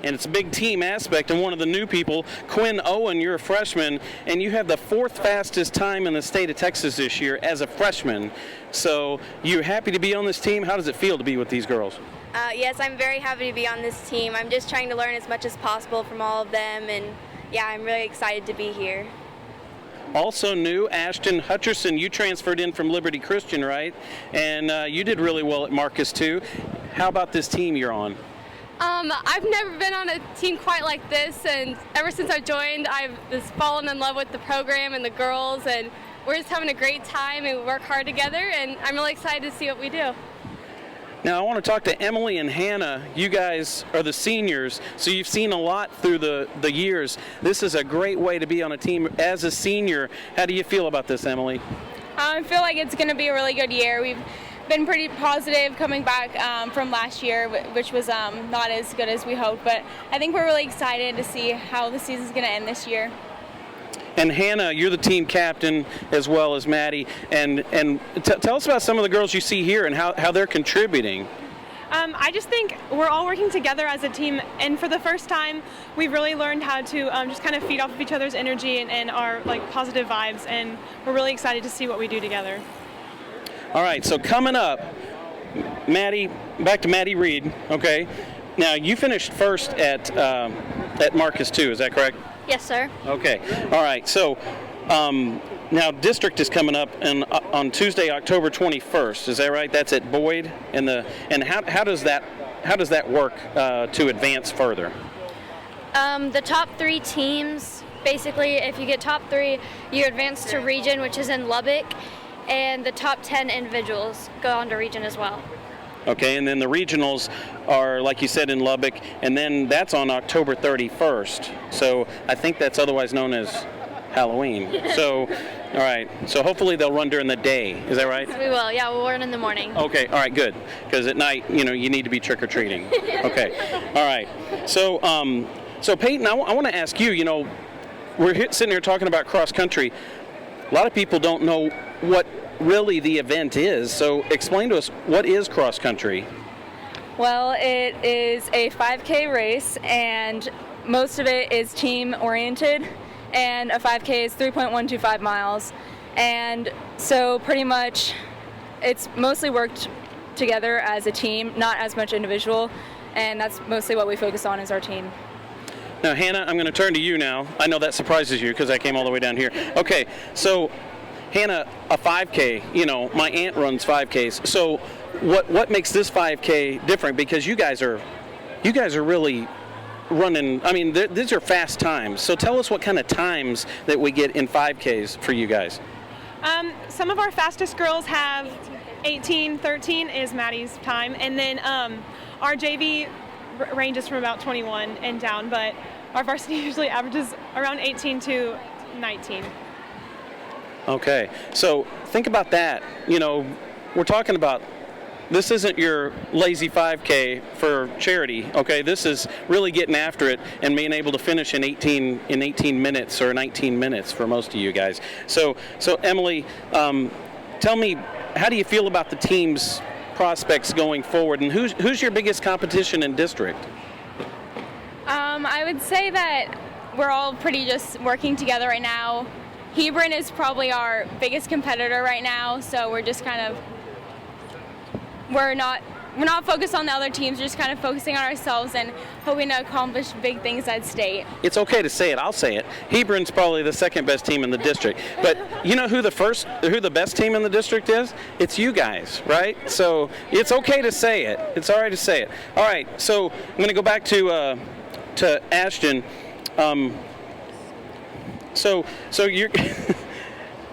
And it's a big team aspect. And one of the new people, Quinn Owen, you're a freshman, and you have the 4th fastest time in the state of Texas this year as a freshman. So you're happy to be on this team? How does it feel to be with these girls?
Yes, I'm very happy to be on this team. I'm just trying to learn as much as possible from all of them, and yeah, I'm really excited to be here.
Also new, Ashton Hutcherson, you transferred in from Liberty Christian, right? And you did really well at Marcus too. How about this team you're on?
I've never been on a team quite like this, and ever since I joined, I've just fallen in love with the program and the girls, and we're just having a great time, and we work hard together, and I'm really excited to see what we do.
Now I want to talk to Emily and Hannah. You guys are the seniors, so you've seen a lot through the years. This is a great way to be on a team as a senior. How do you feel about this, Emily?
I feel like it's going to be a really good year. We've been pretty positive coming back from last year, which was not as good as we hoped, but I think we're really excited to see how the season's going to end this year.
And Hannah, you're the team captain as well as Maddie, and tell us about some of the girls you see here and how they're contributing.
I just think we're all working together as a team, and for the first time we've really learned how to just kind of feed off of each other's energy and our positive vibes, and we're really excited to see what we do together.
All right, so coming up, Maddie, back to Maddie Reed, okay? Now, you finished first at Marcus 2, is that correct?
Yes, sir.
Okay, all right, so now district is coming up on Tuesday, October 21st, is that right? That's at Boyd, and how does that work to advance further?
The top 3 teams, basically, if you get top 3, you advance to region, which is in Lubbock, and the top 10 individuals go on to region as well.
Okay, and then the regionals are, like you said, in Lubbock, and then that's on October 31st. So I think that's otherwise known as Halloween. So, all right, so hopefully they'll run during the day. Is that right?
We will, yeah, we'll run in the morning.
Okay, all right, good. Because at night, you need to be trick-or-treating. Okay, all right. So, so Peyton, I want to ask you, we're sitting here talking about cross-country. A lot of people don't know what really the event is, so explain to us, what is cross country?
Well, it is a 5K race, and most of it is team oriented, and a 5K is 3.125 miles, and so pretty much it's mostly worked together as a team, not as much individual, and that's mostly what we focus on as our team.
Now, Hannah, I'm going to turn to you now. I know that surprises you because I came all the way down here. Okay, so Hannah, a 5K, my aunt runs 5Ks. So what makes this 5K different? Because you guys are really running, these are fast times. So tell us what kind of times that we get in 5Ks for you guys.
Some of our fastest girls have 18:13 is Maddie's time, and then our JV ranges from about 21 and down, but our varsity usually averages around 18 to 19.
Okay, so think about that. We're talking about this isn't your lazy 5K for charity, okay? This is really getting after it and being able to finish in 18 minutes or 19 minutes for most of you guys. So Emily, tell me, how do you feel about the team's prospects going forward, and who's your biggest competition in district?
I would say that we're all pretty just working together right now. Hebron is probably our biggest competitor right now, so we're just kind of, we're not focused on the other teams, we're just kind of focusing on ourselves and hoping to accomplish big things at state.
It's okay to say it, I'll say it. Hebron's probably the second best team in the district, but you know who the best team in the district is? It's you guys, right? So it's okay to say it. It's all right to say it. All right, so I'm going to go back to Ashton. So you're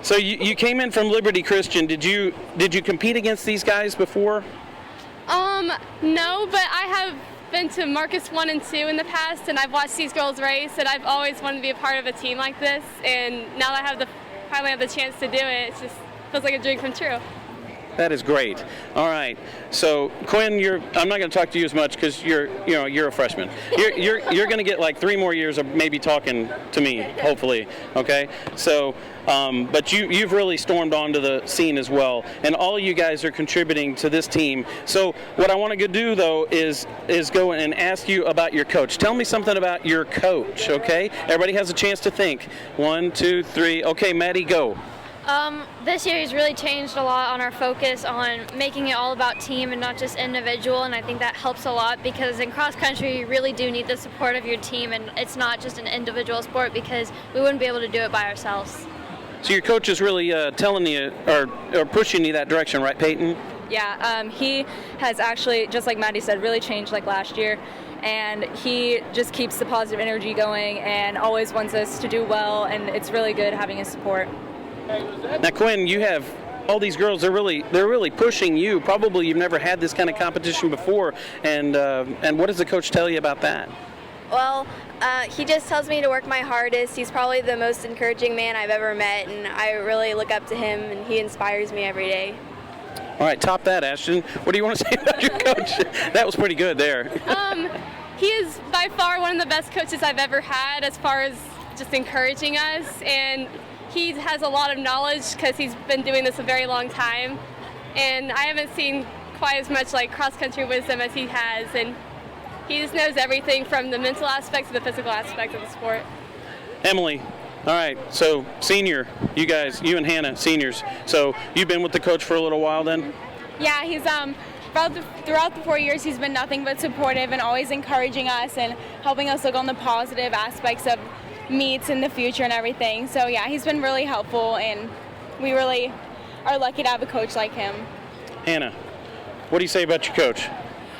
so you came in from Liberty Christian. Did you compete against these guys before?
No, but I have been to Marcus 1 and 2 in the past, and I've watched these girls race, and I've always wanted to be a part of a team like this. And now that I finally have the chance to do it, it just feels like a dream come true.
That is great. All right. So Quinn, I'm not going to talk to you as much because you're a freshman. You're going to get like 3 more years of maybe talking to me, hopefully. Okay. So, but you've really stormed onto the scene as well, and all of you guys are contributing to this team. So what I want to do though is go and ask you about your coach. Tell me something about your coach. Okay. Everybody has a chance to think. 1, 2, 3. Okay, Maddie, go.
This year he's really changed a lot on our focus on making it all about team and not just individual, and I think that helps a lot because in cross country you really do need the support of your team, and it's not just an individual sport because we wouldn't be able to do it by ourselves.
So your coach is really telling you or pushing you that direction, right, Peyton?
Yeah, he has actually, just like Maddie said, really changed like last year. And he just keeps the positive energy going and always wants us to do well, and it's really good having his support.
Now, Quinn, you have all these girls. They're really pushing you. Probably you've never had this kind of competition before. And what does the coach tell you about that?
Well, he just tells me to work my hardest. He's probably the most encouraging man I've ever met, and I really look up to him, and he inspires me every day.
All right, top that, Ashton. What do you want to say about your coach? That was pretty good there.
He is by far one of the best coaches I've ever had as far as just encouraging us, and he has a lot of knowledge because he's been doing this a very long time, and I haven't seen quite as much like cross-country wisdom as he has, and he just knows everything from the mental aspect to the physical aspect of the sport.
Emily, all right, so senior, you guys, you and Hannah, seniors, so you've been with the coach for a little while then?
Yeah, he's throughout the 4 years he's been nothing but supportive and always encouraging us and helping us look on the positive aspects of meets in the future and everything. So yeah, he's been really helpful, and we really are lucky to have a coach like him.
Hannah, what do you say about your coach?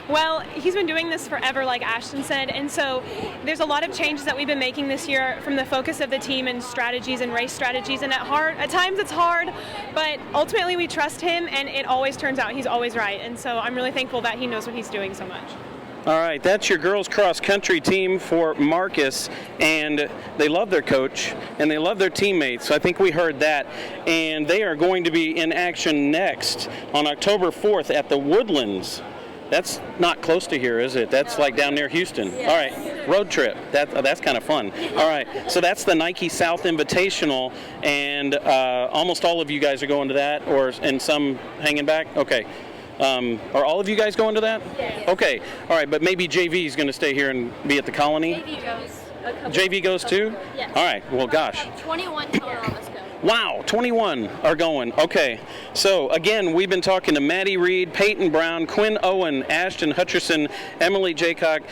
Well, he's been doing this forever, like Ashton said, and so there's a lot of changes that we've been making this year from the focus of the team and strategies and race strategies, and at times it's hard, but ultimately we trust him, and it always turns out he's always right, and so I'm really thankful that he knows what he's doing so much.
All right, that's your girls cross country team for Marcus, and they love their coach and they love their teammates. So I think we heard that, and they are going to be in action next on October 4th at the Woodlands. That's not close to here, is it? That's like down near Houston. Yes. All right, road trip. That's kind of fun. All right, so that's the Nike South Invitational, and almost all of you guys are going to that, and some hanging back? Okay. Are all of you guys going to that? Yes. Okay. All right, but maybe JV is going to stay here and be at the Colony?
JV goes.
JV goes too?
Yes.
All right. Well, gosh.
21 total of us go.
Wow, 21 are going. Okay. So, again, we've been talking to Maddie Reed, Peyton Brown, Quinn Owen, Ashton Hutcherson, Emily Jaycock.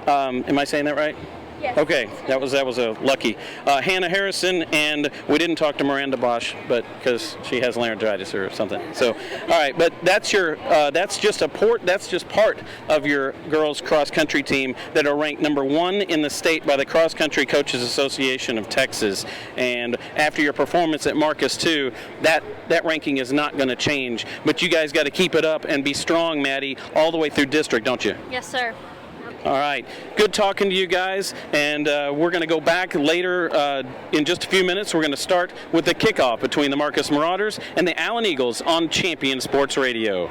Am I saying that right?
Yes.
Okay, that was a lucky. Hannah Harrison, and we didn't talk to Miranda Bosch, but because she has laryngitis or something. So, all right, but that's just part of your girls cross country team that are ranked number 1 in the state by the Cross Country Coaches Association of Texas. And after your performance at Marcus too, that ranking is not going to change. But you guys got to keep it up and be strong, Maddie, all the way through district, don't you?
Yes, sir.
All right. Good talking to you guys, and we're going to go back later in just a few minutes. We're going to start with the kickoff between the Marcus Marauders and the Allen Eagles on Champion Sports Radio.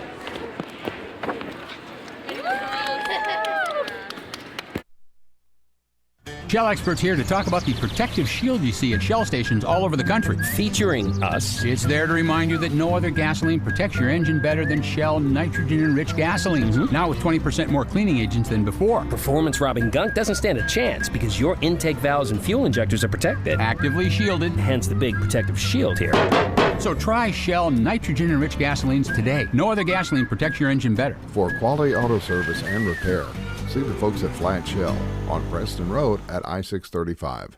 Shell experts here to talk about the protective shield you see at Shell stations all over the country.
Featuring us.
It's there to remind you that no other gasoline protects your engine better than Shell nitrogen-enriched gasolines. Now with 20% more cleaning agents than before.
Performance-robbing gunk doesn't stand a chance because your intake valves and fuel injectors are protected.
Actively shielded.
Hence the big protective shield here.
So try Shell nitrogen-enriched gasolines today. No other gasoline protects your engine better.
For quality auto service and repair, see the folks at Flat Shell on Preston Road at I-635.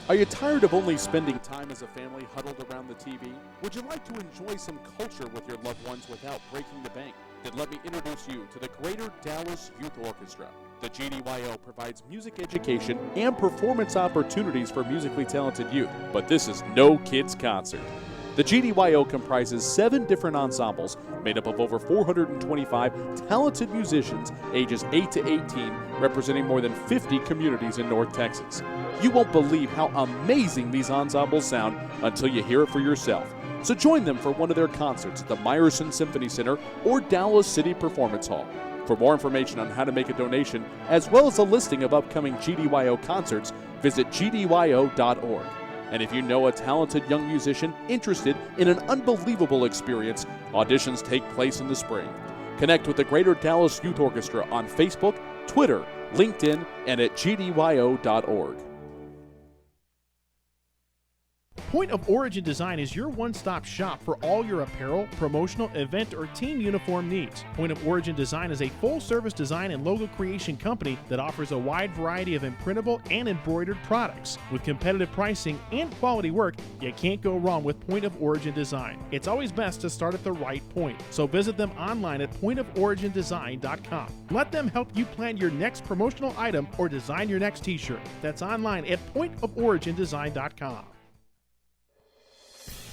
Are you tired of only spending time as a family huddled around the TV? Would you like to enjoy some culture with your loved ones without breaking the bank? Then let me introduce you to the Greater Dallas Youth Orchestra. The GDYO provides music education and performance opportunities for musically talented youth, but this is no kids' concert. The GDYO comprises 7 different ensembles made up of over 425 talented musicians ages 8 to 18, representing more than 50 communities in North Texas. You won't believe how amazing these ensembles sound until you hear it for yourself. So join them for one of their concerts at the Meyerson Symphony Center or Dallas City Performance Hall. For more information on how to make a donation, as well as a listing of upcoming GDYO concerts, visit gdyo.org. And if you know a talented young musician interested in an unbelievable experience, auditions take place in the spring. Connect with the Greater Dallas Youth Orchestra on Facebook, Twitter, LinkedIn, and at gdyo.org.
Point of Origin Design is your one-stop shop for all your apparel, promotional, event, or team uniform needs. Point of Origin Design is a full-service design and logo creation company that offers a wide variety of imprintable and embroidered products. With competitive pricing and quality work, you can't go wrong with Point of Origin Design. It's always best to start at the right point, so visit them online at pointoforigindesign.com. Let them help you plan your next promotional item or design your next t-shirt. That's online at pointoforigindesign.com.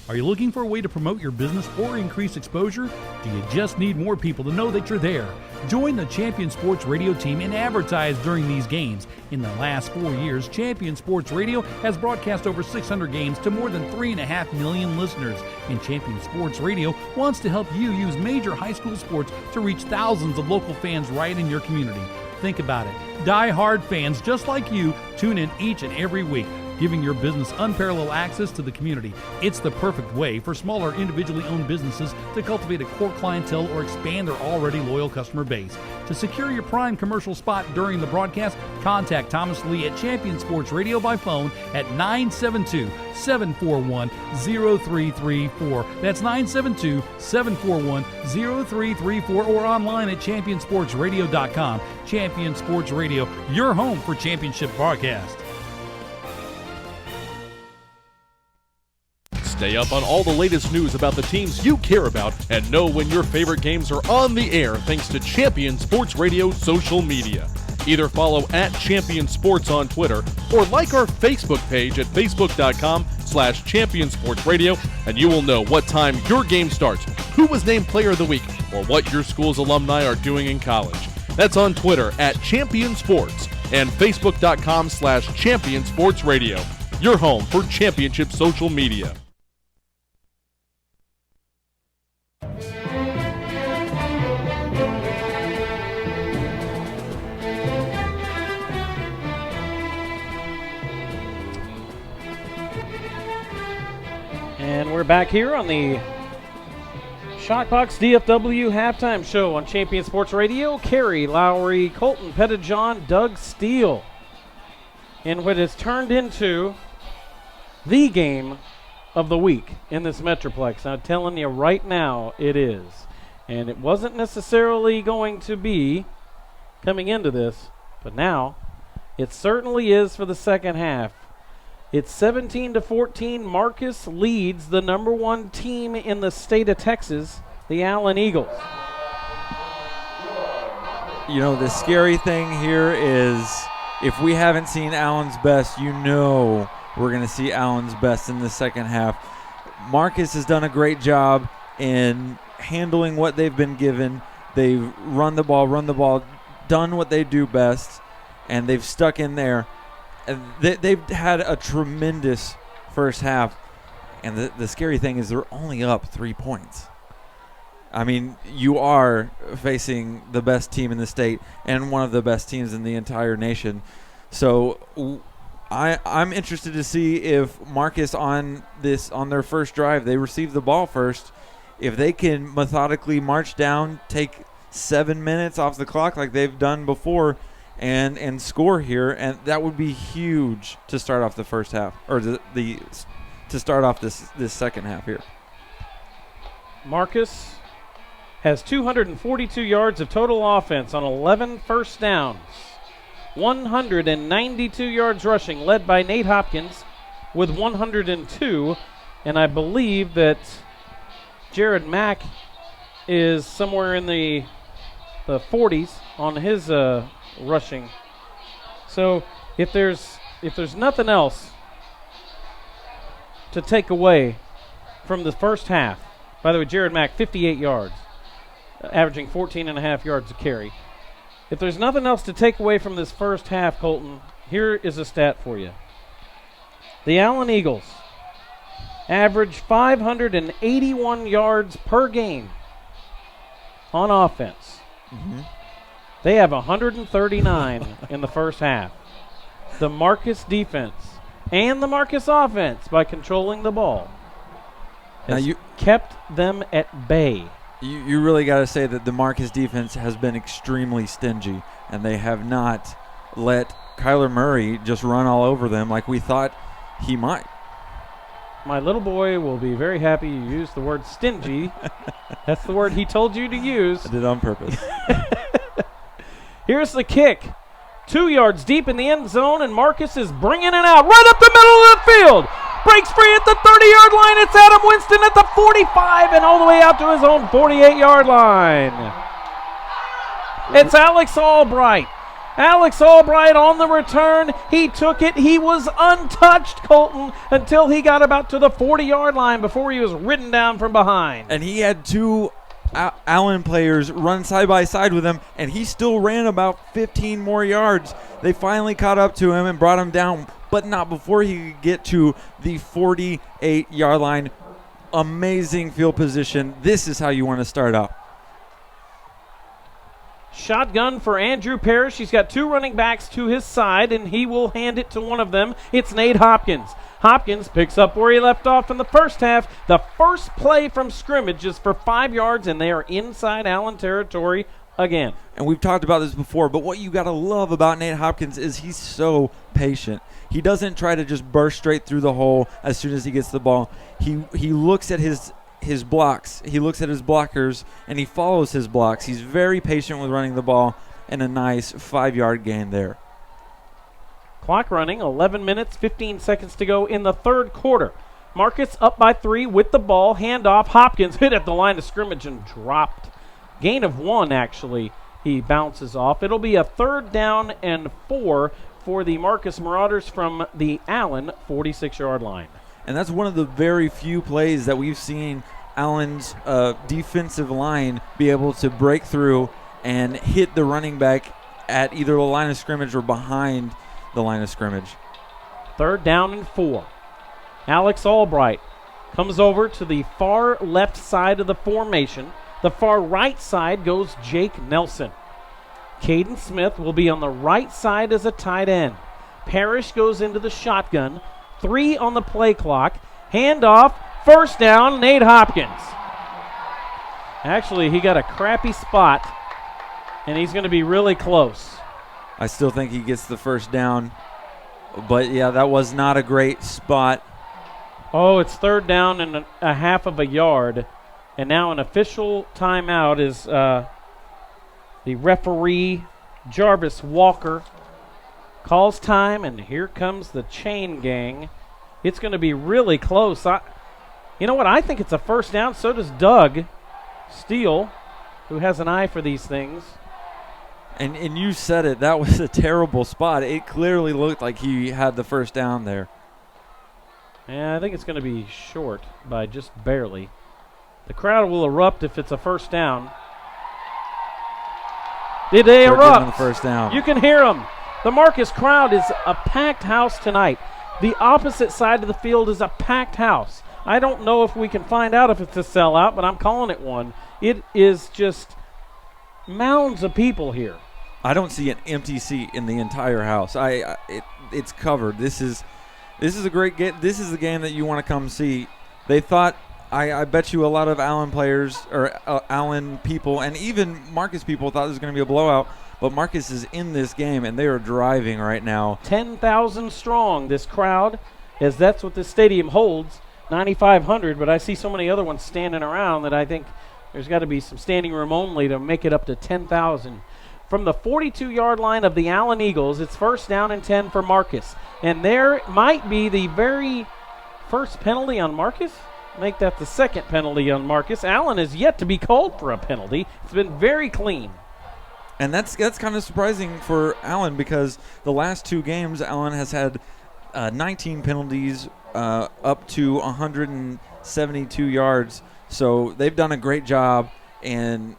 Are you looking for a way to promote your business or increase exposure? Do you just need more people to know that you're there? Join the Champion Sports Radio team and advertise during these games. In the last 4 years, Champion Sports Radio has broadcast over 600 games to more than 3.5 million listeners. And Champion Sports Radio wants to help you use major high school sports to reach thousands of local fans right in your community. Think about it. Die-hard fans just like you tune in each and every week, giving your business unparalleled access to the community. It's the perfect way for smaller individually owned businesses to cultivate a core clientele or expand their already loyal customer base. To secure your prime commercial spot during the broadcast, contact Thomas Lee at Champion Sports Radio by phone at 972-741-0334. That's 972-741-0334 or online at championsportsradio.com. Champion Sports Radio, your home for championship broadcast.
Stay up on all the latest news about the teams you care about and know when your favorite games are on the air thanks to Champion Sports Radio social media. Either follow at Champion Sports on Twitter or like our Facebook page at facebook.com/Champion Sports Radio, and you will know what time your game starts, who was named Player of the Week, or what your school's alumni are doing in college. That's on Twitter at Champion Sports and facebook.com/Champion Sports Radio, your home for championship social media.
And we're back here on the Shockbox DFW halftime show on Champion Sports Radio. Kerry Lowry, Colton Pettijohn, Doug Steele, in what has turned into the game of the week in this Metroplex. I'm telling you right now, it is. And it wasn't necessarily going to be coming into this, but now it certainly is for the second half. It's 17-14. Marcus leads the number 1 team in the state of Texas, the Allen Eagles.
You know, the scary thing here is if we haven't seen Allen's best, you know we're going to see Allen's best in the second half. Marcus has done a great job in handling what they've been given. They've run the ball, done what they do best, and they've stuck in there. They've had a tremendous first half, and the scary thing is they're only up 3 points. I mean, you are facing the best team in the state and one of the best teams in the entire nation. So I'm interested to see if Marcus on their first drive, they receive the ball first. If they can methodically march down, take 7 minutes off the clock like they've done before, and score here, and that would be huge to start off the first half, or to start off this second half here.
Marcus has 242 yards of total offense on 11 first downs. 192 yards rushing, led by Nate Hopkins with 102. And I believe that Jared Mack is somewhere in the 40s on his rushing. So if there's nothing else to take away from the first half, by the way, Jared Mack, 58 yards, averaging 14.5 yards a carry. If there's nothing else to take away from this first half, Colton, here is a stat for you. The Allen Eagles average 581 yards per game on offense.
Mm-hmm.
They have 139 in the first half. The Marcus defense and the Marcus offense, by controlling the ball, has kept them at bay.
You really got to say that the Marcus defense has been extremely stingy, and they have not let Kyler Murray just run all over them like we thought he might.
My little boy will be very happy you used the word stingy. That's the word he told you to use.
I did on purpose.
Here's the kick. 2 yards deep in the end zone, and Marcus is bringing it out right up the middle of the field. Breaks free at the 30-yard line. It's Adam Winston at the 45 and all the way out to his own 48-yard line. It's Alex Albright. Alex Albright on the return. He took it. He was untouched, Colton, until he got about to the 40-yard line before he was ridden down from behind.
And he had two Allen players run side by side with him, and he still ran about 15 more yards. They finally caught up to him and brought him down, but not before he could get to the 48-yard line. Amazing field position. This is how you want to start out.
Shotgun for Andrew Parrish. He's got two running backs to his side, and he will hand it to one of them. It's Nate Hopkins. Hopkins picks up where he left off in the first half. The first play from scrimmage is for 5 yards, and they are inside Allen territory again.
And we've talked about this before, but what you got to love about Nate Hopkins is he's so patient. He doesn't try to just burst straight through the hole as soon as he gets the ball. He looks at his blocks. He looks at his blockers, and he follows his blocks. He's very patient with running the ball, and a nice 5-yard gain there.
Clock running, 11 minutes, 15 seconds to go in the third quarter. Marcus up by 3 with the ball. Handoff. Hopkins hit at the line of scrimmage and dropped. Gain of 1, actually. He bounces off. It'll be a 3rd down and 4 for the Marcus Marauders from the Allen 46-yard line.
And that's one of the very few plays that we've seen Allen's defensive line be able to break through and hit the running back at either the line of scrimmage or behind the line of scrimmage.
3rd down and 4. Alex Albright comes over to the far left side of the formation. The far right side goes Jake Nelson. Caden Smith will be on the right side as a tight end. Parrish goes into the shotgun. 3 on the play clock. Handoff. First down, Nate Hopkins. Actually, he got a crappy spot, and he's going to be really close.
I still think he gets the first down. But, yeah, that was not a great spot.
Oh, it's 3rd down and a half of a yard. And now an official timeout is the referee, Jarvis Walker, calls time, and here comes the chain gang. It's going to be really close. You know what? I think it's a first down. So does Doug Steele, who has an eye for these things.
And you said it. That was a terrible spot. It clearly looked like he had the first down there.
Yeah, I think it's going to be short by just barely. The crowd will erupt if it's a first down. Did they erupt?
The first down.
You can hear them. The Marcus crowd is a packed house tonight. The opposite side of the field is a packed house. I don't know if we can find out if it's a sellout, but I'm calling it one. It is just mounds of people here.
I don't see an empty seat in the entire house. it's covered. This is a great game. This is the game that you want to come see. They thought, I bet you a lot of Allen players or Allen people and even Marcus people thought this was going to be a blowout, but Marcus is in this game and they are driving right now.
10,000 strong, this crowd, as that's what this stadium holds, 9,500, but I see so many other ones standing around that I think there's got to be some standing room only to make it up to 10,000. From the 42-yard line of the Allen Eagles, it's first down and 10 for Marcus. And there might be the very first penalty on Marcus. Make that the second penalty on Marcus. Allen is yet to be called for a penalty. It's been very clean.
And that's kind of surprising for Allen because the last two games, Allen has had 19 penalties up to 172 yards. So they've done a great job in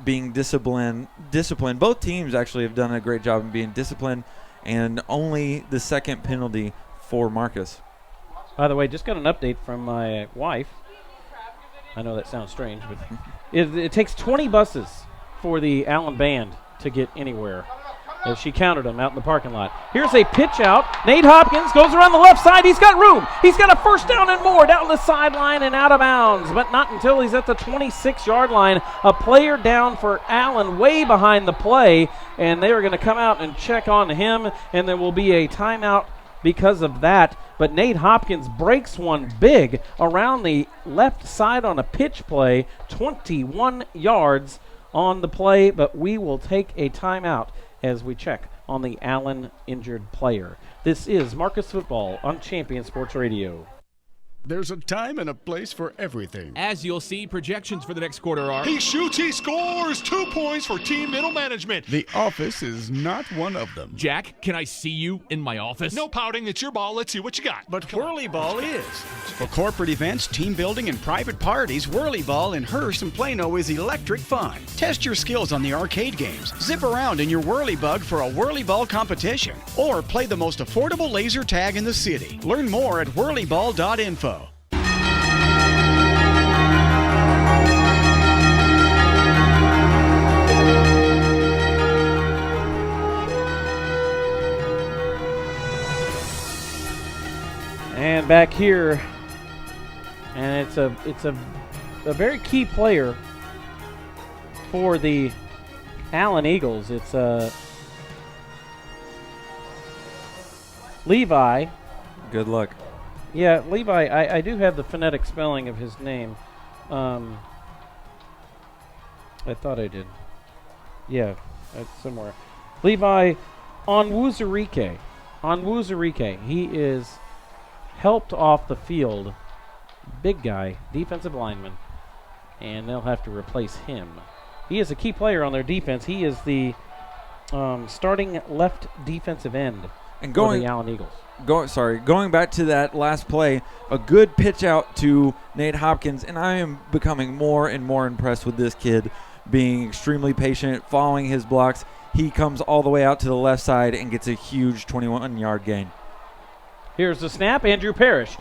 being disciplined. Both teams actually have done a great job in being disciplined, and only the second penalty for Marcus.
By the way, just got an update from my wife. I know that sounds strange, but it takes 20 buses for the Allen band to get anywhere. As she counted them out in the parking lot. Here's a pitch out. Nate Hopkins goes around the left side. He's got room. He's got a first down and more down the sideline and out of bounds, but not until he's at the 26-yard line. A player down for Allen way behind the play, and they are going to come out and check on him, and there will be a timeout because of that. But Nate Hopkins breaks one big around the left side on a pitch play, 21 yards on the play, but we will take a timeout as we check on the Allen injured player. This is Marcus Football on Champion Sports Radio.
There's a time and a place for everything.
As you'll see, projections for the next quarter are...
He shoots, he scores! 2 points for team middle management.
The office is not one of them.
Jack, can I see you in my office?
No pouting, it's your ball. Let's see what you got.
But Whirly Ball is. For corporate events, team building, and private parties, Whirly Ball in Hearst and Plano is electric fun. Test your skills on the arcade games. Zip around in your Whirly Bug for a Whirly Ball competition. Or play the most affordable laser tag in the city. Learn more at whirlyball.info.
And back here, and it's a very key player for the Allen Eagles. It's Levi.
Good luck.
Yeah, Levi, I do have the phonetic spelling of his name. I thought I did. Yeah, that's somewhere. Levi Onwuzurike. Onwuzurike. He is helped off the field. Big guy, defensive lineman. And they'll have to replace him. He is a key player on their defense. He is the starting left defensive end for the Allen Eagles.
Going back to that last play, a good pitch out to Nate Hopkins, and I am becoming more and more impressed with this kid, being extremely patient, following his blocks. He comes all the way out to the left side and gets a huge 21-yard gain.
Here's the snap. Andrew Parrish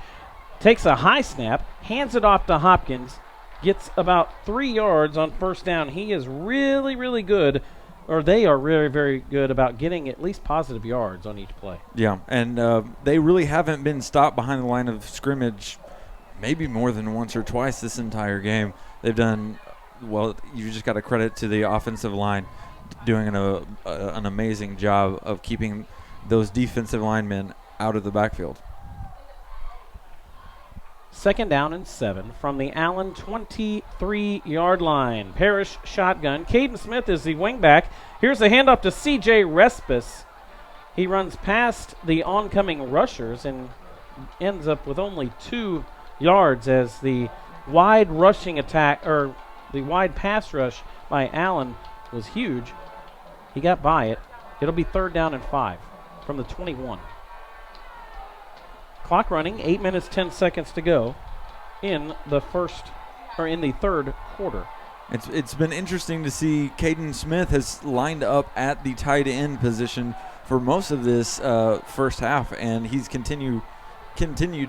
takes a high snap, hands it off to Hopkins, gets about 3 yards on first down. He is really, really good. Or they are very, very good about getting at least positive yards on each play.
Yeah, and they really haven't been stopped behind the line of scrimmage maybe more than once or twice this entire game. They've done, well, you just got to credit to the offensive line doing an amazing job of keeping those defensive linemen out of the backfield.
Second down and 7 from the Allen 23-yard line. Parrish shotgun. Caden Smith is the wingback. Here's a handoff to C.J. Respis. He runs past the oncoming rushers and ends up with only 2 yards as the wide rushing attack, or the wide pass rush by Allen was huge. He got by it. It'll be third down and 5 from the 21. Clock running, 8 minutes, 10 seconds to go in the third quarter.
It's been interesting to see Caden Smith has lined up at the tight end position for most of this first half, and he's continued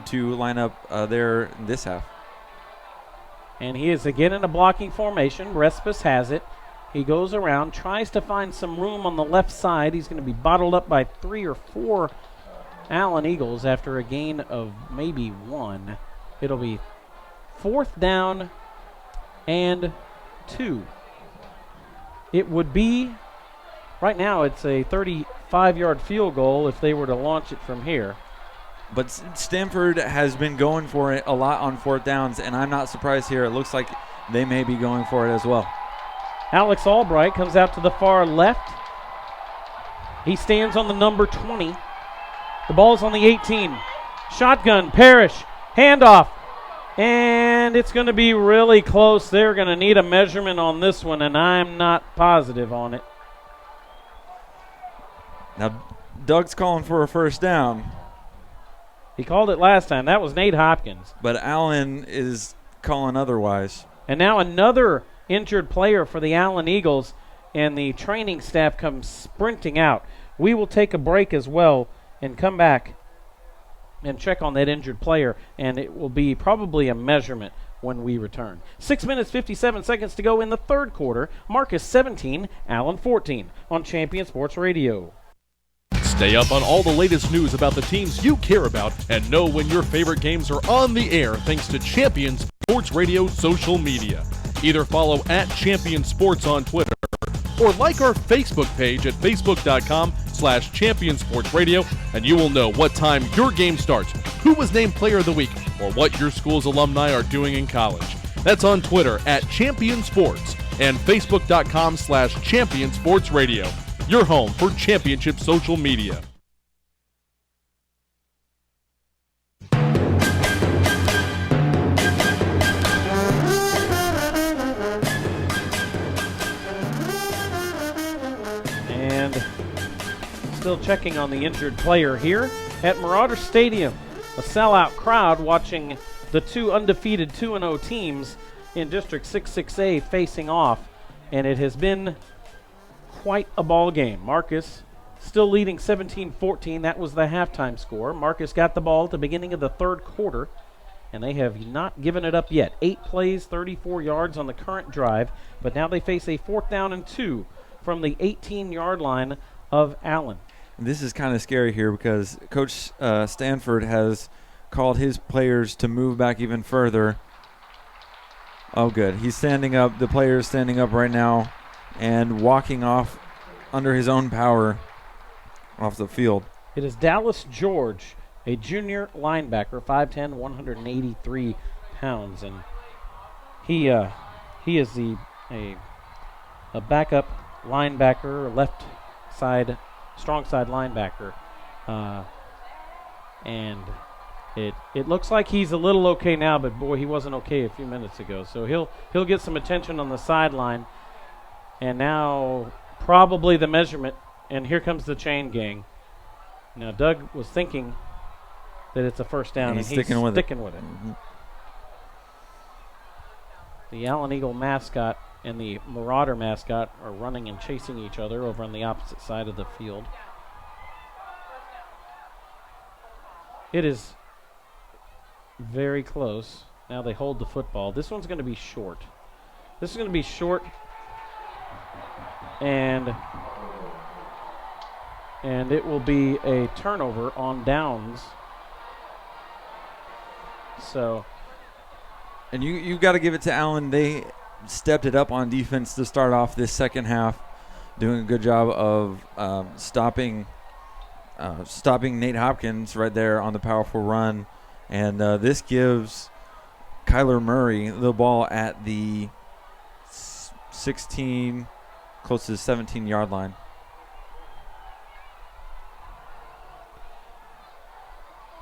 to line up there in this half.
And he is again in a blocking formation. Respis has it. He goes around, tries to find some room on the left side. He's going to be bottled up by 3 or 4 Allen Eagles after a gain of maybe 1. It'll be 4th down and 2. It would be, right now it's a 35-yard field goal if they were to launch it from here.
But Stanford has been going for it a lot on 4th downs, and I'm not surprised here. It looks like they may be going for it as well.
Alex Albright comes out to the far left. He stands on the number 20. The ball's on the 18. Shotgun, Parrish, handoff. And it's going to be really close. They're going to need a measurement on this one, and I'm not positive on it.
Now, Doug's calling for a 1st down.
He called it last time. That was Nate Hopkins.
But Allen is calling otherwise.
And now another injured player for the Allen Eagles, and the training staff comes sprinting out. We will take a break as well and come back and check on that injured player, and it will be probably a measurement when we return. 6 minutes, 57 seconds to go in the 3rd quarter. Marcus 17, Allen 14 on Champion Sports Radio.
Stay up on all the latest news about the teams you care about and know when your favorite games are on the air thanks to Champion Sports Radio social media. Either follow @Champion Sports on Twitter or like our Facebook page at facebook.com/Champion Sports Radio, and you will know what time your game starts, who was named Player of the Week, or what your school's alumni are doing in college. That's on Twitter @Champion Sports and facebook.com/Champion Sports Radio. Your home for championship social media.
And still checking on the injured player here at Marauder Stadium. A sellout crowd watching the 2 undefeated 2-0 teams in District 6-6A facing off. And it has been quite a ball game. Marcus still leading 17-14. That was the halftime score. Marcus got the ball at the beginning of the 3rd quarter, and they have not given it up yet. 8 plays, 34 yards on the current drive, but now they face a 4th down and 2 from the 18-yard line of Allen.
This is kind of scary here because Coach Stanford has called his players to move back even further. Oh, good. He's standing up. The player is standing up right now and walking off under his own power off the field.
It is Dallas George, a junior linebacker, 5'10", 183 pounds, and he is a backup linebacker, left side, strong side linebacker, and it looks like he's a little okay now, but boy, he wasn't okay a few minutes ago. So he'll get some attention on the sideline. And now probably the measurement, and here comes the chain gang. Now Doug was thinking that it's a 1st down, and he's sticking with it. Mm-hmm. The Allen Eagle mascot and the Marauder mascot are running and chasing each other over on the opposite side of the field. It is very close. Now they hold the football. This one's going to be short. This is going to be short. And it will be a turnover on downs. So,
and you got to give it to Allen. They stepped it up on defense to start off this second half, doing a good job of stopping Nate Hopkins right there on the powerful run. And this gives Kyler Murray the ball at the 16, close to the 17-yard line.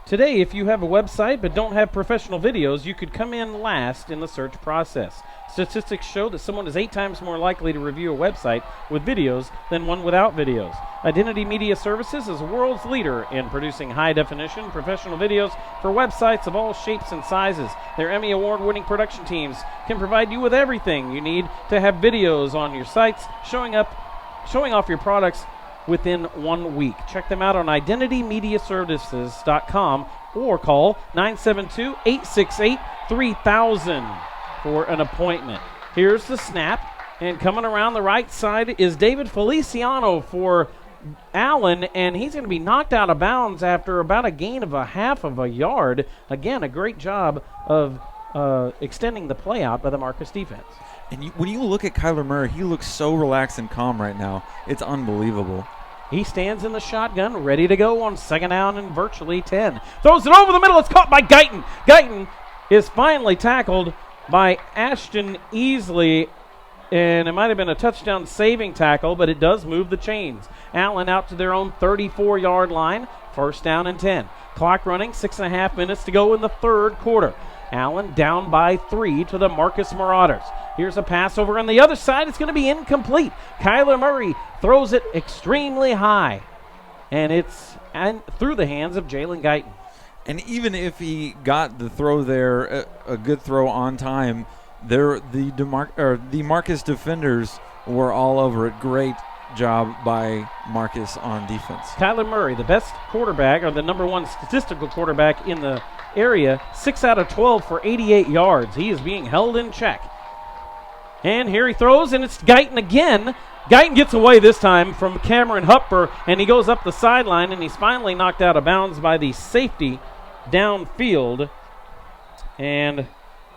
Today, if you have a website but don't have professional videos, you could come in last in the search process. Statistics show that someone is 8 times more likely to review a website with videos than one without videos. Identity Media Services is the world's leader in producing high-definition professional videos for websites of all shapes and sizes. Their Emmy Award-winning production teams can provide you with everything you need to have videos on your sites showing off your products within 1 week. Check them out on IdentityMediaServices.com or call 972-868-3000 for an appointment. Here's the snap, and coming around the right side is David Feliciano for Allen, and he's going to be knocked out of bounds after about a gain of a half of a yard. Again, a great job of extending the play out by the Marcus defense.
And when you look at Kyler Murray, he looks so relaxed and calm right now. It's unbelievable.
He stands in the shotgun, ready to go on second down and virtually 10. Throws it over the middle. It's caught by Guyton. Guyton is finally tackled by Ashton Easley, and it might have been a touchdown saving tackle, but it does move the chains. Allen out to their own 34-yard line, first down and 10. Clock running, 6.5 minutes to go in the third quarter. Allen down by 3 to the Marcus Marauders. Here's a pass over on the other side. It's going to be incomplete. Kyler Murray throws it extremely high, and it's through the hands of Jalen Guyton.
And even if he got the throw there, a good throw on time, the Marcus defenders were all over it. Great job by Marcus on defense.
Kyler Murray, the best quarterback, or the number one statistical quarterback in the area, 6 out of 12 for 88 yards. He is being held in check. And here he throws, and it's Guyton again. Guyton gets away this time from Cameron Hupper, and he goes up the sideline, and he's finally knocked out of bounds by the safety downfield. And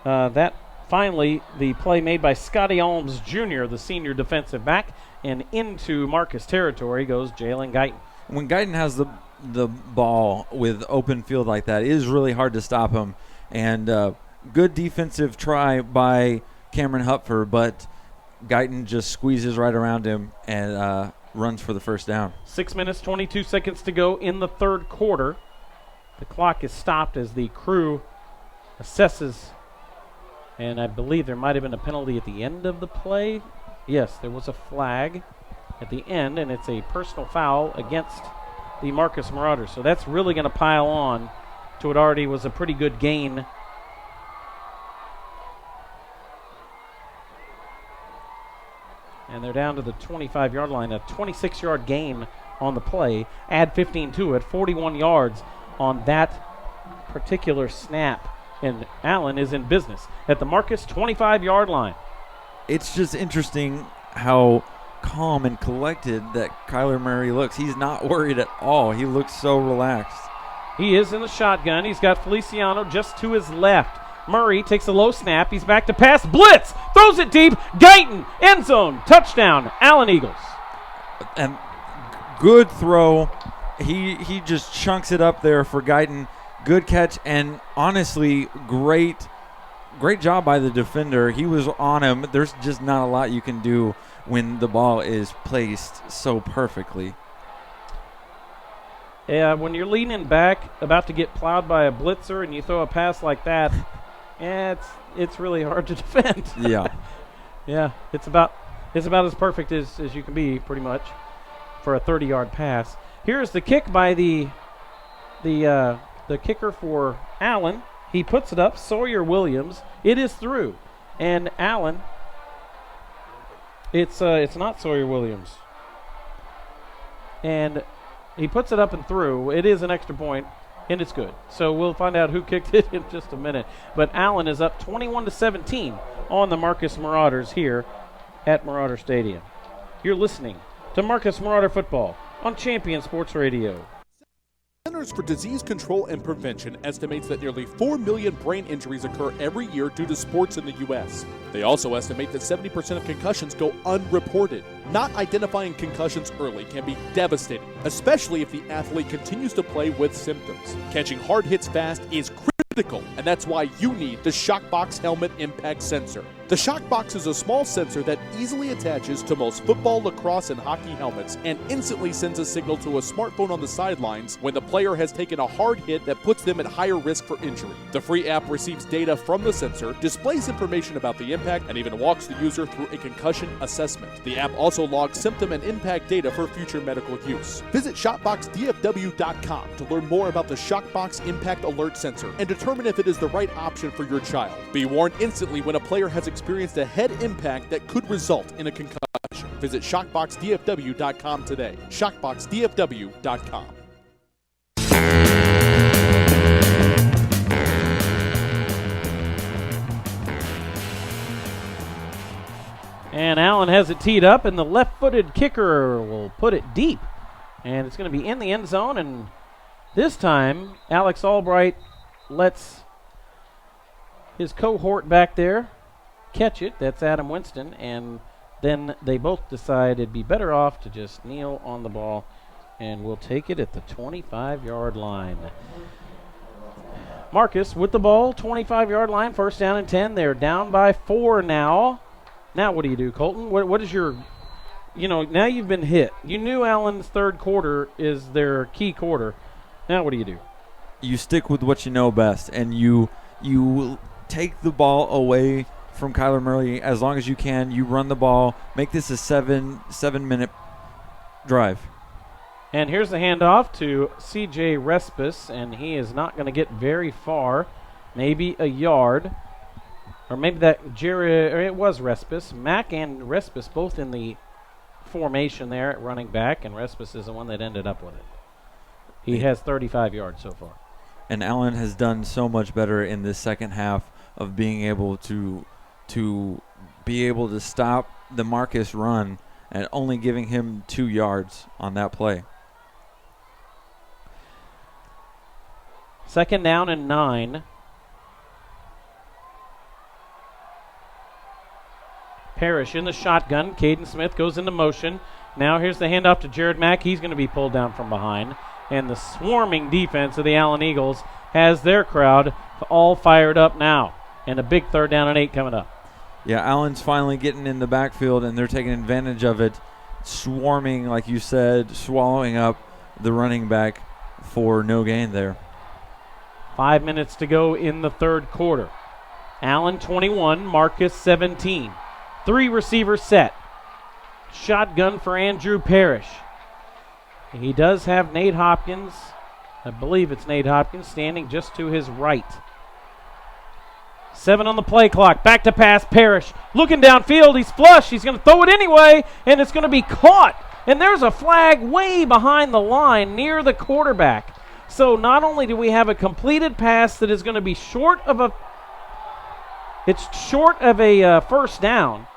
that finally, the play made by Scotty Alms Jr., the senior defensive back, and into Marcus territory goes Jalen Guyton.
When Guyton has the ball with open field like that, it is really hard to stop him. And good defensive try by Cameron Hupfer, but Guyton just squeezes right around him and runs for the first down.
6 minutes, 22 seconds to go in the third quarter. The clock is stopped as the crew assesses, and I believe there might have been a penalty at the end of the play. Yes, there was a flag at the end, and it's a personal foul against the Marcus Marauders. So that's really going to pile on to what already was a pretty good gain. And they're down to the 25-yard line, a 26-yard gain on the play. Add 15 to it, 41 yards on that particular snap. And Allen is in business at the Marcus 25-yard line.
It's just interesting how calm and collected that Kyler Murray looks. He's not worried at all. He looks so relaxed.
He is in the shotgun. He's got Feliciano just to his left. Murray takes a low snap. He's back to pass. Blitz! Throws it deep. Guyton, end zone. Touchdown, Allen Eagles.
And good throw. He just chunks it up there for Guyton. Good catch, and honestly, great job by the defender. He was on him. There's just not a lot you can do when the ball is placed so perfectly.
Yeah, when you're leaning back, about to get plowed by a blitzer, and you throw a pass like that, it's really hard to defend.
Yeah.
Yeah, it's about as perfect as you can be, pretty much, for a 30-yard pass. Here's the kick by the kicker for Allen. He puts it up, Sawyer Williams. It is through. And Allen, it's not Sawyer Williams. And he puts it up and through. It is an extra point, and it's good. So we'll find out who kicked it in just a minute. But Allen is up 21-17 on the Marcus Marauders here at Marauder Stadium. You're listening to Marcus Marauder Football on Champion Sports Radio.
Centers for Disease Control and Prevention estimates that nearly 4 million brain injuries occur every year due to sports in the U.S. They also estimate that 70% of concussions go unreported. Not identifying concussions early can be devastating, especially if the athlete continues to play with symptoms. Catching hard hits fast is critical, and that's why you need the Shockbox Helmet Impact Sensor. The Shockbox is a small sensor that easily attaches to most football, lacrosse, and hockey helmets and instantly sends a signal to a smartphone on the sidelines when the player has taken a hard hit that puts them at higher risk for injury. The free app receives data from the sensor, displays information about the impact, and even walks the user through a concussion assessment. The app also logs symptom and impact data for future medical use. Visit ShotboxDFW.com to learn more about the Shockbox Impact Alert Sensor and determine if it is the right option for your child. Be warned instantly when a player has experienced a head impact that could result in a concussion. Visit ShockboxDFW.com today. ShockboxDFW.com.
And Allen has it teed up, and the left-footed kicker will put it deep And it's going to be in the end zone, and this time Alex Albright lets his cohort back there catch it. That's Adam Winston, and then they both decide it'd be better off to just kneel on the ball, and we'll take it at the 25-yard line. Marcus with the ball, 25-yard line, first down and 10. They're down by 4 now. Now what do you do, Colton? What is your, now you've been hit. You knew Allen's third quarter is their key quarter. Now what do you do?
You stick with what you know best, and you take the ball away from Kyler Murray as long as you can. You run the ball. Make this a seven-minute drive.
And here's the handoff to C.J. Respis, and he is not going to get very far, maybe a yard. Or maybe it was Respis. Mack and Respis both in the formation there at running back, and Respis is the one that ended up with it. He has 35 yards so far.
And Allen has done so much better in this second half of being able to be able to stop the Marcus run and only giving him 2 yards on that play.
Second down and 9. Parrish in the shotgun. Caden Smith goes into motion. Now here's the handoff to Jared Mack. He's going to be pulled down from behind. And the swarming defense of the Allen Eagles has their crowd all fired up now. And a big 3rd down and 8 coming up.
Yeah, Allen's finally getting in the backfield, and they're taking advantage of it, swarming, like you said, swallowing up the running back for no gain there.
5 minutes to go in the third quarter. Allen 21, Marcus 17. 3 receivers set. Shotgun for Andrew Parrish. He does have Nate Hopkins. I believe it's Nate Hopkins standing just to his right. 7 on the play clock. Back to pass. Parrish looking downfield. He's flush. He's going to throw it anyway, and it's going to be caught. And there's a flag way behind the line near the quarterback. So not only do we have a completed pass that is going to be short of a first down,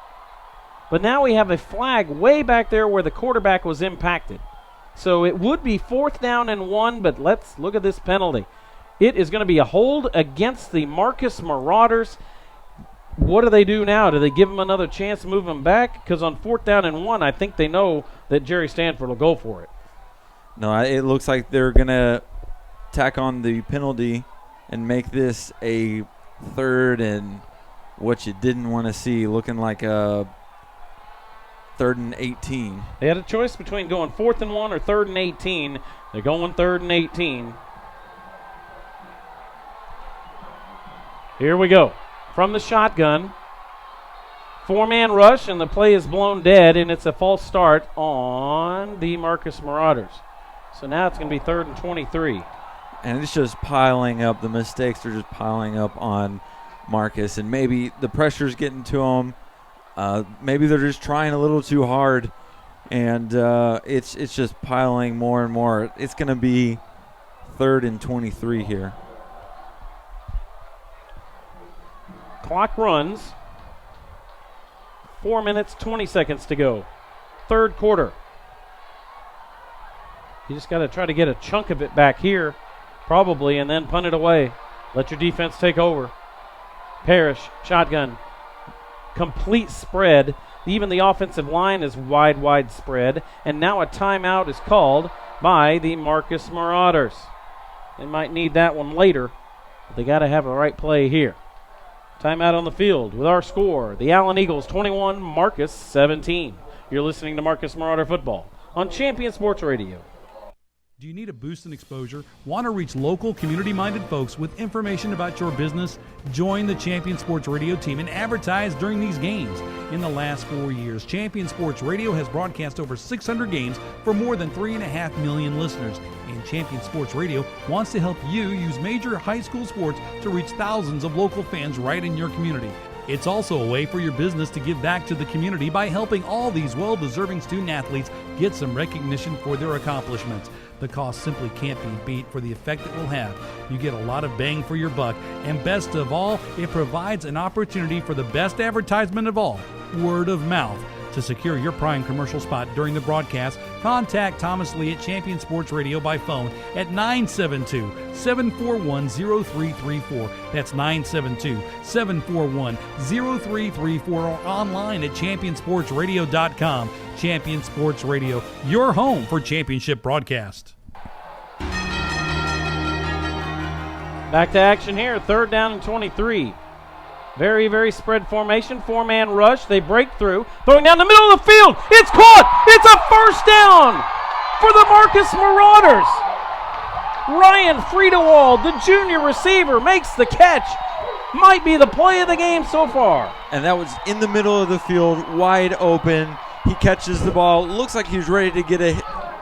but now we have a flag way back there where the quarterback was impacted. So it would be 4th down and 1, but let's look at this penalty. It is going to be a hold against the Marcus Marauders. What do they do now? Do they give them another chance to move them back? Because on 4th down and 1, I think they know that Jerry Stanford will go for it.
No, it looks like they're going to tack on the penalty and make this a 3rd and what you didn't want to see, looking like a 3rd and 18.
They had a choice between going 4th and 1 or 3rd and 18. They're going 3rd and 18. Here we go. From the shotgun. 4-man rush, and the play is blown dead, and it's a false start on the Marcus Marauders. So now it's going to be 3rd and 23.
And it's just piling up. The mistakes are just piling up on Marcus, and maybe the pressure's getting to him. Maybe they're just trying a little too hard, and it's just piling more and more. It's going to be 3rd and 23 here.
Clock runs. 4 minutes, 20 seconds to go. Third quarter. You just got to try to get a chunk of it back here, probably, and then punt it away. Let your defense take over. Parrish, shotgun. Complete spread. Even the offensive line is wide spread. And now a timeout is called by the Marcus Marauders. They might need that one later, but they got to have a right play here. Timeout on the field with our score. The Allen Eagles 21, Marcus 17. You're listening to Marcus Marauder Football on Champion Sports Radio.
Do you need a boost in exposure? Want to reach local, community-minded folks with information about your business? Join the Champion Sports Radio team and advertise during these games. In the last 4 years, Champion Sports Radio has broadcast over 600 games for more than 3.5 million listeners. And Champion Sports Radio wants to help you use major high school sports to reach thousands of local fans right in your community. It's also a way for your business to give back to the community by helping all these well-deserving student athletes get some recognition for their accomplishments. The cost simply can't be beat for the effect it will have. You get a lot of bang for your buck, and best of all, it provides an opportunity for the best advertisement of all, word of mouth. To secure your prime commercial spot during the broadcast, contact Thomas Lee at Champion Sports Radio by phone at 972-741-0334. That's 972-741-0334 or online at championsportsradio.com. Champion Sports Radio, your home for championship broadcast.
Back to action here, 3rd down and 23. Very, very spread formation, 4-man rush. They break through, throwing down the middle of the field. It's caught. It's a first down for the Marcus Marauders. Ryan Friedewald, the junior receiver, makes the catch. Might be the play of the game so far.
And that was in the middle of the field, wide open. He catches the ball. Looks like he's ready to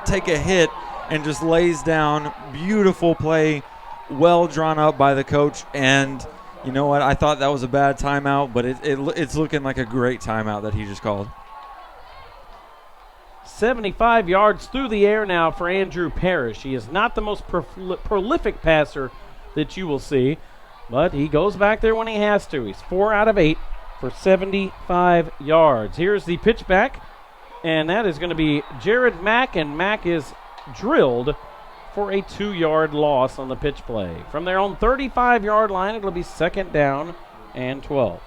take a hit and just lays down. Beautiful play, well drawn up by the coach. And you know what? I thought that was a bad timeout, but it's looking like a great timeout that he just called.
75 yards through the air now for Andrew Parrish. He is not the most prolific passer that you will see, but he goes back there when he has to. He's 4 out of 8 for 75 yards. Here's the pitch back, and that is going to be Jared Mack, and Mack is drilled for a 2-yard loss on the pitch play. From their own 35-yard line, it'll be 2nd down and 12.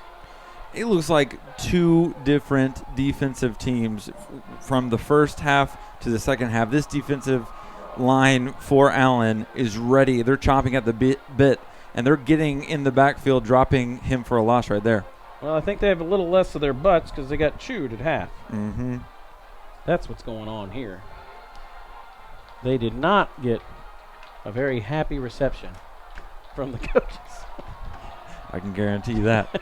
It looks like two different defensive teams from the first half to the second half. This defensive line for Allen is ready. They're chomping at the bit, and they're getting in the backfield, dropping him for a loss right there.
Well, I think they have a little less of their butts because they got chewed at half.
Mm-hmm.
That's what's going on here. They did not get a very happy reception from the coaches.
I can guarantee that.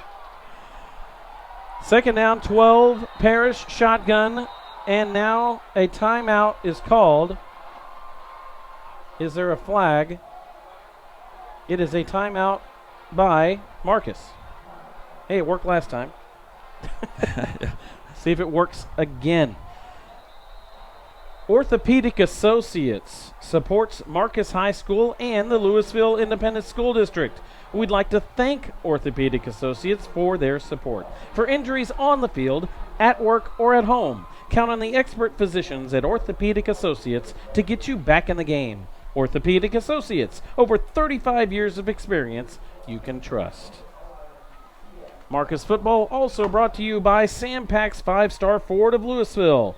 2nd down, 12, Parrish shotgun, and now a timeout is called. Is there a flag? It is a timeout by Marcus. Hey, it worked last time. See if it works again. Orthopedic Associates supports Marcus High School and the Louisville Independent School District. We'd like to thank Orthopedic Associates for their support. For injuries on the field, at work, or at home, count on the expert physicians at Orthopedic Associates to get you back in the game. Orthopedic Associates, over 35 years of experience you can trust. Marcus football also brought to you by Sam Pack's 5-Star Ford of Louisville.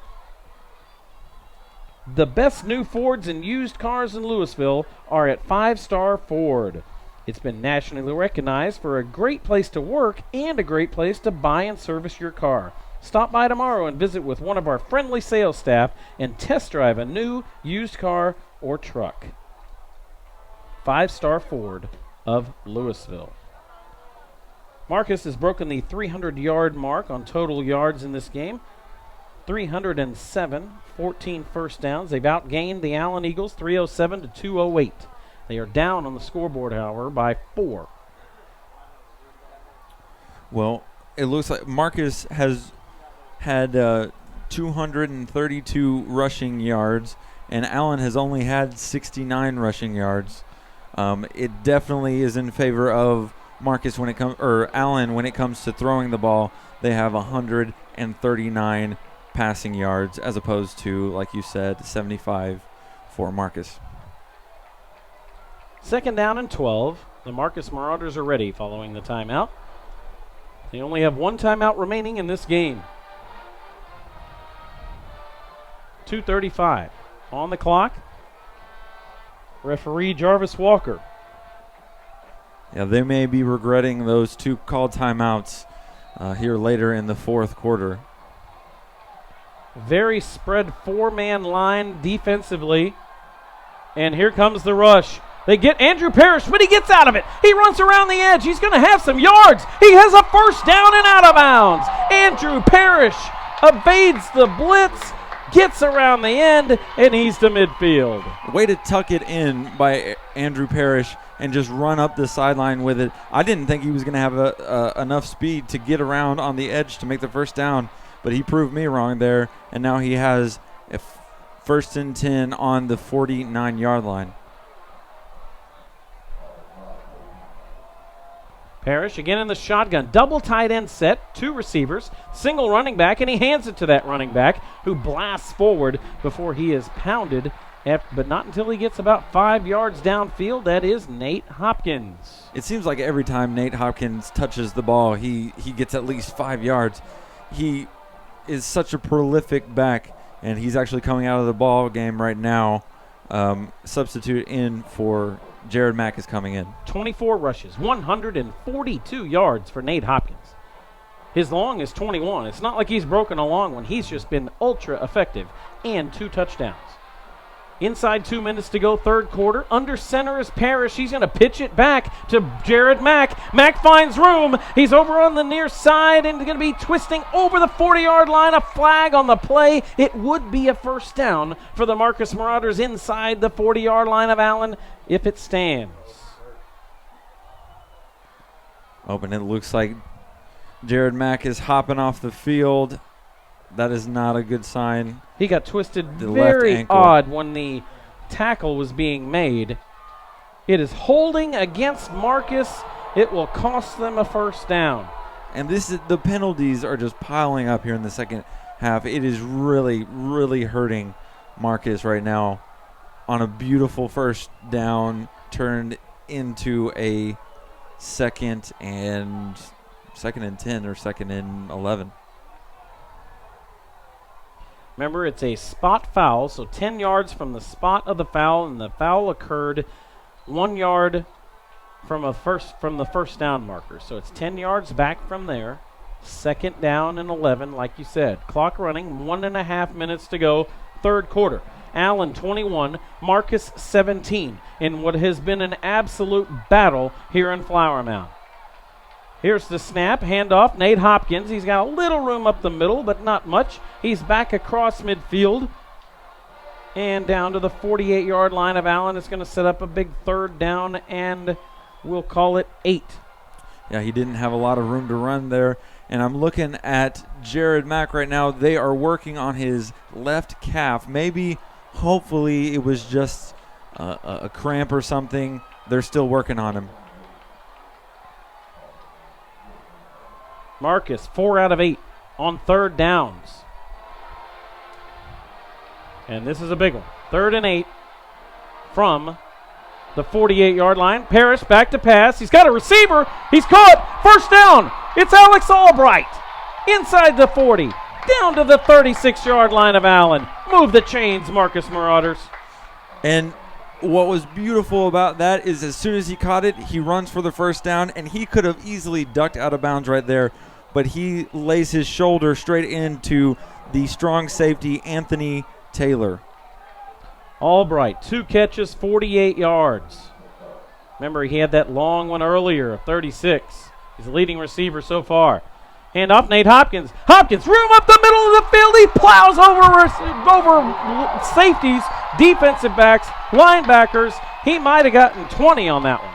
The best new Fords and used cars in Louisville are at 5-Star Ford. It's been nationally recognized for a great place to work and a great place to buy and service your car. Stop by tomorrow and visit with one of our friendly sales staff and test drive a new used car or truck. 5-Star Ford of Louisville. Marcus has broken the 300-yard mark on total yards in this game. 307, 14 first downs. They've outgained the Allen Eagles 307 to 208. They are down on the scoreboard, however, by 4.
Well, it looks like Marcus has had 232 rushing yards, and Allen has only had 69 rushing yards. It definitely is in favor of Marcus when it comes, or Allen when it comes to throwing the ball. They have 139 passing yards as opposed to, like you said, 75 for Marcus.
2nd down and 12. The Marcus Marauders are ready following the timeout. They only have one timeout remaining in this game. 2:35 on the clock. Referee Jarvis Walker.
Yeah, they may be regretting those two called timeouts here later in the fourth quarter.
Very spread 4-man line defensively. And here comes the rush. They get Andrew Parrish, but he gets out of it. He runs around the edge. He's going to have some yards. He has a first down and out of bounds. Andrew Parrish evades the blitz, gets around the end, and he's to midfield.
Way to tuck it in by Andrew Parrish and just run up the sideline with it. I didn't think he was going to have enough speed to get around on the edge to make the first down, but he proved me wrong there, and now he has a 1st and 10 on the 49-yard line.
Parrish again in the shotgun. Double tight end set, 2 receivers, single running back, and he hands it to that running back who blasts forward before he is pounded, but not until he gets about 5 yards downfield. That is Nate Hopkins.
It seems like every time Nate Hopkins touches the ball, he gets at least 5 yards. He is such a prolific back, and he's actually coming out of the ball game right now. Substitute in for Jared Mack is coming in.
24 rushes, 142 yards for Nate Hopkins. His long is 21. It's not like he's broken a long one. He's just been ultra effective, and 2 touchdowns. Inside 2 minutes to go, third quarter. Under center is Parrish. He's going to pitch it back to Jared Mack. Mack finds room. He's over on the near side and going to be twisting over the 40-yard line. A flag on the play. It would be a first down for the Marcus Marauders inside the 40-yard line of Allen if it stands.
And it looks like Jared Mack is hopping off the field. That is not a good sign.
He got twisted very odd when the tackle was being made. It is holding against Marcus. It will cost them a first down.
And the penalties are just piling up here in the second half. It is really, really hurting Marcus right now on a beautiful first down turned into a second and 10 or second and 11.
Remember, it's a spot foul, so 10 yards from the spot of the foul, and the foul occurred 1 yard from the first down marker. So it's 10 yards back from there. Second down and 11, like you said. Clock running, 1.5 minutes to go, third quarter. Allen 21, Marcus 17, in what has been an absolute battle here in Flower Mound. Here's the snap, handoff, Nate Hopkins. He's got a little room up the middle, but not much. He's back across midfield and down to the 48-yard line of Allen. It's going to set up a big third down, and we'll call it 8.
Yeah, he didn't have a lot of room to run there. And I'm looking at Jared Mack right now. They are working on his left calf. Maybe, hopefully, it was just a cramp or something. They're still working on him.
Marcus, 4 out of 8 on third downs. And this is a big one. 3rd and 8 from the 48-yard line. Parrish back to pass. He's got a receiver. He's caught. First down. It's Alex Albright. Inside the 40. Down to the 36-yard line of Allen. Move the chains, Marcus Marauders.
And what was beautiful about that is as soon as he caught it, he runs for the first down, and he could have easily ducked out of bounds right there, but he lays his shoulder straight into the strong safety, Anthony Taylor.
Albright, 2 catches, 48 yards. Remember, he had that long one earlier, 36. He's the leading receiver so far. Hand off, Nate Hopkins. Hopkins, room up the middle of the field. He plows over safeties, defensive backs, linebackers. He might have gotten 20 on that one.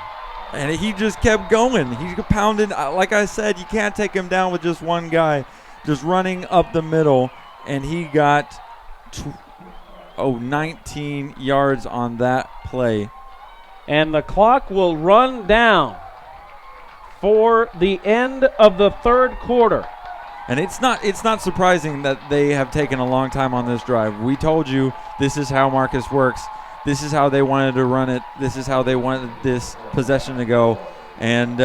And he just kept going. He pounded. Like I said, you can't take him down with just one guy just running up the middle. And he got 19 yards on that play.
And the clock will run down for the end of the third quarter.
And it's not surprising that they have taken a long time on this drive. We told you this is how Marcus works. This is how they wanted to run it. This is how they wanted this possession to go. And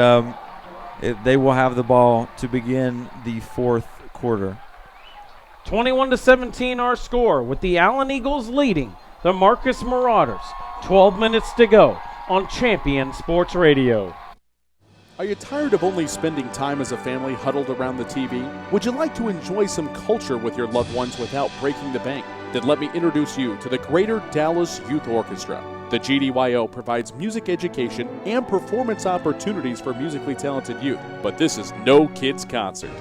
they will have the ball to begin the fourth quarter.
21-17 our score, with the Allen Eagles leading the Marcus Marauders. 12 minutes to go on Champion Sports Radio.
Are you tired of only spending time as a family huddled around the TV? Would you like to enjoy some culture with your loved ones without breaking the bank? Then let me introduce you to the Greater Dallas Youth Orchestra. The GDYO provides music education and performance opportunities for musically talented youth, but this is no kids' concert.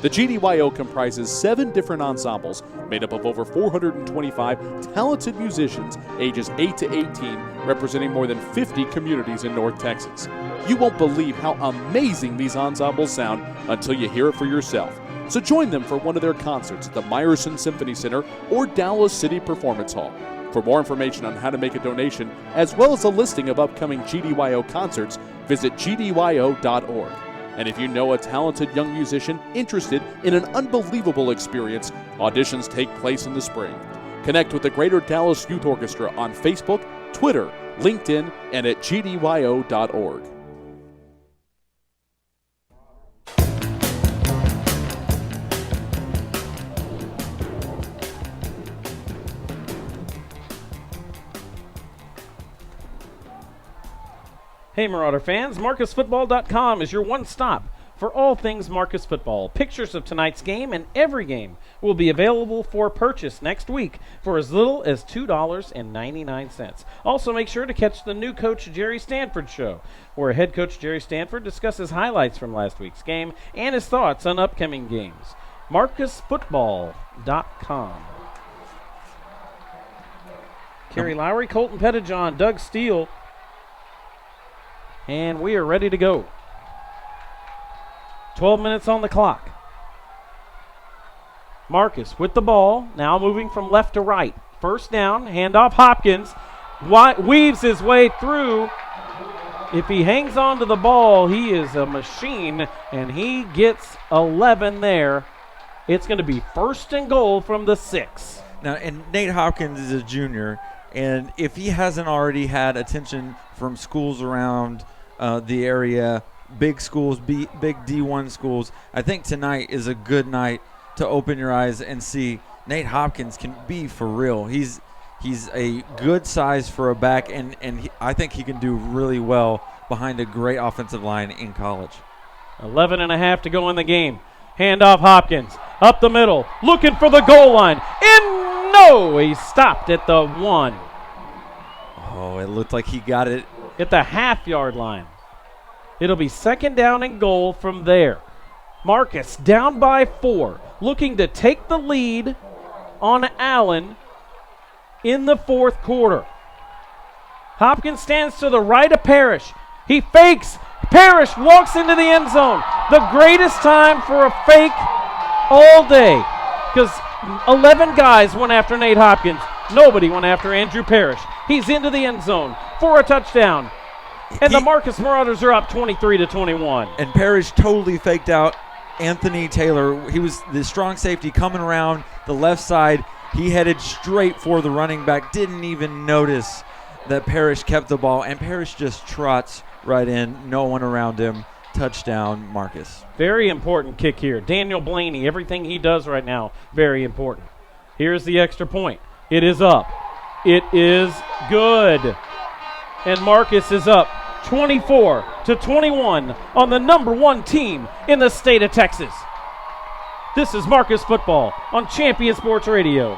The GDYO comprises 7 different ensembles made up of over 425 talented musicians ages 8 to 18, representing more than 50 communities in North Texas. You won't believe how amazing these ensembles sound until you hear it for yourself. So join them for one of their concerts at the Meyerson Symphony Center or Dallas City Performance Hall. For more information on how to make a donation, as well as a listing of upcoming GDYO concerts, visit gdyo.org. And if you know a talented young musician interested in an unbelievable experience, auditions take place in the spring. Connect with the Greater Dallas Youth Orchestra on Facebook, Twitter, LinkedIn, and at gdyo.org.
Hey Marauder fans, MarcusFootball.com is your one stop for all things Marcus football. Pictures of tonight's game and every game will be available for purchase next week for as little as $2.99. Also make sure to catch the new Coach Jerry Stanford show, where head coach Jerry Stanford discusses highlights from last week's game and his thoughts on upcoming games. MarcusFootball.com. Kerry Lowry, Colton Pettijohn, Doug Steele. And we are ready to go. 12 minutes on the clock. Marcus with the ball, now moving from left to right. First down, handoff Hopkins. Weaves his way through. If he hangs on to the ball, he is a machine, and he gets 11 there. It's going to be first and goal from the 6.
Now, and Nate Hopkins is a junior, and if he hasn't already had attention from schools around the area, big schools, big D1 schools, I think tonight is a good night to open your eyes and see Nate Hopkins can be for real. He's a good size for a back, and I think he can do really well behind a great offensive line in college.
11 and a half to go in the game. Handoff Hopkins up the middle, looking for the goal line. No, he stopped at the 1.
Oh, it looked like he got it
at the half-yard line. It'll be second down and goal from there. Marcus down by 4, looking to take the lead on Allen in the fourth quarter. Hopkins stands to the right of Parrish. He fakes. Parrish walks into the end zone. The greatest time for a fake all day, because 11 guys went after Nate Hopkins. Nobody went after Andrew Parrish. He's into the end zone for a touchdown. And the Marcus Marauders are up 23-21.
And Parrish totally faked out Anthony Taylor. He was the strong safety coming around the left side. He headed straight for the running back. Didn't even notice that Parrish kept the ball. And Parrish just trots right in. No one around him. Touchdown, Marcus.
Very important kick here. Daniel Blaney, everything he does right now, very important. Here's the extra point. It is up. It is good. And Marcus is up 24-21 on the number 1 team in the state of Texas. This is Marcus Football on Champion Sports Radio.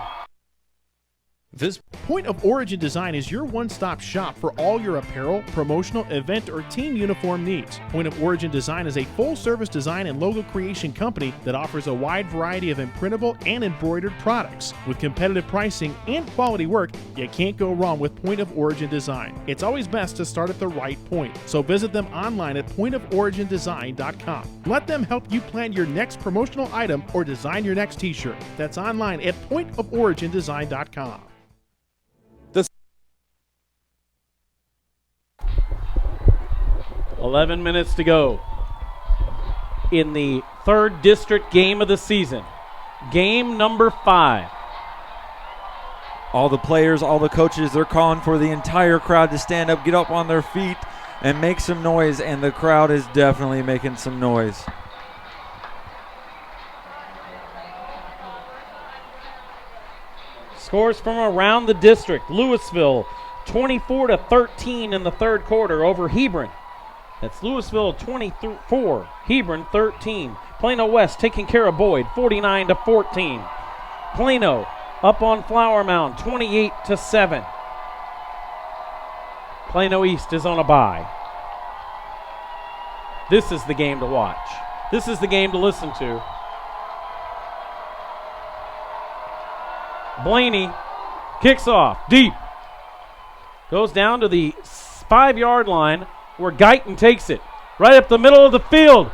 This Point of Origin Design is your one-stop shop for all your apparel, promotional, event, or team uniform needs. Point of Origin Design is a full-service design and logo creation company that offers a wide variety of imprintable and embroidered products. With competitive pricing and quality work, you can't go wrong with Point of Origin Design. It's always best to start at the right point, so visit them online at pointoforigindesign.com. Let them help you plan your next promotional item or design your next t-shirt. That's online at pointoforigindesign.com.
11 minutes to go in the 3rd district game of the season. Game number 5.
All the players, all the coaches, they're calling for the entire crowd to stand up, get up on their feet, and make some noise, and the crowd is definitely making some noise.
Scores from around the district. Louisville 24-13 in the 3rd quarter over Hebron. That's Louisville 24, Hebron 13. Plano West taking care of Boyd 49-14. Plano up on Flower Mound 28-7. Plano East is on a bye. This is the game to watch. This is the game to listen to. Blaney kicks off deep. Goes down to the 5-yard line, where Guyton takes it right up the middle of the field. And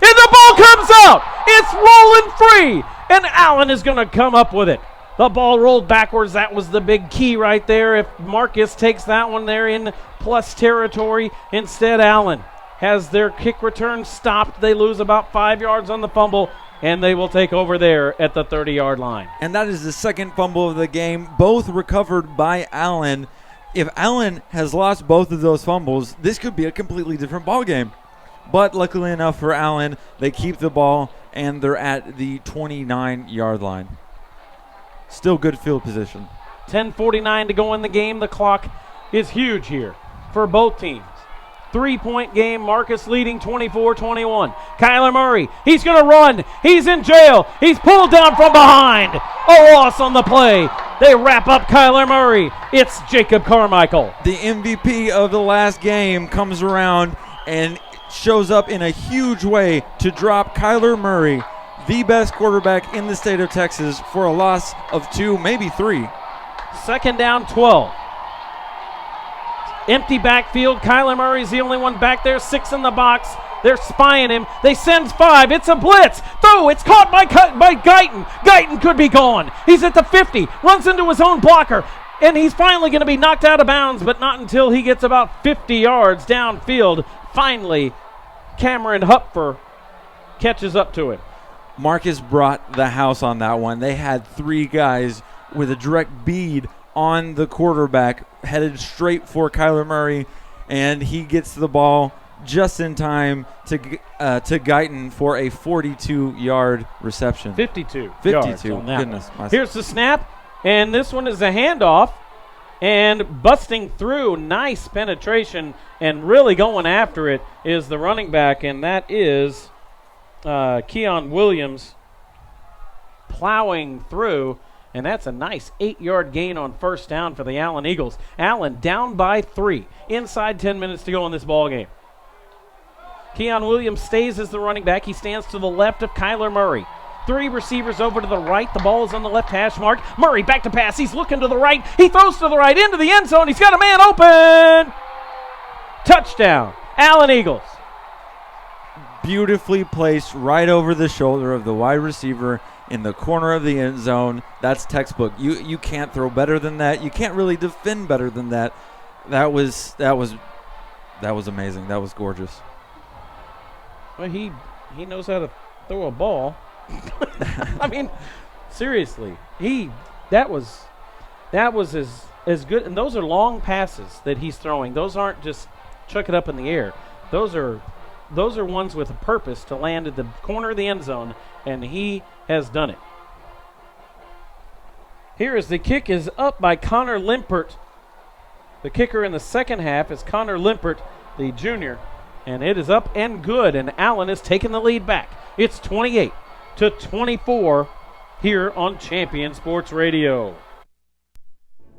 the ball comes out. It's rolling free. And Allen is going to come up with it. The ball rolled backwards. That was the big key right there. If Marcus takes that one, they're in plus territory. Instead, Allen has their kick return stopped. They lose about 5 yards on the fumble, and they will take over there at the 30-yard line.
And that is the second fumble of the game, both recovered by Allen. If Allen has lost both of those fumbles, this could be a completely different ball game. But luckily enough for Allen, they keep the ball, and they're at the 29-yard line. Still good field position.
10:49 to go in the game. The clock is huge here for both teams. 3-point game, Marcus leading 24-21. Kyler Murray, he's going to run. He's in jail. He's pulled down from behind. A loss on the play. They wrap up Kyler Murray. It's Jacob Carmichael.
The MVP of the last game comes around and shows up in a huge way to drop Kyler Murray, the best quarterback in the state of Texas, for a loss of 2, maybe 3.
Second down, 12. Empty backfield. Kyler Murray's the only one back there. 6 in the box. They're spying him. They send 5. It's a blitz. Throw. It's caught by Guyton. Guyton could be gone. He's at the 50. Runs into his own blocker. And he's finally going to be knocked out of bounds, but not until he gets about 50 yards downfield. Finally, Cameron Hupfer catches up to it.
Marcus brought the house on that one. They had 3 guys with a direct bead on the quarterback, headed straight for Kyler Murray, and he gets the ball just in time to Guyton for a 42-yard reception.
52.
52.
On that
Goodness.
One. Here's the snap, and this one is a handoff, and busting through, nice penetration, and really going after it is the running back, and that is Keon Williams plowing through. And that's a nice 8-yard gain on first down for the Allen Eagles. Allen down by 3. Inside 10 minutes to go in this ball game. Keon Williams stays as the running back. He stands to the left of Kyler Murray. 3 receivers over to the right. The ball is on the left hash mark. Murray back to pass. He's looking to the right. He throws to the right into the end zone. He's got a man open. Touchdown, Allen Eagles.
Beautifully placed right over the shoulder of the wide receiver in the corner of the end zone. That's textbook. You can't throw better than that. You can't really defend better than that. That was amazing. That was gorgeous.
Well, he knows how to throw a ball. I mean, seriously, that was as good. And those are long passes that he's throwing. Those aren't just chuck it up in the air. Those are ones with a purpose to land at the corner of the end zone, and he has done it. Here is the kick is up by Connor Limpert. The kicker in the second half is Connor Limpert, the junior, and it is up and good, and Allen has taken the lead back. It's 28-24 here on Champion Sports Radio.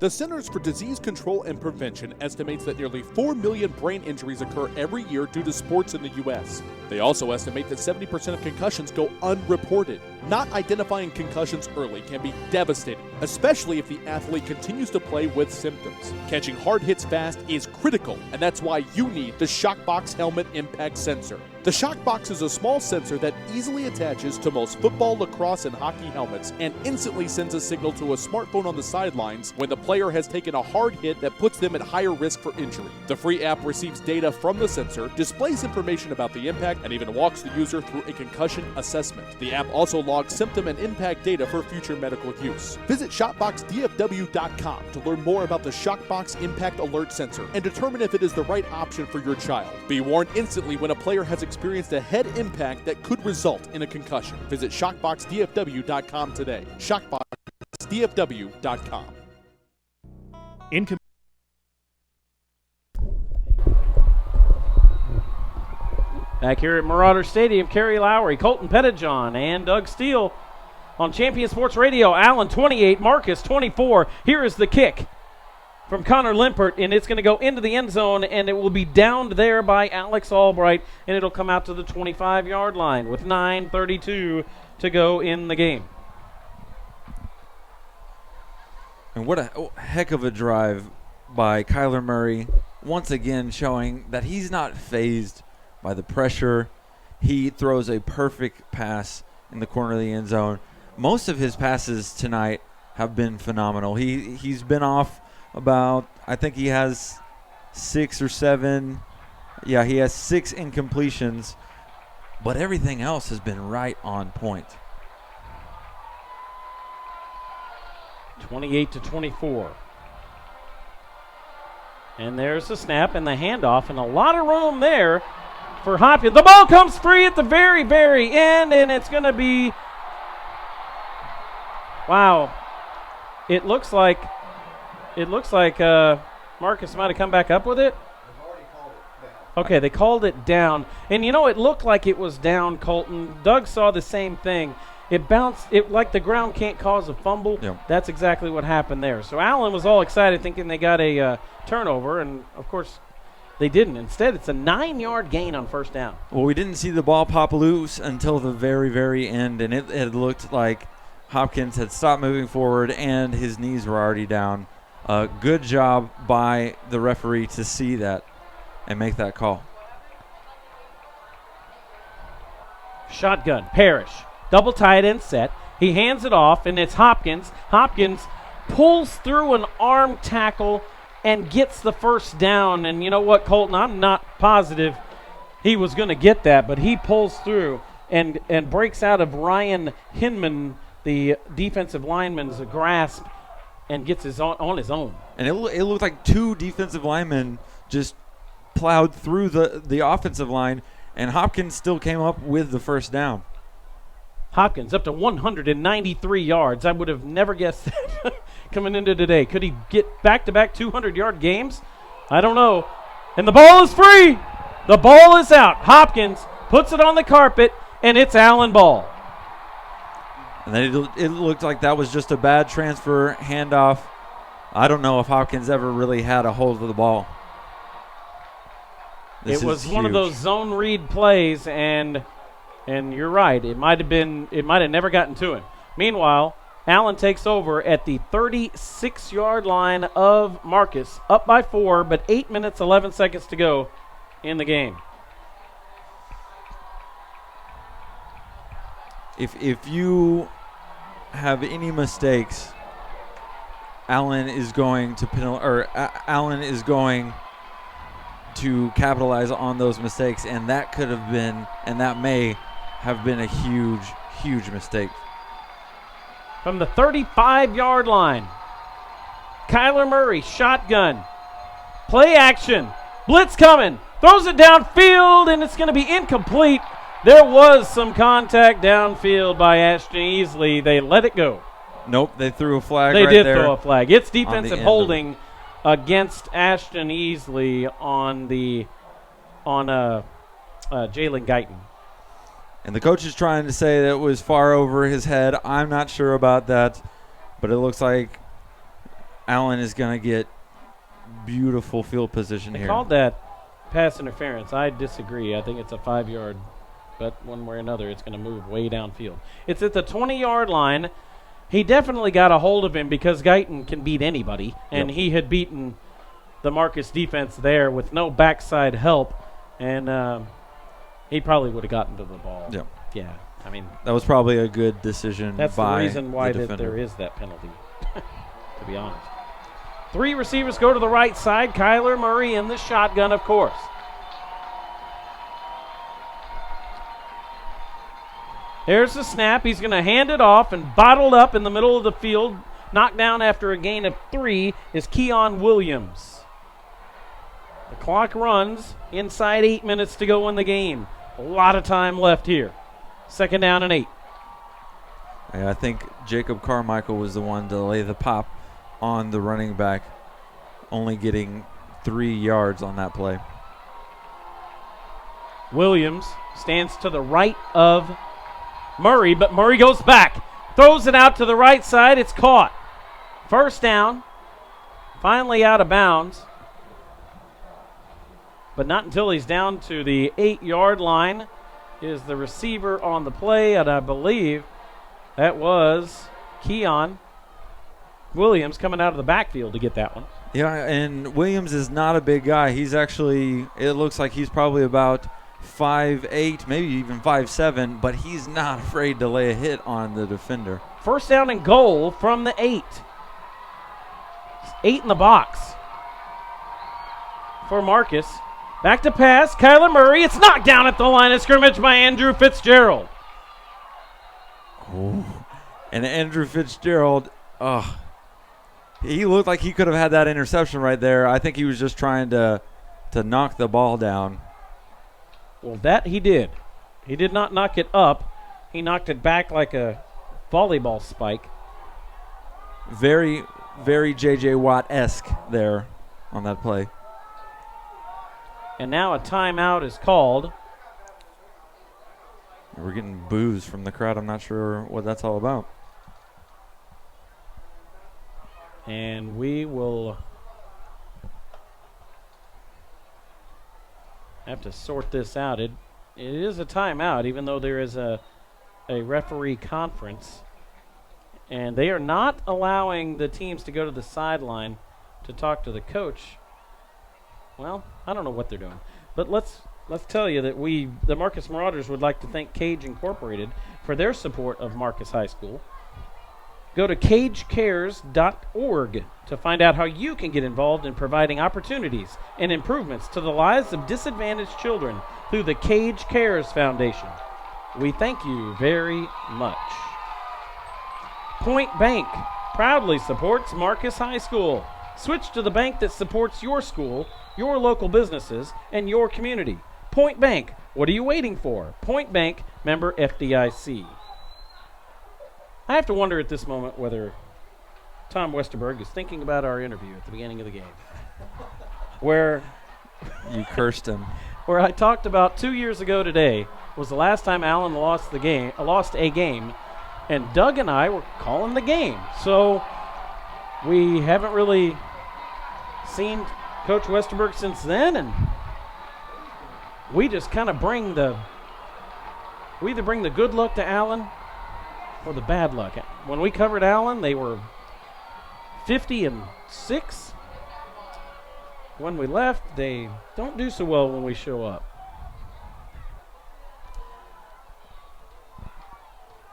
The Centers for Disease Control and Prevention estimates that nearly 4 million brain injuries occur every year due to sports in the U.S. They also estimate that 70% of concussions go unreported. Not identifying concussions early can be devastating, especially if the athlete continues to play with symptoms. Catching hard hits fast is critical, and that's why you need the Shockbox Helmet Impact Sensor. The Shockbox is a small sensor that easily attaches to most football, lacrosse, and hockey helmets and instantly sends a signal to a smartphone on the sidelines when the player has taken a hard hit that puts them at higher risk for injury. The free app receives data from the sensor, displays information about the impact, and even walks the user through a concussion assessment. The app also logs symptom and impact data for future medical use. Visit ShopboxDFW.com to learn more about the Shockbox Impact Alert Sensor and determine if it is the right option for your child. Be warned instantly when a player has experienced a head impact that could result in a concussion. Visit ShockboxDFW.com today. ShockboxDFW.com.
Back here at Marauder Stadium, Kerry Lowry, Colton Pettijohn, and Doug Steele on Champion Sports Radio. Allen 28, Marcus 24. Here is the kick from Connor Limpert, and it's going to go into the end zone, and it will be downed there by Alex Albright, and it'll come out to the 25-yard line with 9:32 to go in the game.
And what a heck of a drive by Kyler Murray, once again showing that he's not fazed by the pressure. He throws a perfect pass in the corner of the end zone. Most of his passes tonight have been phenomenal. He's been off about, I think he has 6 or 7 Yeah, he has 6 incompletions, but everything else has been right on point.
28-24. And there's the snap and the handoff, and a lot of room there for Hopkins. The ball comes free at the very, very end, and it's going to be, wow. It looks like Marcus might have come back up with it. Okay, they called it down. And, it looked like it was down, Colton. Doug saw the same thing. It bounced, like the ground can't cause a fumble.
Yep.
That's exactly what happened there. So Allen was all excited thinking they got a turnover, and, of course, they didn't. Instead, it's a 9-yard gain on first down.
Well, we didn't see the ball pop loose until the very, very end, and it looked like Hopkins had stopped moving forward and his knees were already down. Good job by the referee to see that and make that call.
Shotgun, Parrish. Double tight end set. He hands it off, and it's Hopkins. Hopkins pulls through an arm tackle and gets the first down. And you know what, Colton? I'm not positive he was going to get that, but he pulls through and breaks out of Ryan Hinman, the defensive lineman's grasp, and gets on his own.
And it looked like 2 defensive linemen just plowed through the offensive line, and Hopkins still came up with the first down.
Hopkins up to 193 yards. I would have never guessed that coming into today. Could he get back-to-back 200-yard games? I don't know. And the ball is free. The ball is out. Hopkins puts it on the carpet, and it's Allen ball.
And then it looked like that was just a bad transfer handoff. I don't know if Hopkins ever really had a hold of the ball.
It was one of those zone read plays, and you're right. It might have never gotten to him. Meanwhile, Allen takes over at the 36-yard line of Marcus, up by 4, but 8 minutes, 11 seconds to go in the game.
If you have any mistakes, Allen is going to capitalize on those mistakes, and that could have been, and that may have been a huge mistake.
From the 35-yard line, Kyler Murray, shotgun, play action, blitz coming, throws it downfield, and it's going to be incomplete. There was some contact downfield by Ashton Easley. They let it go.
Nope, they threw a flag
right
there.
They did throw a flag. It's defensive holding
against
Ashton Easley on Jalen Guyton.
And the coach is trying to say that it was far over his head. I'm not sure about that, but it looks like Allen is going to get beautiful field position here.
They called that pass interference. I disagree. I think it's a 5-yard, but one way or another, it's going to move way downfield. It's at the 20-yard line. He definitely got a hold of him because Guyton can beat anybody, and he had beaten the Marcus defense there with no backside help, and he probably would have gotten to the ball.
Yep.
Yeah. I mean,
that was probably a good decision.
That's
by
the reason why
the
there is that penalty, to be honest. 3 receivers go to the right side. Kyler Murray in the shotgun, of course. There's the snap. He's going to hand it off, and bottled up in the middle of the field, knocked down after a gain of 3, is Keon Williams. The clock runs inside 8 minutes to go in the game. A lot of time left here. 2nd down and 8.
Yeah, I think Jacob Carmichael was the one to lay the pop on the running back, only getting 3 yards on that play.
Williams stands to the right of Murray, but Murray goes back. Throws it out to the right side. It's caught. 1st down. Finally out of bounds. But not until he's down to the 8-yard line is the receiver on the play, and I believe that was Keon Williams coming out of the backfield to get that one.
Yeah, and Williams is not a big guy. He's actually, it looks like he's probably about 5'8", maybe even 5'7", but he's not afraid to lay a hit on the defender.
1st down and goal from the 8. 8 in the box for Marcus. Back to pass. Kyler Murray. It's knocked down at the line of scrimmage by Andrew Fitzgerald.
Oh. And Andrew Fitzgerald, he looked like he could have had that interception right there. I think he was just trying to knock the ball down.
Well, that he did. He did not knock it up. He knocked it back like a volleyball spike.
Very, very J.J. Watt-esque there on that play.
And now a timeout is called.
We're getting boos from the crowd. I'm not sure what that's all about.
And we will have to sort this out. It is a timeout, even though there is a referee conference. And they are not allowing the teams to go to the sideline to talk to the coach. Well, I don't know what they're doing. But let's tell you that the Marcus Marauders would like to thank Cage Incorporated for their support of Marcus High School. Go to cagecares.org to find out how you can get involved in providing opportunities and improvements to the lives of disadvantaged children through the Cage Cares Foundation. We thank you very much. Point Bank proudly supports Marcus High School. Switch to the bank that supports your school, your local businesses, and your community. Point Bank, what are you waiting for? Point Bank, member FDIC. I have to wonder at this moment whether Tom Westerberg is thinking about our interview at the beginning of the game, where
you cursed him,
where I talked about 2 years ago today was the last time Allen lost a game, and Doug and I were calling the game. So we haven't really seen Coach Westerberg since then, and we just kind of we either bring the good luck to Allen or the bad luck. When we covered Allen, they were 50-6. When we left, they don't do so well when we show up.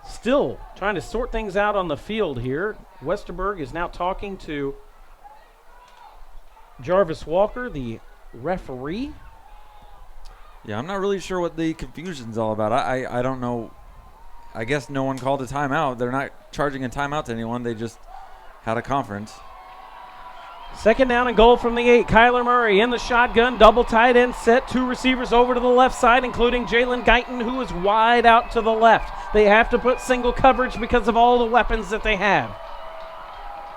Still trying to sort things out on the field here. Westerberg is now talking to Jarvis Walker, the referee.
Yeah, I'm not really sure what the confusion's all about. I don't know. I guess no one called a timeout. They're not charging a timeout to anyone. They just had a conference.
Second down and goal from the 8. Kyler Murray in the shotgun, double tight end set. 2 receivers over to the left side, including Jalen Guyton, who is wide out to the left. They have to put single coverage because of all the weapons that they have.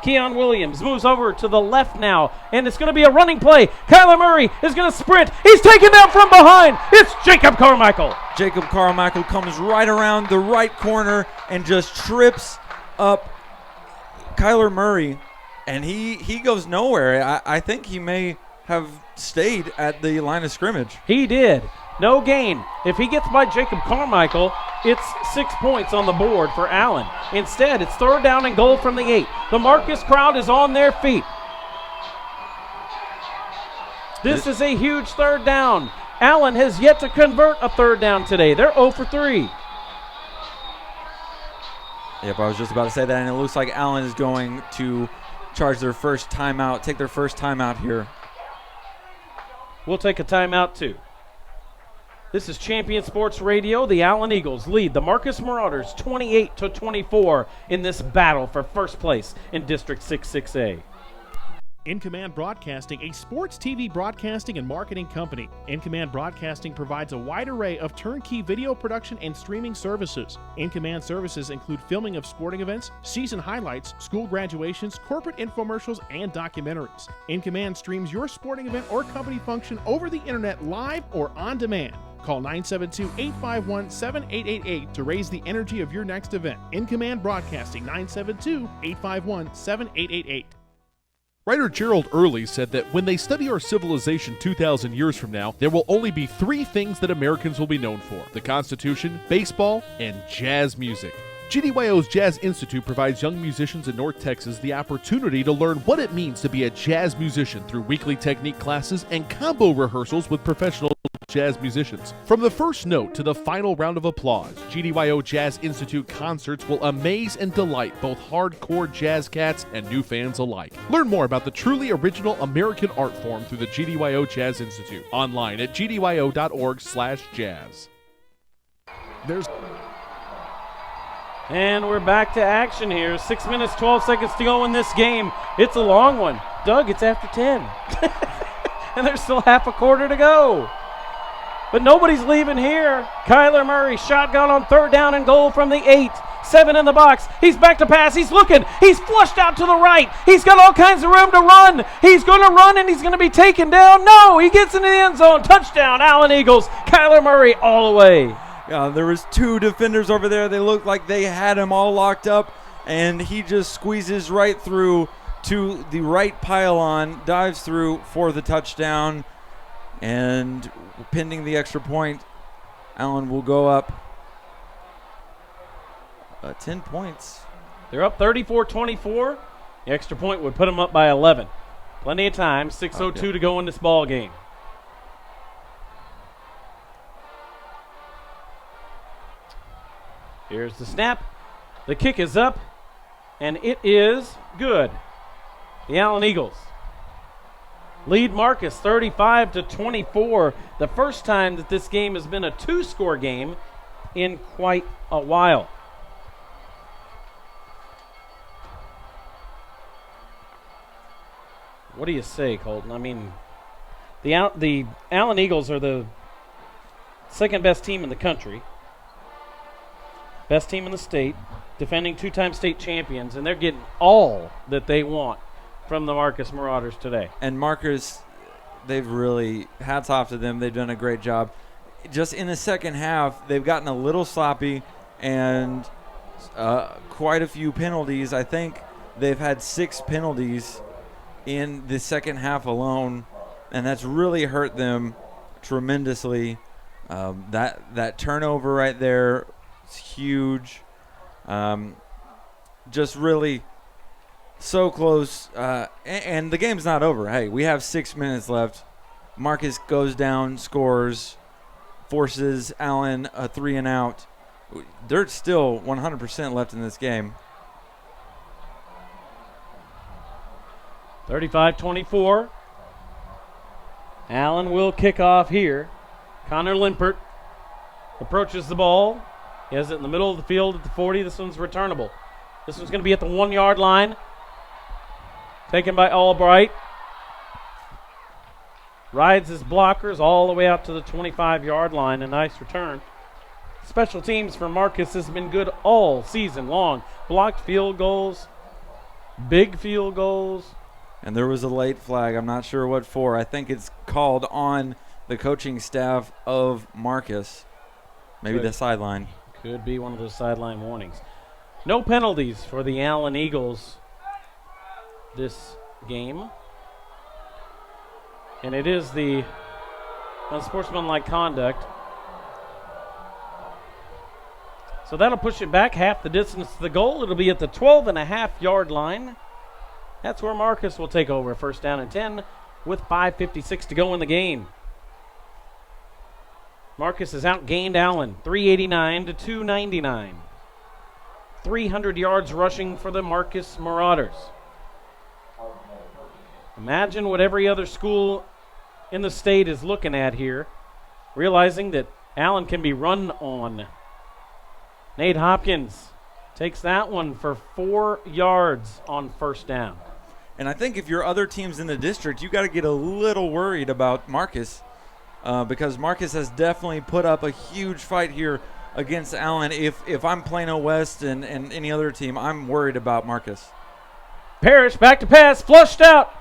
Keon Williams moves over to the left now, and it's going to be a running play. Kyler Murray is going to sprint. He's taken down from behind. It's Jacob Carmichael.
Jacob Carmichael comes right around the right corner and just trips up Kyler Murray, and he goes nowhere. I think he may have stayed at the line of scrimmage.
He did. No gain. If he gets by Jacob Carmichael, it's 6 points on the board for Allen. Instead, it's third down and goal from the 8. The Marcus crowd is on their feet. This is a huge third down. Allen has yet to convert a third down today. They're 0 for 3.
Yep, I was just about to say that, and it looks like Allen is going to charge their first timeout, take their first timeout here.
We'll take a timeout too. This is Champion Sports Radio. The Allen Eagles lead the Marcus Marauders 28-24 in this battle for first place in District 6-6A.
In Command Broadcasting, a sports TV broadcasting and marketing company. In Command Broadcasting provides a wide array of turnkey video production and streaming services. In Command services include filming of sporting events, season highlights, school graduations, corporate infomercials, and documentaries. In Command streams your sporting event or company function over the internet live or on demand. Call 972-851-7888 to raise the energy of your next event. In Command Broadcasting, 972-851-7888.
Writer Gerald Early said that when they study our civilization 2,000 years from now, there will only be 3 things that Americans will be known for: the Constitution, baseball, and jazz music. GDYO's Jazz Institute provides young musicians in North Texas the opportunity to learn what it means to be a jazz musician through weekly technique classes and combo rehearsals with professional jazz musicians. From the first note to the final round of applause, GDYO Jazz Institute concerts will amaze and delight both hardcore jazz cats and new fans alike. Learn more about the truly original American art form through the GDYO Jazz Institute, online at gdyo.org/jazz.
And we're back to action here. 6 minutes, 12 seconds to go in this game. It's a long one. Doug, it's after 10. And there's still half a quarter to go. But nobody's leaving here. Kyler Murray, shotgun on 3rd down and goal from the 8. 7 in the box. He's back to pass. He's looking. He's flushed out to the right. He's got all kinds of room to run. He's going to run and he's going to be taken down. No, he gets into the end zone. Touchdown, Allen Eagles. Kyler Murray all the way.
There was 2 defenders over there. They looked like they had him all locked up, and he just squeezes right through to the right pylon, dives through for the touchdown, and pending the extra point, Allen will go up 10 points.
They're up 34-24. The extra point would put them up by 11. Plenty of time. 6:02 to go in this ball game. Here's the snap. The kick is up, and it is good. The Allen Eagles lead Marcus 35-24. The first time that this game has been a 2-score game in quite a while. What do you say, Colton? I mean, the Allen Eagles are the second best team in the country. Best team in the state, defending 2-time state champions, and they're getting all that they want from the Marcus Marauders today.
And Marcus, they've really, hats off to them. They've done a great job. Just in the second half, they've gotten a little sloppy and quite a few penalties. I think they've had 6 penalties in the second half alone, and that's really hurt them tremendously. That turnover right there, it's huge. Just really so close. And the game's not over. Hey, we have 6 minutes left. Marcus goes down, scores, forces Allen a 3 and out. There's still 100% left in this game.
35-24. Allen will kick off here. Connor Limpert approaches the ball. He has it in the middle of the field at the 40. This one's returnable. This one's going to be at the 1-yard line. Taken by Albright. Rides his blockers all the way out to the 25-yard line. A nice return. Special teams for Marcus has been good all season long. Blocked field goals, big field goals.
And there was a late flag. I'm not sure what for. I think it's called on the coaching staff of Marcus. Maybe the sideline.
Could be one of those sideline warnings. No penalties for the Allen Eagles this game. And it is the unsportsmanlike conduct. So that'll push it back half the distance to the goal. It'll be at the 12.5-yard line. That's where Marcus will take over. 1st down and 10 with 5:56 to go in the game. Marcus has outgained Allen 389-299. 300 yards rushing for the Marcus Marauders. Imagine what every other school in the state is looking at here, realizing that Allen can be run on. Nate Hopkins takes that one for 4 yards on 1st down.
And I think if you're other teams in the district, you got to get a little worried about Marcus because Marcus has definitely put up a huge fight here against Allen. If I'm Plano West and any other team, I'm worried about Marcus.
Parrish back to pass, flushed out.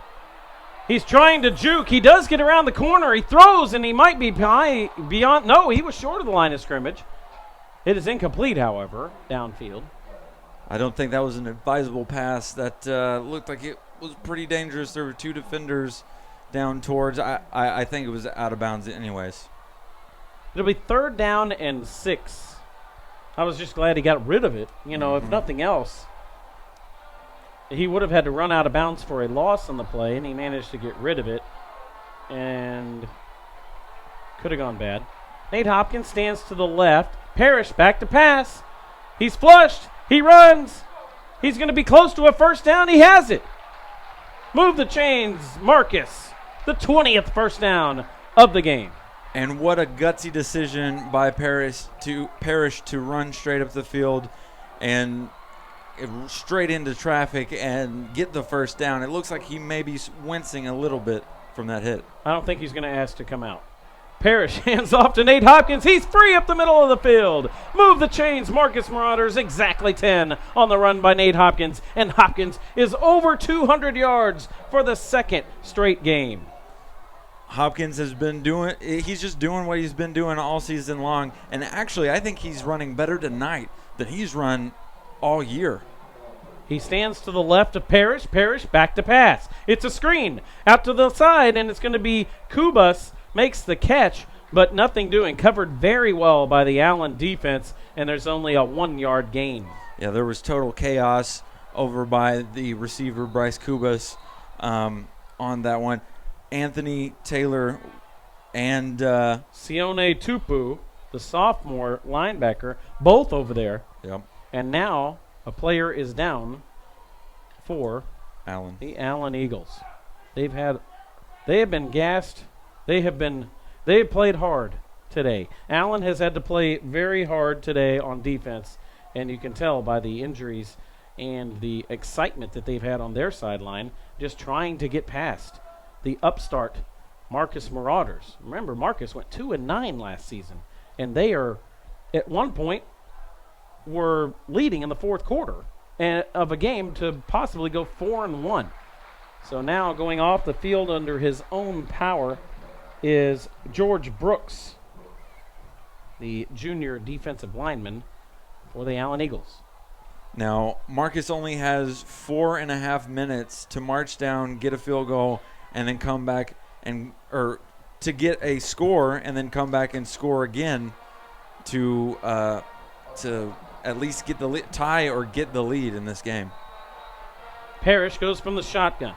He's trying to juke. He does get around the corner. He throws, and he might be beyond. No, he was short of the line of scrimmage. It is incomplete, however, downfield.
I don't think that was an advisable pass. That looked like it was pretty dangerous. There were 2 defenders down towards. I think it was out of bounds anyways.
It'll be 3rd down and 6. I was just glad he got rid of it. You know, if nothing else, he would have had to run out of bounds for a loss on the play, and he managed to get rid of it. And Could have gone bad. Nate Hopkins stands to the left. Parrish back to pass. He's flushed. He runs. He's going to be close to a first down. He has it. Move the chains, Marcus. The 20th first down of the game.
And what a gutsy decision by Parrish to run straight up the field and straight into traffic and get the first down. It looks like he may be wincing a little bit from that hit.
I don't think he's going to ask to come out. Parrish hands off to Nate Hopkins. He's free up the middle of the field. Move the chains, Marcus Marauders. Exactly 10 on the run by Nate Hopkins. And Hopkins is over 200 yards for the second straight game.
Hopkins he's just doing what he's been doing all season long. And actually, I think he's running better tonight than he's run all year.
He stands to the left of Parrish. Parrish back to pass. It's a screen out to the side, and it's going to be Kubas. Makes the catch, but nothing doing. Covered very well by the Allen defense, and there's only a 1-yard gain.
Yeah, there was total chaos over by the receiver, Bryce Kubas, on that one. Anthony Taylor and
Sione Tupu, the sophomore linebacker, both over there.
Yep.
And now a player is down for
Allen.
The Allen Eagles. They have been gassed. They have played hard today. Allen has had to play very hard today on defense, and you can tell by the injuries and the excitement that they've had on their sideline, just trying to get past the upstart Marcus Marauders. Remember, Marcus went 2-9 last season, and they are, at one point, were leading in the fourth quarter of a game to possibly go 4-1. So now going off the field under his own power is George Brooks, the junior defensive lineman for the Allen Eagles.
Now, Marcus only has 4.5 minutes to march down, get a field goal, and then come back or to get a score and then come back and score again to at least get the tie or get the lead in this game.
Parrish goes from the shotgun.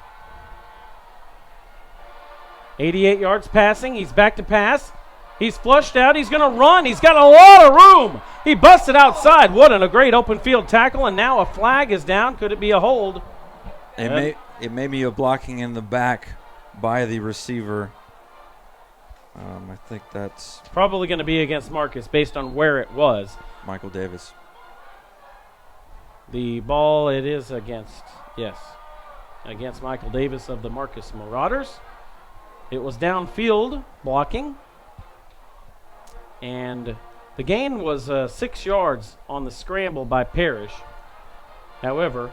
88 yards passing. He's back to pass. He's flushed out. He's going to run. He's got a lot of room. He busted outside. What a great open field tackle, and now a flag is down. Could it be a hold?
It may be a blocking in the back by the receiver. I think that's
probably going to be against Marcus based on where it was.
Michael Davis.
The ball, it is against Michael Davis of the Marcus Marauders. It was downfield blocking, and the gain was 6 yards on the scramble by Parrish. However,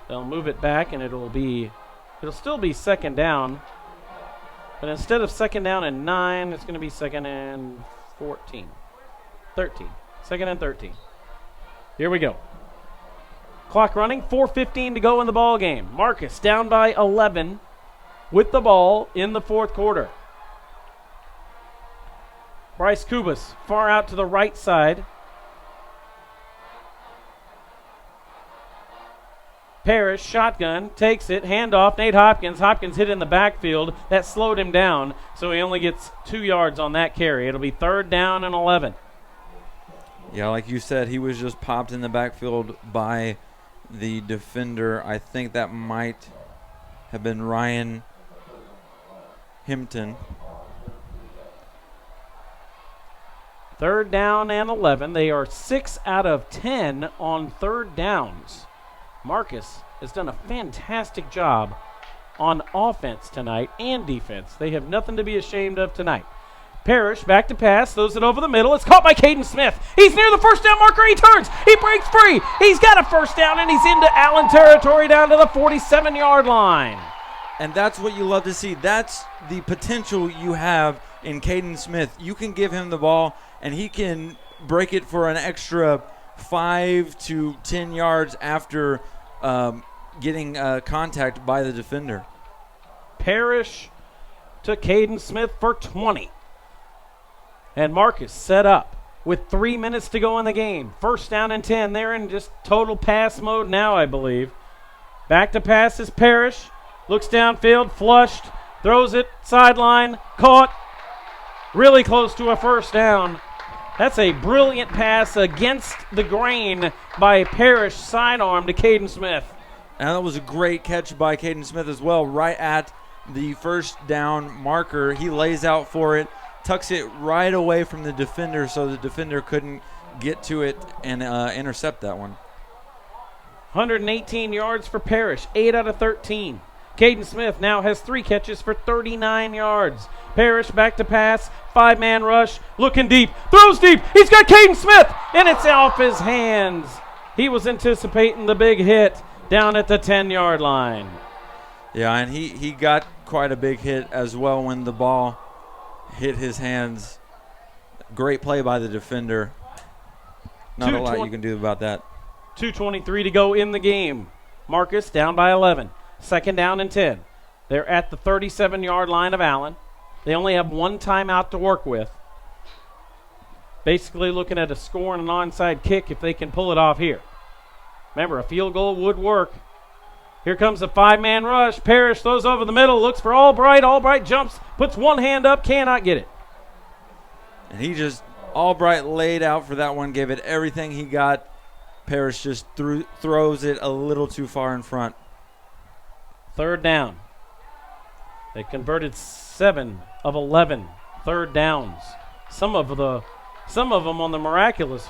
they'll move it back, and it'll still be second down, but instead of second down and 9, it's going to be second and 13. Second and 13. Here we go. Clock running, 4:15 to go in the ball game. Marcus down by 11 with the ball in the fourth quarter. Bryce Kubas far out to the right side. Parrish, shotgun, takes it, handoff, Nate Hopkins. Hopkins hit in the backfield. That slowed him down, so he only gets 2 yards on that carry. It'll be 3rd down and 11.
Yeah, like you said, he was just popped in the backfield by the defender. I think that might have been Ryan Himpton.
3rd down and 11. They are 6 out of 10 on 3rd downs. Marcus has done a fantastic job on offense tonight and defense. They have nothing to be ashamed of tonight. Parrish back to pass, throws it over the middle. It's caught by Caden Smith. He's near the first down marker. He turns. He breaks free. He's got a first down, and he's into Allen territory down to the 47-yard line.
And that's what you love to see. That's the potential you have in Caden Smith. You can give him the ball, and he can break it for an extra 5 to 10 yards after getting contact by the defender.
Parrish to Caden Smith for 20. And Marcus set up with 3 minutes to go in the game. 1st down and 10. They're in just total pass mode now, I believe. Back to pass is Parrish. Looks downfield, flushed, throws it, sideline, caught. really close to a first down. That's a brilliant pass against the grain by Parrish, sidearm to Caden Smith.
And that was a great catch by Caden Smith as well, right at the first down marker. He lays out for it, tucks it right away from the defender so the defender couldn't get to it and intercept that one.
118 yards for Parrish, 8 out of 13. Caden Smith now has 3 catches for 39 yards. Parrish back to pass, 5-man rush, looking deep, throws deep. He's got Caden Smith, and it's off his hands. He was anticipating the big hit down at the 10-yard line.
Yeah, and he got quite a big hit as well when the ball hit his hands. Great play by the defender. Not a lot you can do about that.
2:23 to go in the game. Marcus down by 11. Second down and 10. They're at the 37-yard line of Allen. They only have 1 timeout to work with. Basically looking at a score and an onside kick if they can pull it off here. Remember, a field goal would work. Here comes a 5-man rush. Parrish throws over the middle, looks for Albright. Albright jumps, puts one hand up, cannot get it.
And Albright laid out for that one, gave it everything he got. Parrish just throws it a little too far in front.
Third down. They converted 7 of 11 third downs. Some of them on the miraculous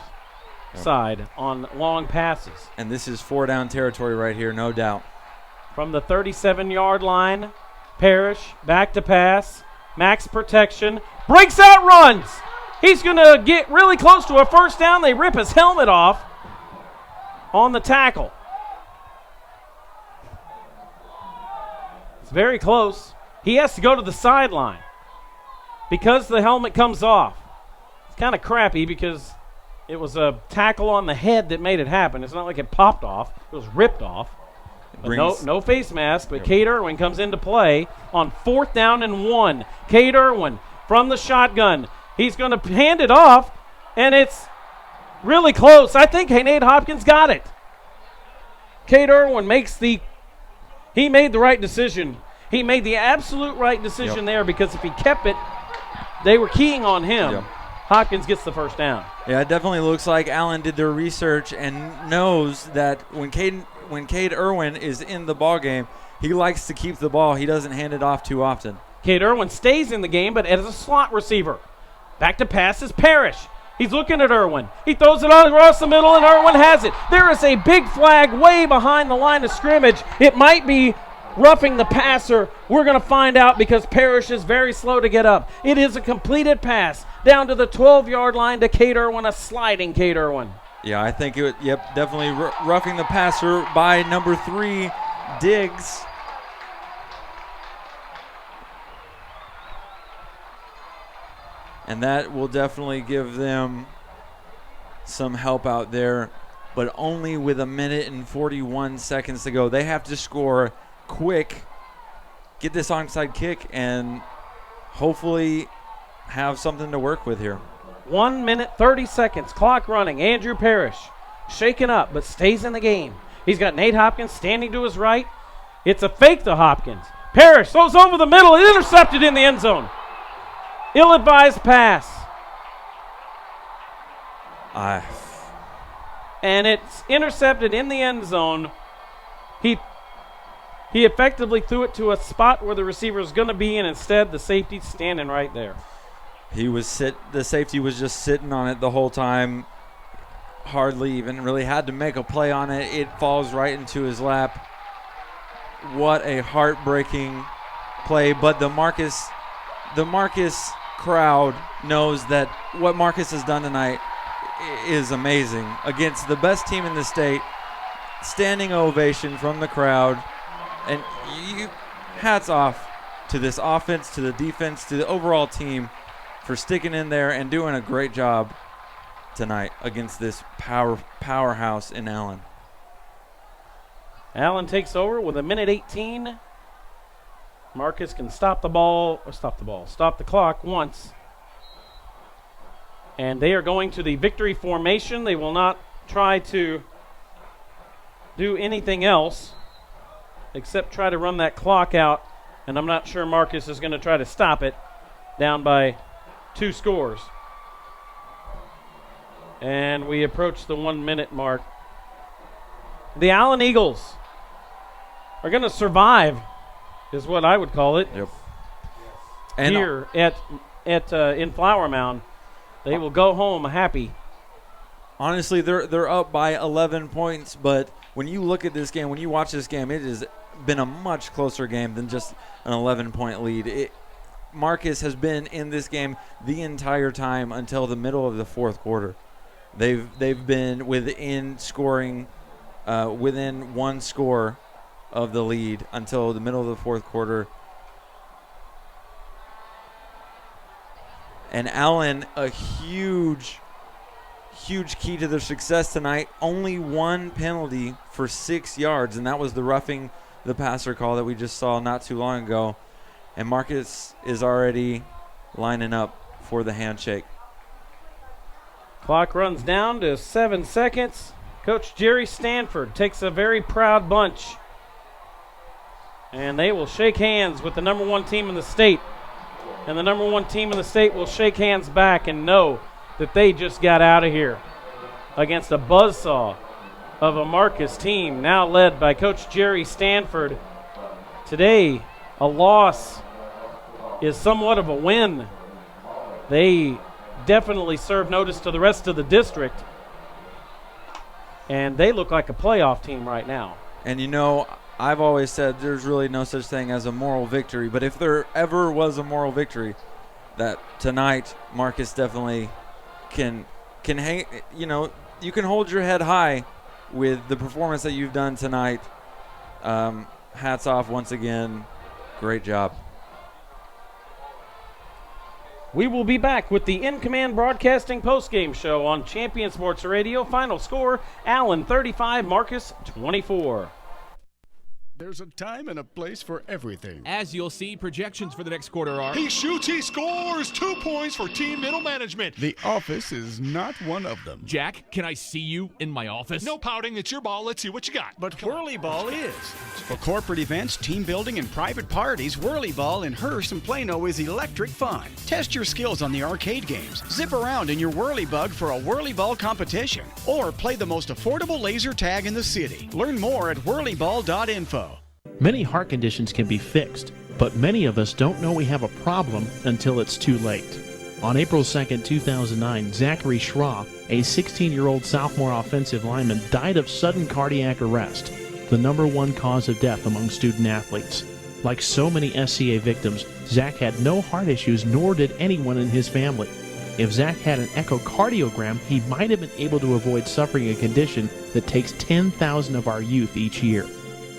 side on long passes.
And this is 4-down territory right here, no doubt.
From the 37-yard line, Parrish back to pass. Max protection. Breaks out, runs. He's going to get really close to a first down. They rip his helmet off on the tackle. It's very close. He has to go to the sideline because the helmet comes off. It's kind of crappy because it was a tackle on the head that made it happen. It's not like it popped off. It was ripped off. But no face mask, but Cade Irwin comes into play on 4th down and 1. Cade Irwin from the shotgun. He's going to hand it off, and it's really close. I think Nate Hopkins got it. Cade Irwin made the right decision. He made the absolute right decision there because if he kept it, they were keying on him.
Yep.
Hopkins gets the first down.
Yeah, it definitely looks like Allen did their research and knows that when Cade Irwin is in the ball game, he likes to keep the ball. He doesn't hand it off too often.
Cade Irwin stays in the game, but as a slot receiver. Back to pass is Parrish. He's looking at Irwin. He throws it across the middle, and Irwin has it. There is a big flag way behind the line of scrimmage. It might be roughing the passer. We're going to find out because Parrish is very slow to get up. It is a completed pass down to the 12-yard line to Cade Irwin, a sliding Cade Irwin.
Yeah, I think definitely roughing the passer by number 3, Diggs. And that will definitely give them some help out there, but only with 1 minute and 41 seconds to go. They have to score quick, get this onside kick, and hopefully have something to work with here.
1 minute, 30 seconds, clock running. Andrew Parrish shaken up, but stays in the game. He's got Nate Hopkins standing to his right. It's a fake to Hopkins. Parrish throws over the middle, intercepted in the end zone. Ill-advised pass. And it's intercepted in the end zone. He effectively threw it to a spot where the receiver is going to be, and instead the safety's standing right there.
The safety was just sitting on it the whole time. Hardly even really had to make a play on it. It falls right into his lap. What a heartbreaking play, but the Marcus crowd knows that what Marcus has done tonight is amazing against the best team in the state. Standing ovation from the crowd, and hats off to this offense, to the defense, to the overall team for sticking in there and doing a great job tonight against this powerhouse in Allen.
Allen takes over with 1:18. Marcus can stop the clock once. And they are going to the victory formation. They will not try to do anything else except try to run that clock out. And I'm not sure Marcus is going to try to stop it. Down by 2 scores. And we approach the 1 minute mark. The Allen Eagles are going to survive, is what I would call it.
Yep. And
here in Flower Mound, they will go home happy.
Honestly, they're up by 11 points, but when you look at this game, when you watch this game, it has been a much closer game than just an 11-point lead. Marcus has been in this game the entire time until the middle of the fourth quarter. They've been within scoring, within 1 score of the lead until the middle of the fourth quarter. And Allen, a huge key to their success tonight. Only 1 penalty for 6 yards, and that was the roughing the passer call that we just saw not too long ago. And Marcus is already lining up for the handshake.
Clock runs down to 7 seconds. Coach Jerry Stanford takes a very proud bunch, and they will shake hands with the number 1 team in the state. And the number 1 team in the state will shake hands back and know that they just got out of here against a buzzsaw of a Marcus team now led by Coach Jerry Stanford. Today, a loss is somewhat of a win. They definitely serve notice to the rest of the district, and they look like a playoff team right now.
And you know, I've always said there's really no such thing as a moral victory, but if there ever was a moral victory, that tonight Marcus definitely can hang. You know, you can hold your head high with the performance that you've done tonight. Hats off once again. Great job.
We will be back with the In Command Broadcasting postgame show on Champion Sports Radio. Final score, Allen 35, Marcus 24.
There's a time and a place for everything.
As you'll see, projections for the next quarter are...
He shoots, he scores! 2 points for team middle management.
The office is not one of them.
Jack, can I see you in my office?
No pouting, it's your ball. Let's see what you got.
But Whirly Ball is. For corporate events, team building, and private parties, Whirly Ball in Hearst and Plano is electric fun. Test your skills on the arcade games. Zip around in your Whirly Bug for a Whirly Ball competition. Or play the most affordable laser tag in the city. Learn more at whirlyball.info.
Many heart conditions can be fixed, but many of us don't know we have a problem until it's too late. On April 2, 2009, Zachary Schraw, a 16-year-old sophomore offensive lineman, died of sudden cardiac arrest, the number 1 cause of death among student athletes. Like so many SCA victims, Zach had no heart issues, nor did anyone in his family. If Zach had an echocardiogram, he might have been able to avoid suffering a condition that takes 10,000 of our youth each year.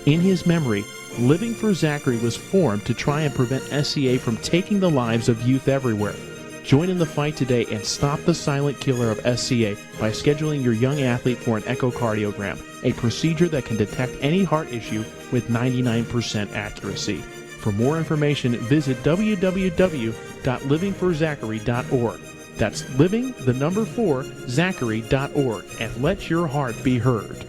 In his memory, Living for Zachary was formed to try and prevent SCA from taking the lives of youth everywhere. Join in the fight today and stop the silent killer of SCA by scheduling your young athlete for an echocardiogram, a procedure that can detect any heart issue with 99% accuracy. For more information, visit www.livingforzachary.org. That's living4zachary.org, and let your heart be heard.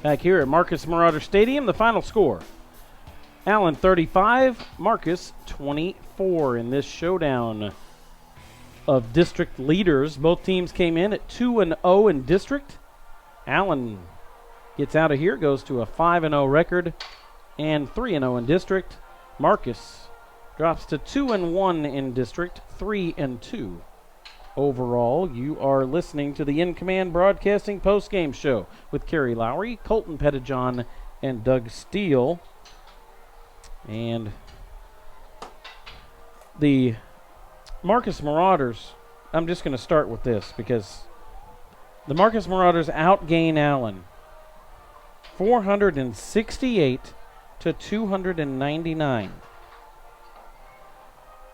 Back here at Marcus Marauder Stadium, the final score, Allen 35, Marcus 24 in this showdown of district leaders. Both teams came in at 2-0 in district. Allen gets out of here, goes to a 5-0 record and 3-0 in district. Marcus drops to 2-1 in district, 3-2 overall. You are listening to the In Command Broadcasting postgame show with Kerry Lowry, Colton Pettijohn, and Doug Steele. And the Marcus Marauders, I'm just going to start with this because the Marcus Marauders outgain Allen 468 to 299.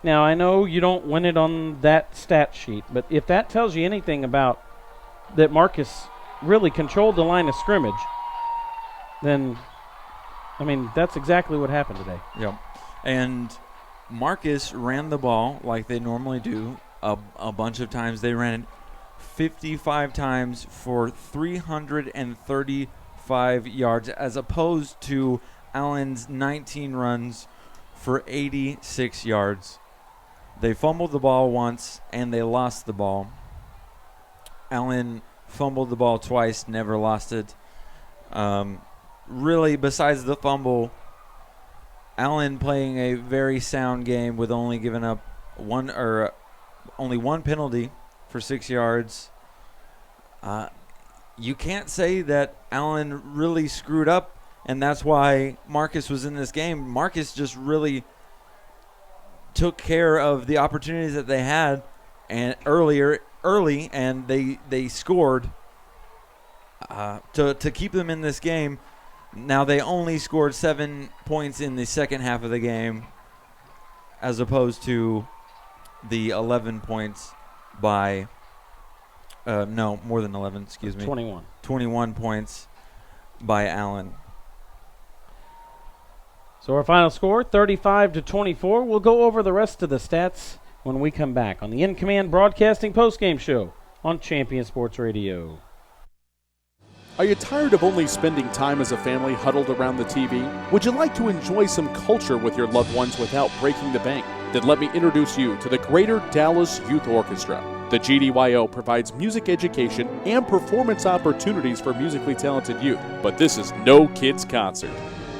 Now, I know you don't win it on that stat sheet, but if that tells you anything about that Marcus really controlled the line of scrimmage, then, I mean, that's exactly what happened today.
Yep. And Marcus ran the ball like they normally do a bunch of times. They ran it 55 times for 335 yards, as opposed to Allen's 19 runs for 86 yards. They fumbled the ball once, and they lost the ball. Allen fumbled the ball twice, never lost it. Really, besides the fumble, Allen playing a very sound game with only giving up only one penalty for 6 yards. You can't say that Allen really screwed up, and that's why Marcus was in this game. Marcus just really took care of the opportunities that they had and early, and they scored to keep them in this game. Now they only scored 7 points in the second half of the game, as opposed to the 11 points by no, more than 11, excuse me. 21 points by Allen.
So our final score, 35-24. We'll go over the rest of the stats when we come back on the In Command Broadcasting postgame show on Champion Sports Radio.
Are you tired of only spending time as a family huddled around the TV? Would you like to enjoy some culture with your loved ones without breaking the bank? Then let me introduce you to the Greater Dallas Youth Orchestra. The GDYO provides music education and performance opportunities for musically talented youth, but this is no kids' concert.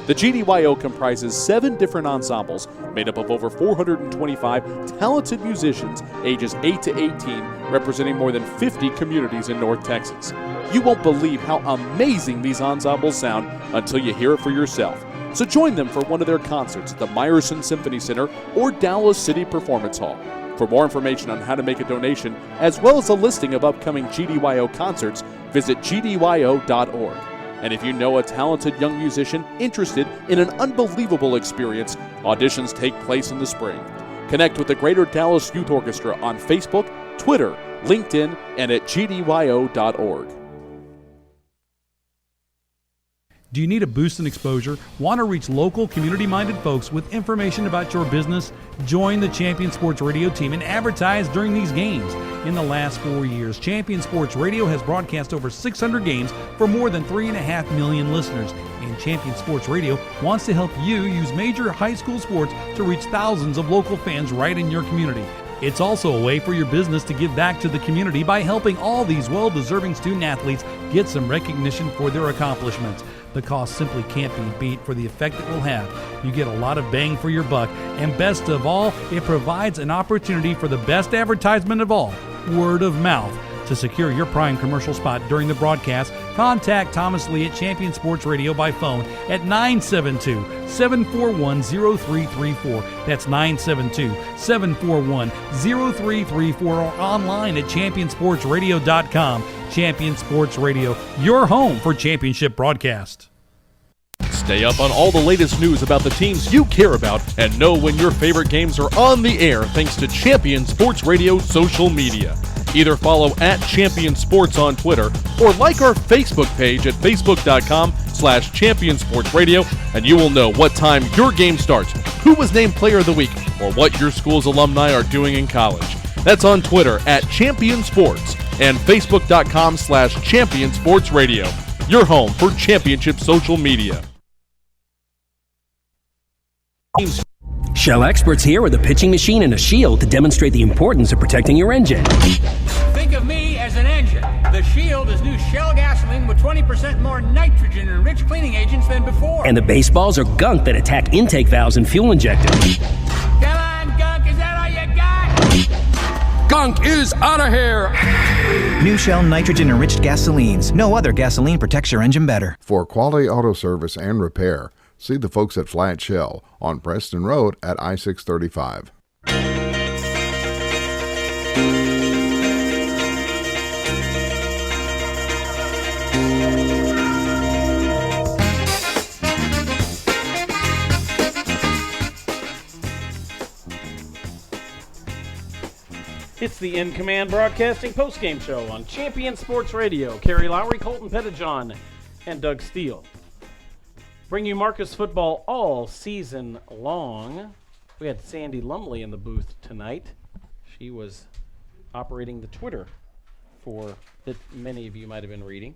The GDYO comprises 7 different ensembles made up of over 425 talented musicians ages 8 to 18, representing more than 50 communities in North Texas. You won't believe how amazing these ensembles sound until you hear it for yourself. So join them for one of their concerts at the Meyerson Symphony Center or Dallas City Performance Hall. For more information on how to make a donation, as well as a listing of upcoming GDYO concerts, visit gdyo.org. And if you know a talented young musician interested in an unbelievable experience, auditions take place in the spring. Connect with the Greater Dallas Youth Orchestra on Facebook, Twitter, LinkedIn, and at gdyo.org.
Do you need a boost in exposure? Want to reach local, community-minded folks with information about your business? Join the Champion Sports Radio team and advertise during these games. In the last 4 years, Champion Sports Radio has broadcast over 600 games for more than 3.5 million listeners. And Champion Sports Radio wants to help you use major high school sports to reach thousands of local fans right in your community. It's also a way for your business to give back to the community by helping all these well-deserving student athletes get some recognition for their accomplishments. The cost simply can't be beat for the effect it will have. You get a lot of bang for your buck, and best of all, it provides an opportunity for the best advertisement of all, word of mouth. To secure your prime commercial spot during the broadcast, contact Thomas Lee at Champion Sports Radio by phone at 972-741-0334. That's 972-741-0334 or online at championsportsradio.com. Champion Sports Radio, your home for championship broadcast.
Stay up on all the latest news about the teams you care about and know when your favorite games are on the air thanks to Champion Sports Radio social media. Either follow at Champion Sports on Twitter or like our Facebook page at facebook.com/championsportsradio, and you will know what time your game starts, who was named Player of the Week, or what your school's alumni are doing in college. That's on Twitter at Champion Sports and facebook.com/championsportsradio, your home for championship social media.
Shell experts here with a pitching machine and a shield to demonstrate the importance of protecting your engine.
Think of me as an engine. The Shield is new Shell gasoline with 20% more nitrogen and rich cleaning agents than before.
And the baseballs are gunk that attack intake valves and fuel injectors.
Come on, gunk, is that all you got?
Gunk is out of here!
New Shell nitrogen-enriched gasolines. No other gasoline protects your engine better.
For quality auto service and repair, see the folks at Flat Shell on Preston Road at I-635.
It's the In Command Broadcasting postgame show on Champion Sports Radio. Kerry Lowry, Colton Pettijohn, and Doug Steele. Bring you Marcus football all season long. We had Sandy Lumley in the booth tonight. She was operating the Twitter that many of you might have been reading.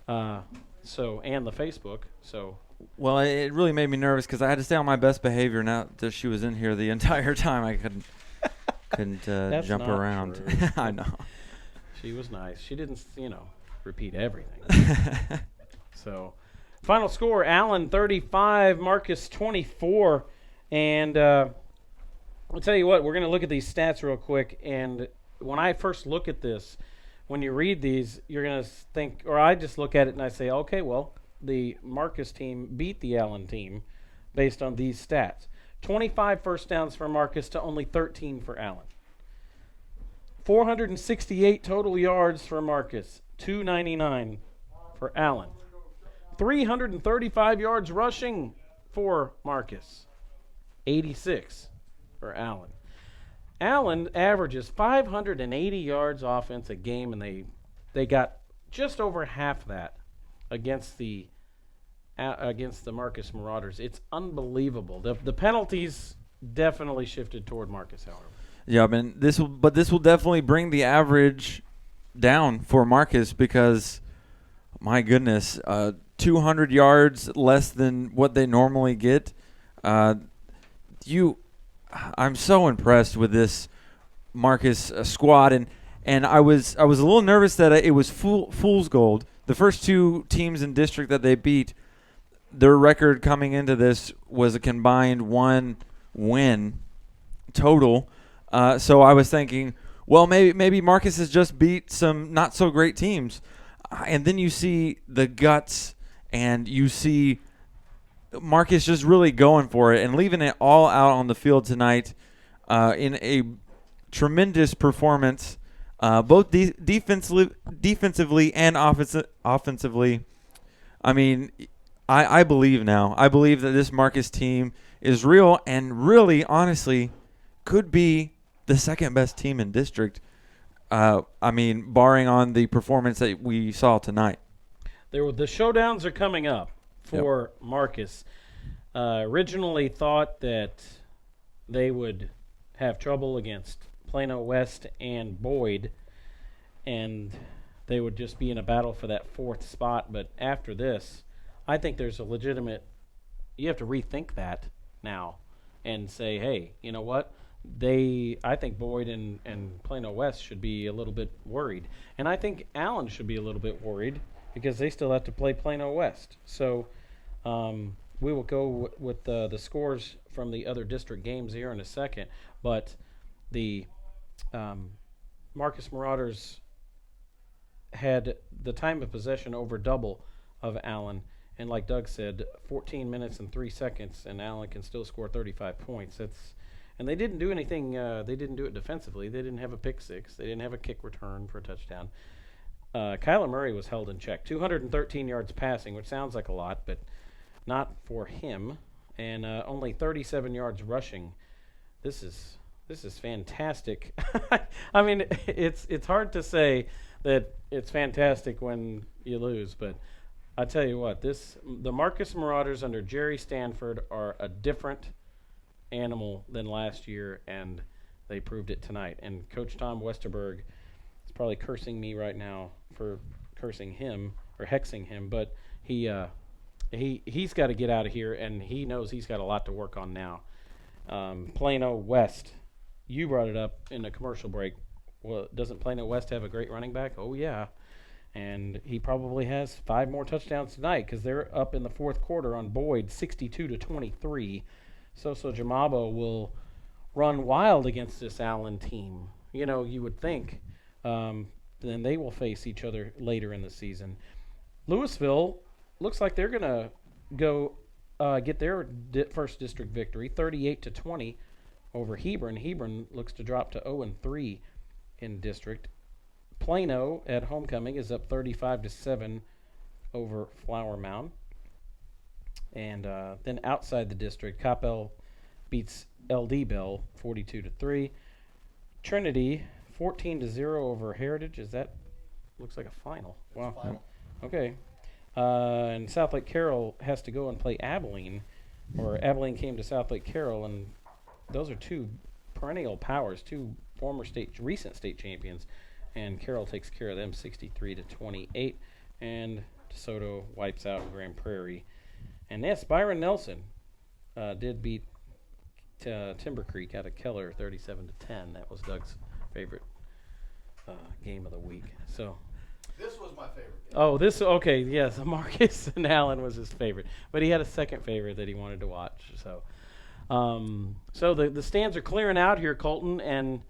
And the Facebook. So.
Well, it really made me nervous because I had to stay on my best behavior. Now that she was in here the entire time, I couldn't jump around. I know.
She was nice. She didn't, repeat everything. So, final score: Allen 35, Marcus 24, and I'll tell you what. We're going to look at these stats real quick, and when I first look at this, when you read these, you're going to think, or I just look at it and I say, okay, well, the Marcus team beat the Allen team based on these stats. 25 first downs for Marcus to only 13 for Allen. 468 total yards for Marcus, 299 for Allen. 335 yards rushing for Marcus, 86 for Allen. Allen averages 580 yards offense a game, and they got just over half that against the Marcus Marauders. It's unbelievable. The penalties definitely shifted toward Marcus, however.
Yeah, this will definitely bring the average down for Marcus because, my goodness, 200 yards less than what they normally get. I'm so impressed with this Marcus squad, and I was a little nervous that it was fool's gold. The first two teams in district that they beat, their record coming into this was a combined 1 win total. So I was thinking, well, maybe Marcus has just beat some not so great teams, and then you see the guts, and you see Marcus just really going for it and leaving it all out on the field tonight in a tremendous performance, both defensively and offensively. I mean, I believe now. I believe that this Marcus team is real and really, honestly, could be the second best team in district. Barring on the performance that we saw tonight.
The showdowns are coming up for Marcus. Originally thought that they would have trouble against Plano West and Boyd, and they would just be in a battle for that fourth spot. But after this, I think there's a legitimate – you have to rethink that now and say, hey, you know what? I think Boyd and Plano West should be a little bit worried. And I think Allen should be a little bit worried because they still have to play Plano West. So we will go with the scores from the other district games here in a second. But the Marcus Marauders had the time of possession over double of Allen. And like Doug said, 14 minutes and 3 seconds, and Allen can still score 35 points. And they didn't do anything. They didn't do it defensively. They didn't have a pick six. They didn't have a kick return for a touchdown. Kyler Murray was held in check. 213 yards passing, which sounds like a lot, but not for him. And only 37 yards rushing. This is fantastic. I mean, it's hard to say that it's fantastic when you lose, but I tell you what, the Marcus Marauders under Jerry Stanford are a different animal than last year, and they proved it tonight. And Coach Tom Westerberg is probably cursing me right now for cursing him or hexing him, but he's got to get out of here, and he knows he's got a lot to work on now. Plano West, you brought it up in a commercial break. Well, doesn't Plano West have a great running back? Oh yeah, and he probably has 5 more touchdowns tonight because they're up in the fourth quarter on Boyd, 62-23. Soso Jamabo will run wild against this Allen team. You know, you would think. Then they will face each other later in the season. Louisville looks like they're going to go get their first district victory, 38-20 over Hebron. Hebron looks to drop to 0-3 in district. Plano at homecoming is up 35-7 over Flower Mound. And then outside the district, Coppell beats LD Bell 42-3. Trinity 14-0 over Heritage. Looks like a final. Wow.
Final.
Okay. And South Lake Carroll has to go and play Abilene, or Abilene came to South Lake Carroll, and those are two perennial powers, two recent state champions, and Carroll takes care of them 63-28, and DeSoto wipes out Grand Prairie. And yes, Byron Nelson did beat Timber Creek out of Keller 37-10. That was Doug's favorite game of the week. So
This was my favorite game.
Oh, okay, yes, Marcus and Allen was his favorite, but he had a second favorite that he wanted to watch. So, so the stands are clearing out here, Colton,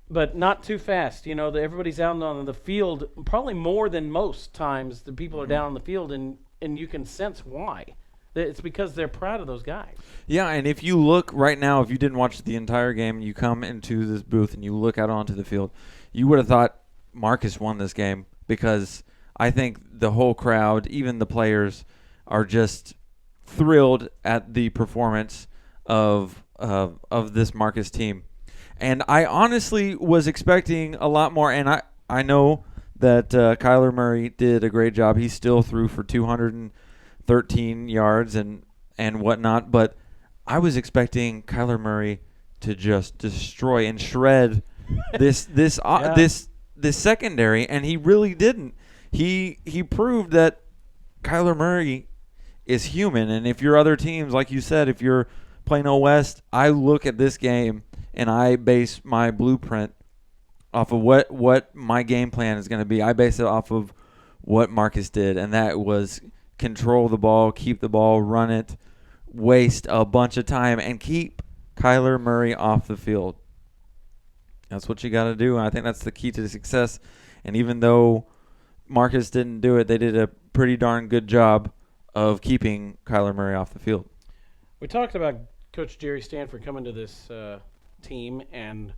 but not too fast. You know, everybody's out on the field, probably more than most times. The people are down on the field, and you can sense why. It's because they're proud of those guys.
Yeah, and if you look right now, if you didn't watch the entire game, you come into this booth and you look out onto the field, you would have thought Marcus won this game, because I think the whole crowd, even the players, are just thrilled at the performance of this Marcus team. And I honestly was expecting a lot more, and I know that Kyler Murray did a great job. He still threw for 213 yards and whatnot, but I was expecting Kyler Murray to just destroy and shred this secondary, and he really didn't. He proved that Kyler Murray is human, and if your other teams, like you said, if you're Plano West, I look at this game and I base my blueprint off of what my game plan is going to be. I base it off of what Marcus did, and that was control the ball, keep the ball, run it, waste a bunch of time, and keep Kyler Murray off the field. That's what you got to do, and I think that's the key to success. And even though Marcus didn't do it, they did a pretty darn good job of keeping Kyler Murray off the field.
We talked about Coach Jerry Stanford coming to this team, and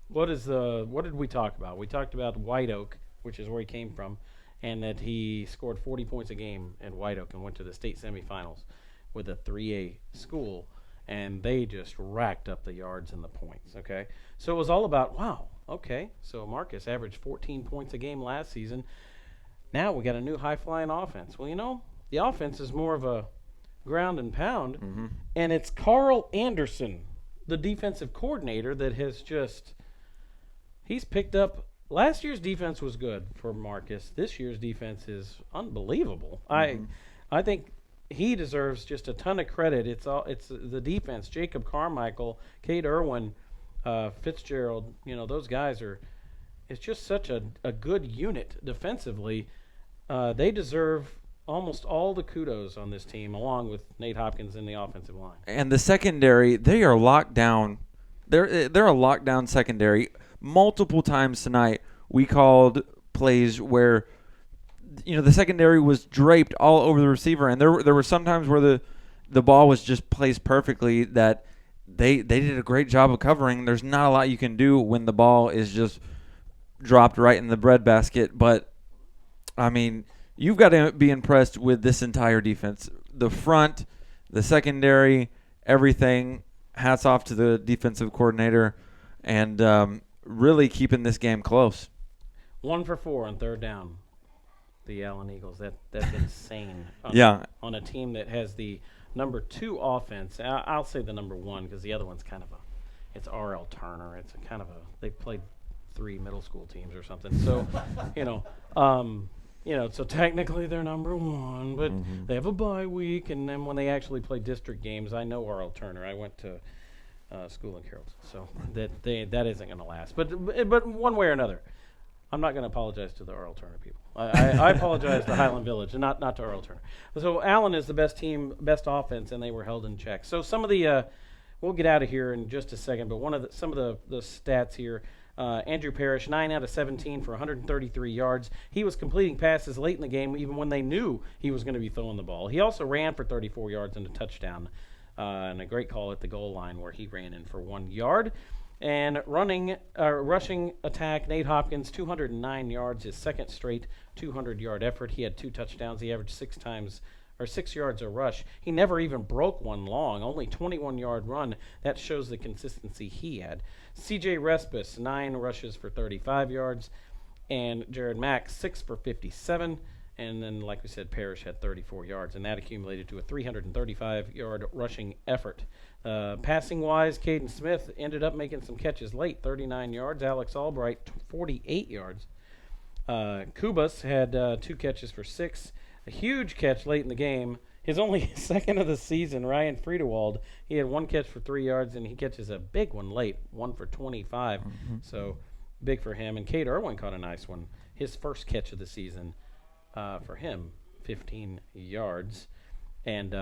what did we talk about? We talked about White Oak, which is where he came from, and that he scored 40 points a game at White Oak and went to the state semifinals with a 3A school, and they just racked up the yards and the points, okay? So it was all about, wow, okay, so Marcus averaged 14 points a game last season. Now we got a new high-flying offense. Well, you know, the offense is more of a ground and pound, and it's Carl Anderson, the defensive coordinator, that has he's picked up. Last year's defense was good for Marcus. This year's defense is unbelievable. I think he deserves just a ton of credit. It's the defense. Jacob Carmichael, Cade Irwin, Fitzgerald, you know, those guys it's just such a good unit defensively. They deserve almost all the kudos on this team, along with Nate Hopkins in the offensive line. And the secondary, they are locked down. They're a lockdown secondary. Multiple times tonight, we called plays where, you know, the secondary was draped all over the receiver, and there were some times where the ball was just placed perfectly that they did a great job of covering. There's not a lot you can do when the ball is just dropped right in the breadbasket, but I mean, you've got to be impressed with this entire defense. The front, the secondary, everything. Hats off to the defensive coordinator, and really keeping this game close. 1 for 4 on third down. The Allen Eagles. That's insane. On a team that has the number 2 offense. I'll say the number 1 because the other one's kind of it's R.L. Turner. It's a kind of they played 3 middle school teams or something. So, so technically they're number 1, but they have a bye week, and then when they actually play district games, I know R.L. Turner. I went to school in Carrollton, so that isn't going to last. But one way or another, I'm not going to apologize to the R.L. Turner people. I apologize to Highland Village, and not to R.L. Turner. So Allen is the best team, best offense, and they were held in check. So some of the we'll get out of here in just a second, but some of the stats here. Andrew Parrish, 9 out of 17 for 133 yards. He was completing passes late in the game, even when they knew he was going to be throwing the ball. He also ran for 34 yards and a touchdown, and a great call at the goal line where he ran in for 1 yard. And rushing attack, Nate Hopkins, 209 yards, his second straight 200-yard effort. He had 2 touchdowns. He averaged 6 yards a rush. He never even broke one long, only 21-yard run. That shows the consistency he had. C.J. Respis, 9 rushes for 35 yards. And Jared Mack, 6 for 57. And then, like we said, Parrish had 34 yards, and that accumulated to a 335-yard rushing effort. Passing-wise, Caden Smith ended up making some catches late, 39 yards. Alex Albright, 48 yards. Kubas had 2 catches for 6. A huge catch late in the game. His only second of the season, Ryan Friedewald, he had 1 catch for 3 yards, and he catches a big one late, 1 for 25. So big for him. And Cade Irwin caught a nice one. His first catch of the season for him, 15 yards. And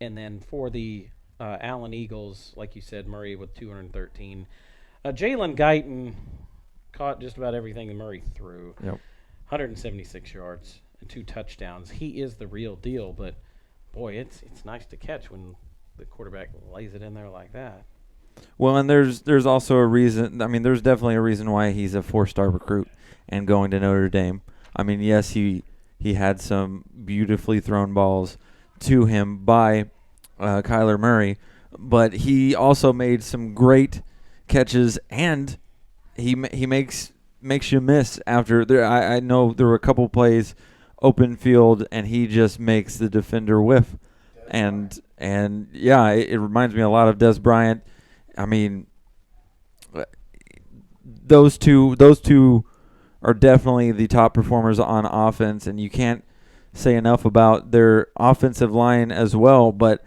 then for the Allen Eagles, like you said, Murray with 213. Jalen Guyton caught just about everything that Murray threw.
Yep.
176 yards and 2 touchdowns. He is the real deal, but boy, it's nice to catch when the quarterback lays it in there like that.
Well, and there's also a reason. I mean, there's definitely a reason why he's a 4-star recruit and going to Notre Dame. I mean, yes, he had some beautifully thrown balls to him by Kyler Murray, but he also made some great catches, and he makes you miss after there. I know there were a couple plays open field, and he just makes the defender whiff, and yeah, it reminds me a lot of Des Bryant. I mean, those two are definitely the top performers on offense, and you can't say enough about their offensive line as well. But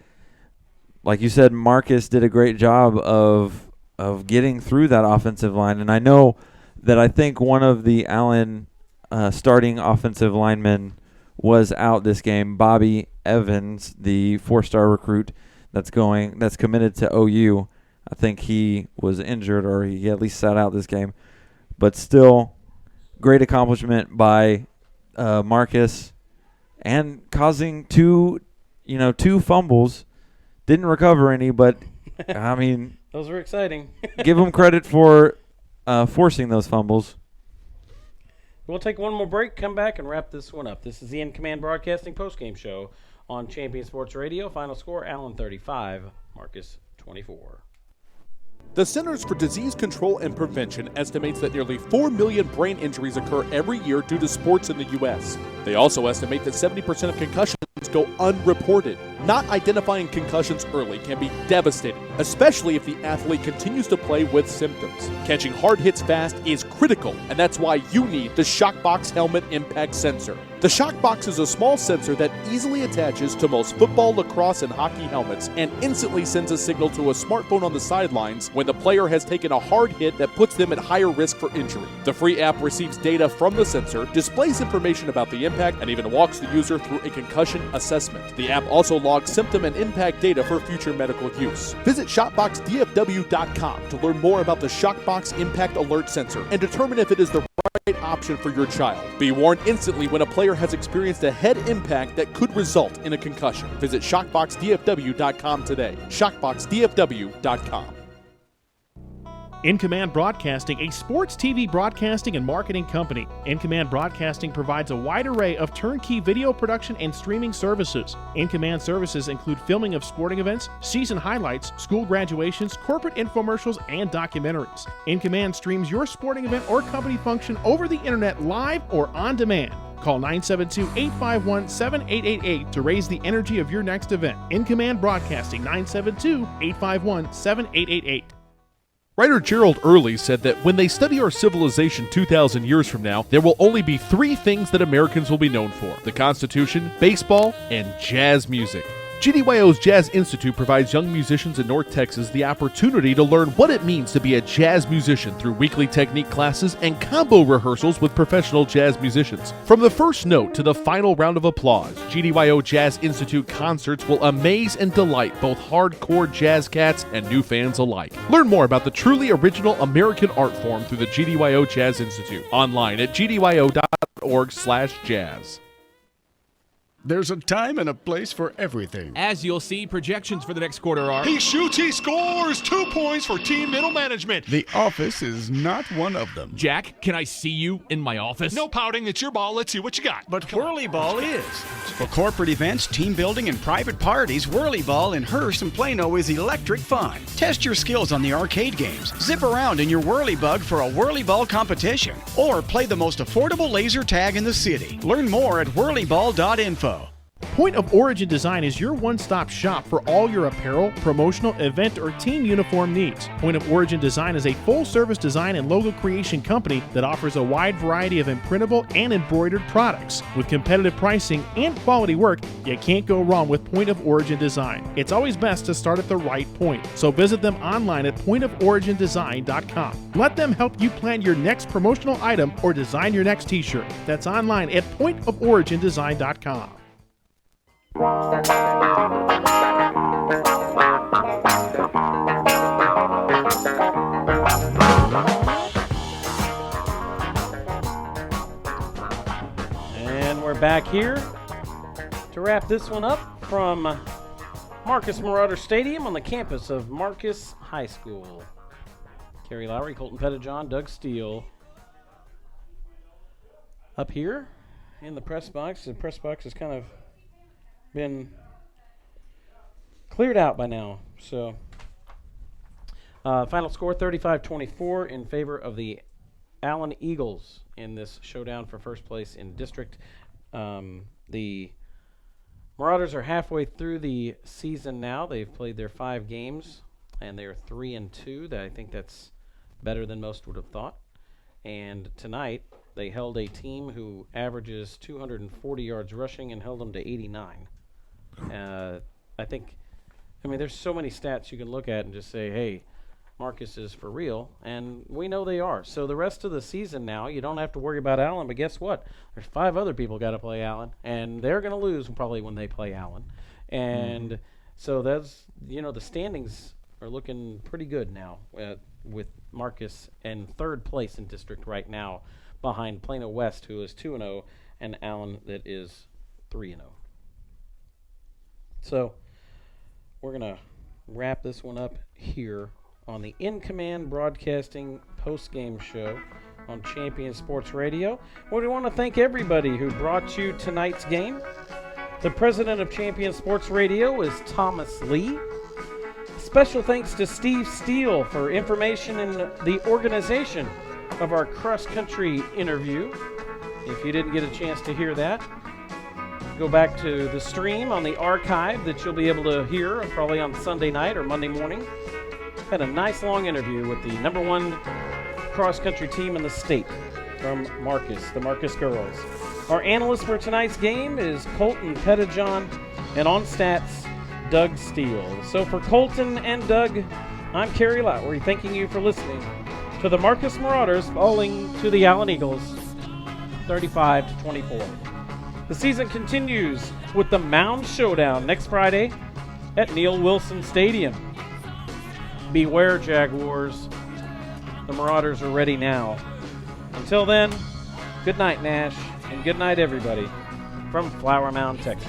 like you said, Marcus did a great job of getting through that offensive line, and I know that I think one of the Allen starting offensive linemen was out this game. Bobby Evans, the 4-star recruit that's committed to OU. I think he was injured, or he at least sat out this game. But still, great accomplishment by Marcus, and causing two fumbles. Didn't recover any, but I mean,
those were exciting.
Give him credit for forcing those fumbles.
We'll take one more break, come back, and wrap this one up. This is the In Command Broadcasting postgame show on Champion Sports Radio. Final score, Allen 35, Marcus 24.
The Centers for Disease Control and Prevention estimates that nearly 4 million brain injuries occur every year due to sports in the U.S. They also estimate that 70% of concussions go unreported. Not identifying concussions early can be devastating, especially if the athlete continues to play with symptoms. Catching hard hits fast is critical, and that's why you need the Shockbox Helmet Impact Sensor. The Shockbox is a small sensor that easily attaches to most football, lacrosse, and hockey helmets and instantly sends a signal to a smartphone on the sidelines when the player has taken a hard hit that puts them at higher risk for injury. The free app receives data from the sensor, displays information about the impact, and even walks the user through a concussion assessment. The app also logs symptom and impact data for future medical use. Visit ShopboxDFW.com to learn more about the Shockbox Impact Alert Sensor and determine if it is the right option for your child. Be warned instantly when a player has experienced a head impact that could result in a concussion. Visit ShockboxDFW.com today. ShockboxDFW.com.
In Command Broadcasting, a sports TV broadcasting and marketing company. In Command Broadcasting provides a wide array of turnkey video production and streaming services. In Command services include filming of sporting events, season highlights, school graduations, corporate infomercials, and documentaries. In Command streams your sporting event or company function over the internet live or on demand. Call 972-851-7888 to raise the energy of your next event. In Command Broadcasting, 972-851-7888.
Writer Gerald Early said that when they study our civilization 2,000 years from now, there will only be 3 things that Americans will be known for: the Constitution, baseball, and jazz music. GDYO's Jazz Institute provides young musicians in North Texas the opportunity to learn what it means to be a jazz musician through weekly technique classes and combo rehearsals with professional jazz musicians. From the first note to the final round of applause, GDYO Jazz Institute concerts will amaze and delight both hardcore jazz cats and new fans alike. Learn more about the truly original American art form through the GDYO Jazz Institute online at gdyo.org/jazz.
There's a time and a place for everything.
As you'll see, projections for the next quarter are...
He shoots, he scores! 2 points for team middle management.
The office is not one of them.
Jack, can I see you in my office?
No pouting, it's your ball. Let's see what you got.
But Whirly Ball is. For corporate events, team building, and private parties, Whirly Ball in Hearst and Plano is electric fun. Test your skills on the arcade games. Zip around in your Whirly Bug for a Whirly Ball competition. Or play the most affordable laser tag in the city. Learn more at whirlyball.info.
Point of Origin Design is your one-stop shop for all your apparel, promotional, event, or team uniform needs. Point of Origin Design is a full-service design and logo creation company that offers a wide variety of imprintable and embroidered products. With competitive pricing and quality work, you can't go wrong with Point of Origin Design. It's always best to start at the right point, so visit them online at pointoforigindesign.com. Let them help you plan your next promotional item or design your next t-shirt. That's online at pointoforigindesign.com.
And we're back here to wrap this one up from Marcus Marauder Stadium on the campus of Marcus High School. Kerry Lowry, Colton Pettijohn, Doug Steele up here in the press box. The press box has kind of been cleared out by now. So final score 35-24 in favor of the Allen Eagles in this showdown for first place in district. The Marauders are halfway through the season now. They've played their 5 games and they are 3-2. I think that's better than most would have thought. And tonight they held a team who averages 240 yards rushing and held them to 89. I mean, there's so many stats you can look at and just say, hey, Marcus is for real, and we know they are. So the rest of the season now, you don't have to worry about Allen, but guess what? There's 5 other people got to play Allen, and they're going to lose probably when they play Allen. And so that's, the standings are looking pretty good now with Marcus in 3rd place in district right now behind Plano West, who is 2-0, and Allen that is 3-0. So we're going to wrap this one up here on the In Command Broadcasting post-game show on Champion Sports Radio. We want to thank everybody who brought you tonight's game. The president of Champion Sports Radio is Thomas Lee. Special thanks to Steve Steele for information in the organization of our cross-country interview. If you didn't get a chance to hear that, go back to the stream on the archive that you'll be able to hear probably on Sunday night or Monday morning. Had a nice long interview with the #1 cross-country team in the state from Marcus, the Marcus girls. Our analyst for tonight's game is Colton Pettijohn, and on stats, Doug Steele. So for Colton and Doug, I'm Kerry Lowry, thanking you for listening to the Marcus Marauders falling to the Allen Eagles 35-24. The season continues with the Mound Showdown next Friday at Neil Wilson Stadium. Beware, Jaguars. The Marauders are ready now. Until then, good night, Nash, and good night, everybody, from Flower Mound, Texas.